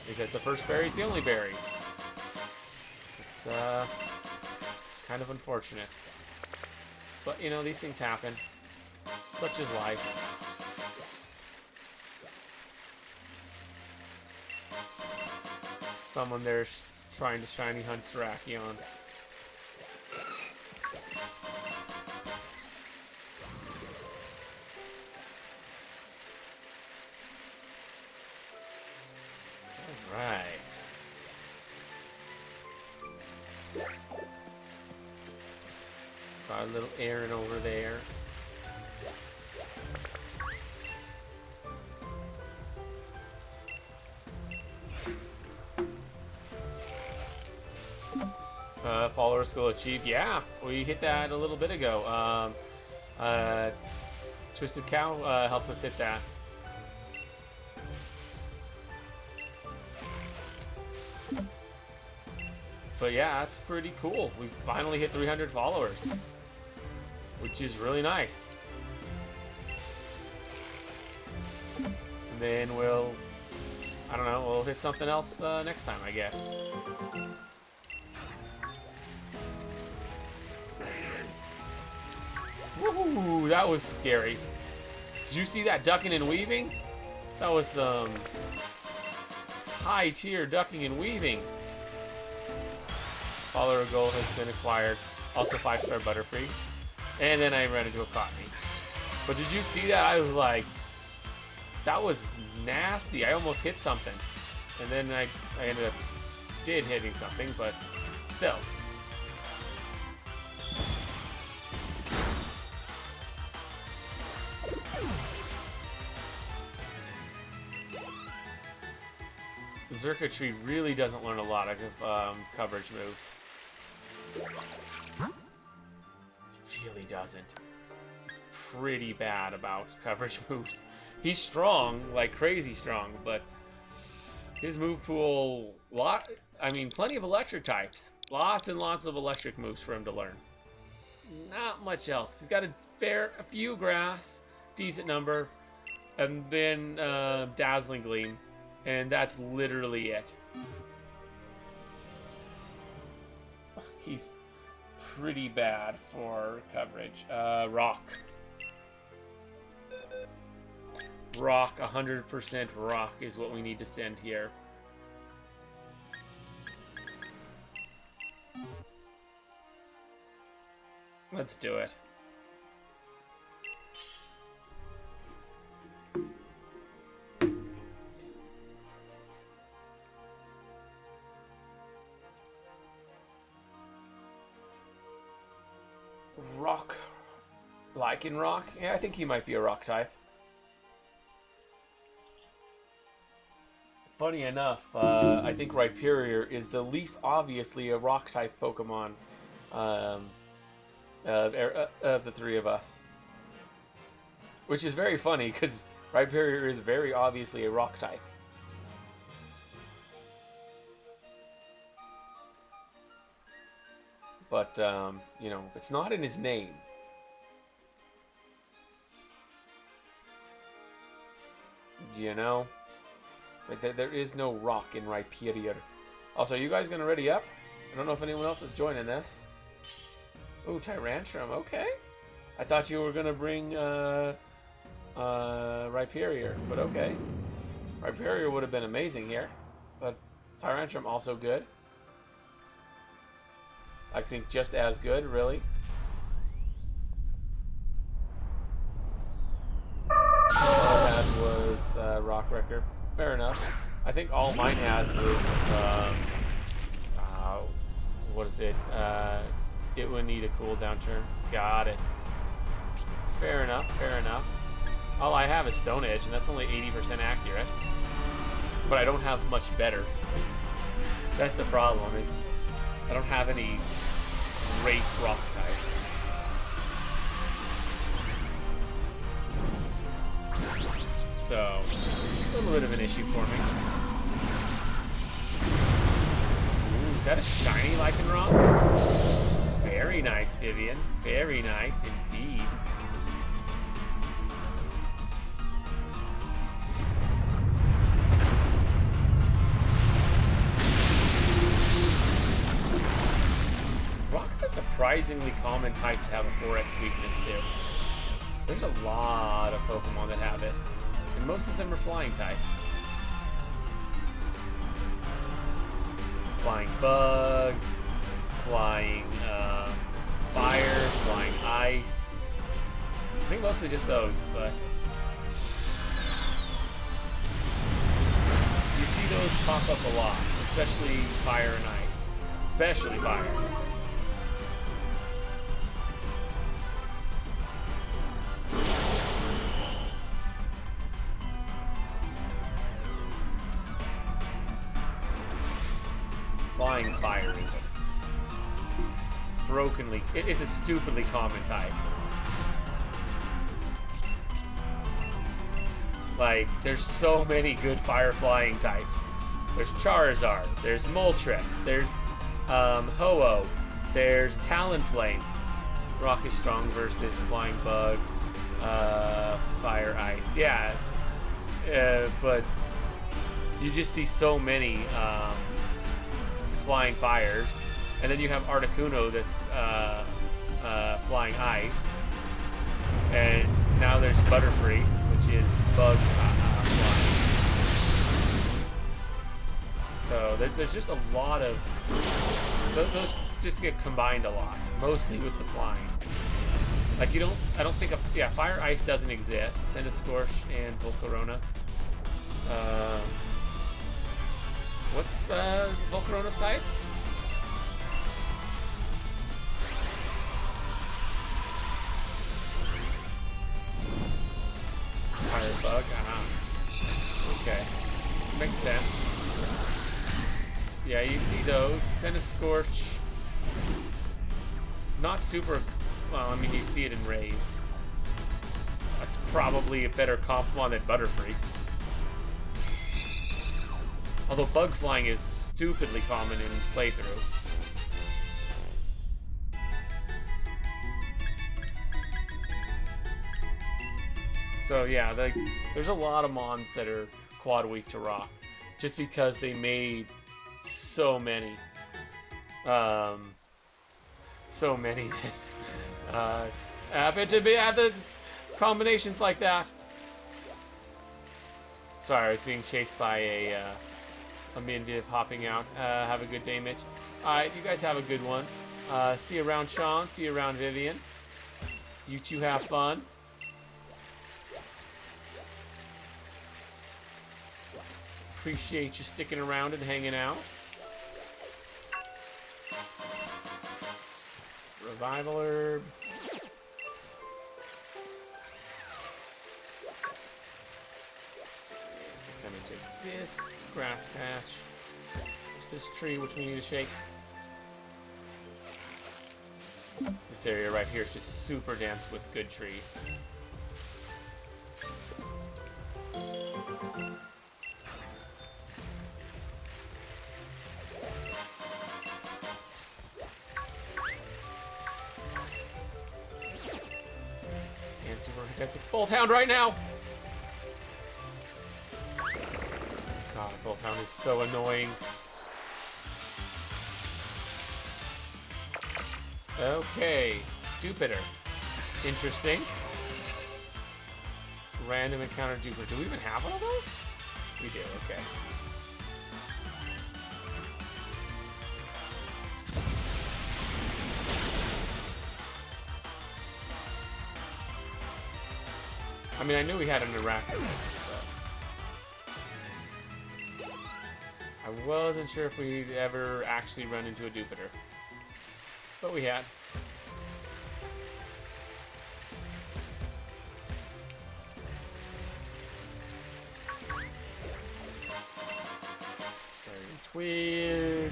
Because the first berry is the only berry. It's kind of unfortunate. But you know, these things happen. Such is life. Someone there's trying to shiny hunt Terrakion. Alright. Got a little Aaron over there. Followers goal achieved. Yeah, we hit that a little bit ago. Twisted Cow helped us hit that. But yeah, that's pretty cool. We finally hit 300 followers, which is really nice. And then we'll, I don't know, we'll hit something else next time, I guess. Woohoo! That was scary. Did you see that ducking and weaving? That was high tier ducking and weaving. Follower goal has been acquired. Also 5-star Butterfree. And then I ran into a Cottony. But did you see that? I was like, that was nasty. I almost hit something. And then I ended up hitting something, but still. Xurkitree really doesn't learn a lot of coverage moves. He really doesn't. He's pretty bad about coverage moves. He's strong, like crazy strong, but his move pool, plenty of electric types. Lots and lots of electric moves for him to learn. Not much else. He's got a few grass, decent number, and then Dazzling Gleam. And that's literally it. He's pretty bad for coverage. Rock. Rock, 100% rock is what we need to send here. Let's do it. Rock. Lycanroc? Yeah, I think he might be a rock type. Funny enough, I think Rhyperior is the least obviously a rock type Pokemon of the three of us. Which is very funny because Rhyperior is very obviously a rock type. But, you know, it's not in his name. You know? Like, there is no rock in Rhyperior. Also, are you guys gonna ready up? I don't know if anyone else is joining this. Ooh, Tyrantrum, okay. I thought you were gonna bring Rhyperior, but okay. Rhyperior would have been amazing here, but Tyrantrum also good. I think just as good, really. All I had was Rockwrecker. Fair enough. I think all mine has is what is it? It would need a cooldown turn. Got it. Fair enough. Fair enough. All I have is Stone Edge, and that's only 80% accurate. But I don't have much better. That's the problem. Is I don't have any great rock types. So, a little bit of an issue for me. Ooh, is that a shiny Lycanroc? Very nice, Vivian. Very nice indeed. Rock's a surprisingly common type to have a 4x weakness to. There's a lot of Pokemon that have it. And most of them are flying type. Flying Bug, flying Fire, flying Ice. I think mostly just those, but you see those pop up a lot, especially Fire and Ice. Especially Fire. Flying Fire is just brokenly. It's a stupidly common type. Like, there's so many good fire flying types. There's Charizard, there's Moltres, there's Ho-Oh, there's Talonflame. Rock is strong versus Flying Bug, Fire Ice. Yeah, but you just see so many flying fires, and then you have Articuno that's flying ice, and now there's Butterfree, which is bug flying. So there's just a lot of those just get combined a lot, mostly with the flying. Like I don't think Fire Ice doesn't exist. Centiskorch and Volcarona. What's Volcarona's type? Firebug, okay. Makes sense. Yeah, you see those. Centiskorch. Not super, well, I mean, you see it in raids. That's probably a better Complimon than Butterfree. Although bug flying is stupidly common in playthrough. So yeah, there's a lot of mons that are quad weak to rock, just because they made so many that happen to have the combinations like that. Sorry, I was being chased by a Mindiv hopping out. Have a good day, Mitch. Alright, you guys have a good one. See you around, Sean. See you around, Vivian. You two have fun. Appreciate you sticking around and hanging out. Revival Herb. Coming to this grass patch. This tree, which we need to shake. This area right here is just super dense with good trees. And super intensive Bolt Hound right now. God, Voltown is so annoying. Okay, Jupiter. Interesting. Random encounter Jupiter. Do we even have one of those? We do, okay. I mean, I knew we had an Arachnoid, but I wasn't sure if we'd ever actually run into a Jupiter. But we had. Twig.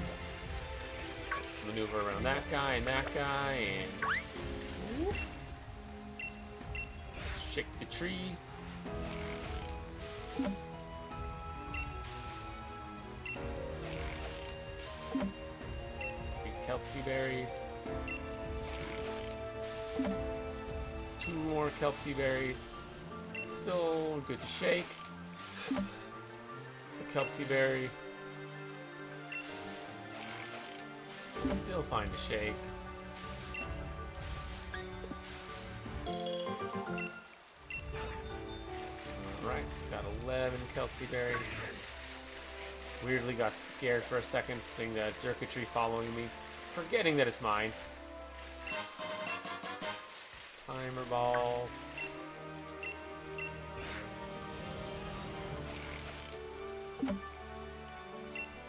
Let's maneuver around that guy and that guy and whoop. Shake the tree. Big Kelpsy berries. 2 more Kelpsy berries. Still good to shake. The Kelpsy berry. Still fine to shake. Alright, got 11 Kelpsy berries. Weirdly got scared for a second, seeing that circuitry following me, forgetting that it's mine. Timer ball.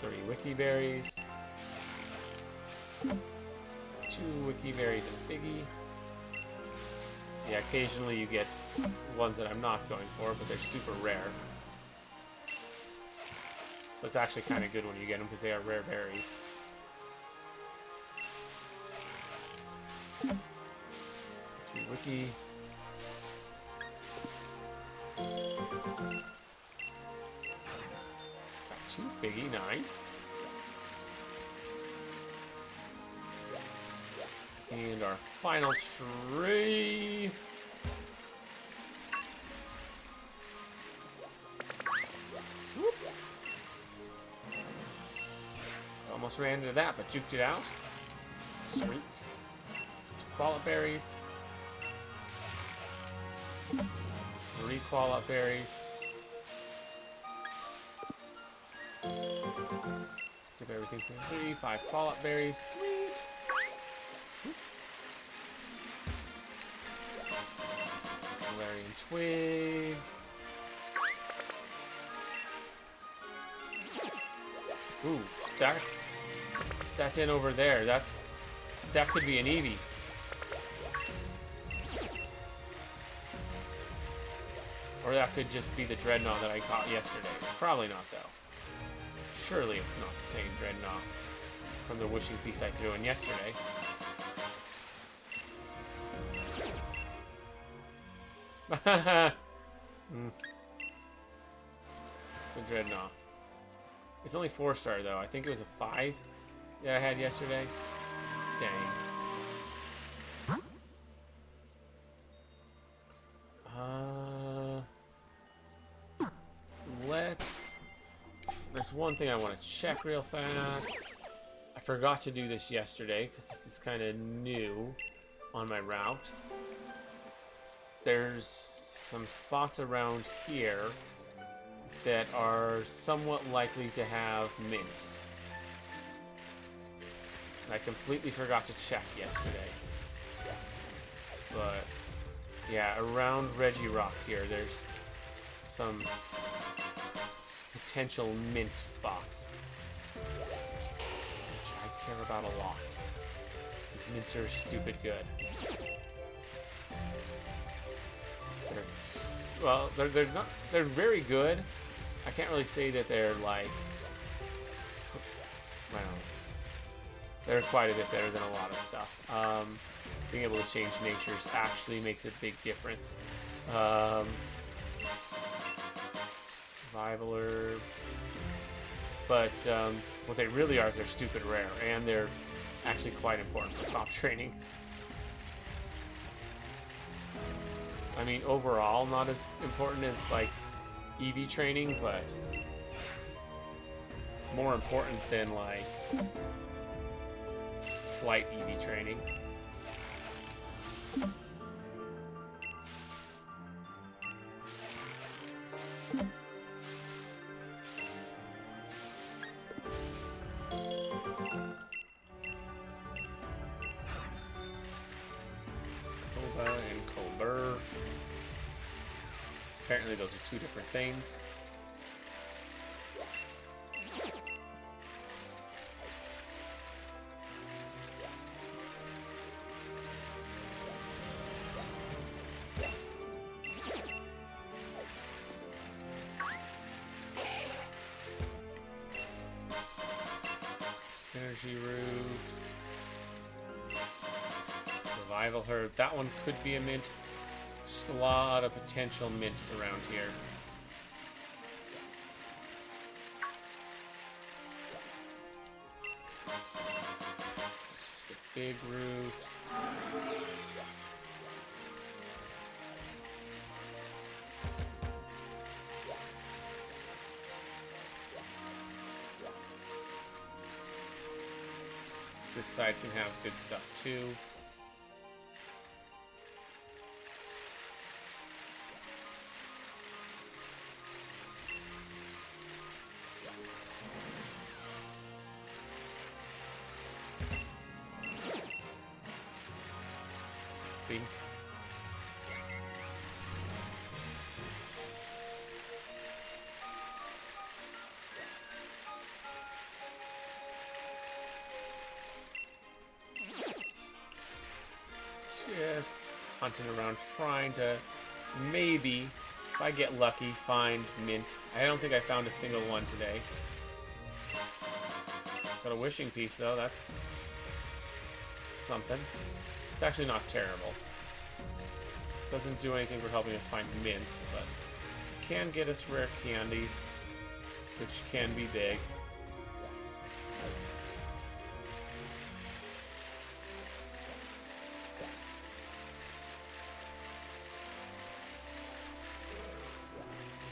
Three wiki berries. 2 wiki berries and Biggie. Yeah, occasionally you get ones that I'm not going for, but they're super rare. So it's actually kind of good when you get them because they are rare berries. Three wiki. Got 2 Biggie, nice. And our final tree. Whoop. Almost ran into that, but juked it out. Sweet. 2 Quallop berries. 3 Quallop berries. Give everything for 3. 5 Quallop berries. Sweet. Valerian twig. Ooh, that's in over there. That could be an Eevee. Or that could just be the Dreadnought that I caught yesterday. Probably not, though. Surely it's not the same Dreadnought from the wishing piece I threw in yesterday. It's a Dreadnought. It's only 4-star though. I think it was a 5 that I had yesterday. Dang. There's one thing I want to check real fast. I forgot to do this yesterday because this is kind of new on my route. There's some spots around here that are somewhat likely to have mints. And I completely forgot to check yesterday. But yeah, around Regirock here, there's some potential mint spots, which I care about a lot. These mints are stupid good. They're very good. I can't really say that they're like, I don't know. They're quite a bit better than a lot of stuff. Being able to change natures actually makes a big difference. Survival herb. But what they really are is they're stupid rare, and they're actually quite important for crop training. I mean, overall, not as important as, like, EV training, but more important than, like, slight EV training. Koba and Colbert. Apparently those are two different things. Energy Root. Revival Herb. That one could be a mint. There's just a lot of potential mints around here. Just a big root. This side can have good stuff too. Think. Just hunting around, trying to maybe, if I get lucky, find mints. I don't think I found a single one today. Got a wishing piece though, that's something. It's actually not terrible. Doesn't do anything for helping us find mints, but can get us rare candies, which can be big.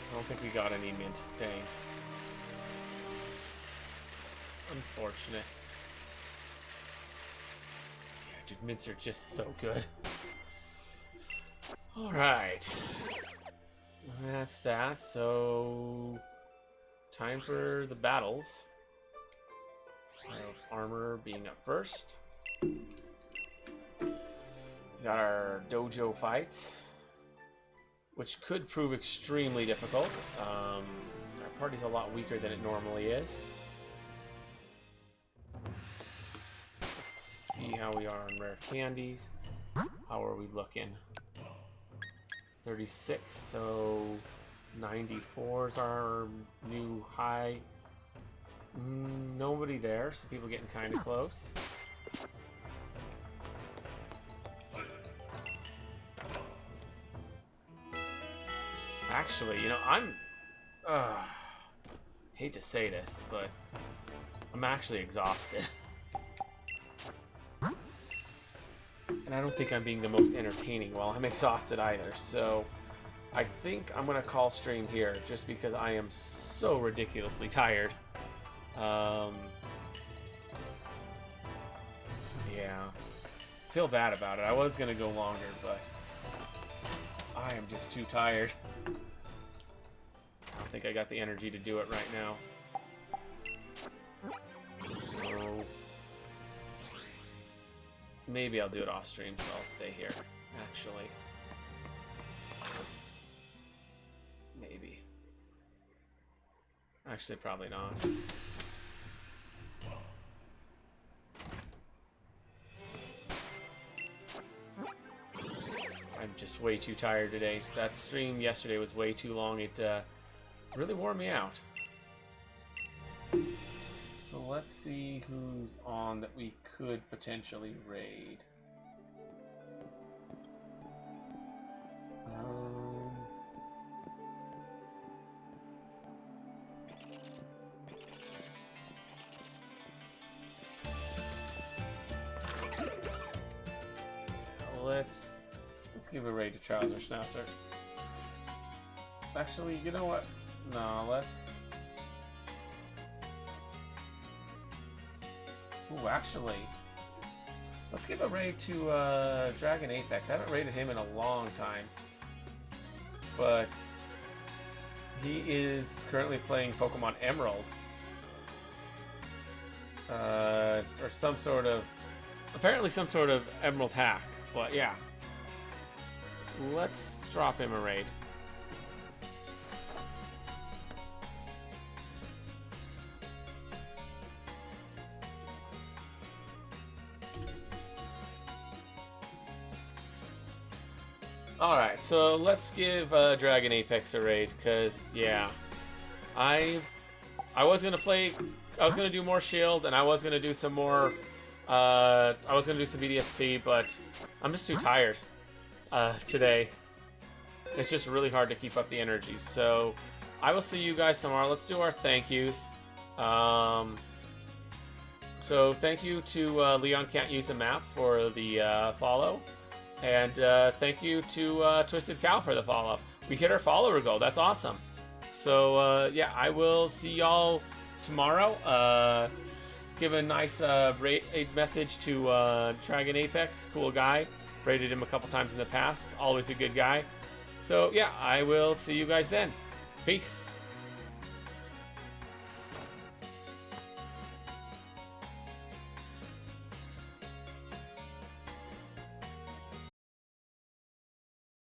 I don't think we got any mints staying. Unfortunate. Yeah, dude, mints are just so good. Alright. That's that, so... time for the battles. Armor being up first. Got our dojo fights, which could prove extremely difficult. Our party's a lot weaker than it normally is. Let's see how we are on rare candies. How are we looking? 36, so 94 is our new high. Nobody there, so people getting kind of close. Actually, you know, I'm hate to say this, but I'm actually exhausted. And I don't think I'm being the most entertaining while I'm exhausted either, so I think I'm gonna call stream here just because I am so ridiculously tired. Yeah, feel bad about it. I was gonna go longer, but I am just too tired. I don't think I got the energy to do it right now. So maybe I'll do it off stream, so I'll stay here, actually. Maybe. Actually, probably not. I'm just way too tired today. That stream yesterday was way too long. It really wore me out. So let's see who's on that we could potentially raid. Let's give a raid to Trouser Schnauzer. Actually, you know what? No, let's Ooh, actually, let's give a raid to Dragon Apex. I haven't raided him in a long time, but he is currently playing Pokemon Emerald. Or some sort of, apparently some sort of Emerald hack, but yeah. Let's drop him a raid. Alright, so let's give Dragon Apex a raid, because, yeah. I was going to play, I was going to do more Shield, and I was going to do some more, I was going to do some BDSP, but I'm just too tired today. It's just really hard to keep up the energy. So I will see you guys tomorrow. Let's do our thank yous. So thank you to Leon Can't Use a Map for the follow. And thank you to Twisted Cow for the follow. We hit our follower goal. That's awesome. So yeah, I will see y'all tomorrow. Give a nice raid message to Dragon Apex. Cool guy. Raided him a couple times in the past. Always a good guy. So yeah, I will see you guys then. Peace.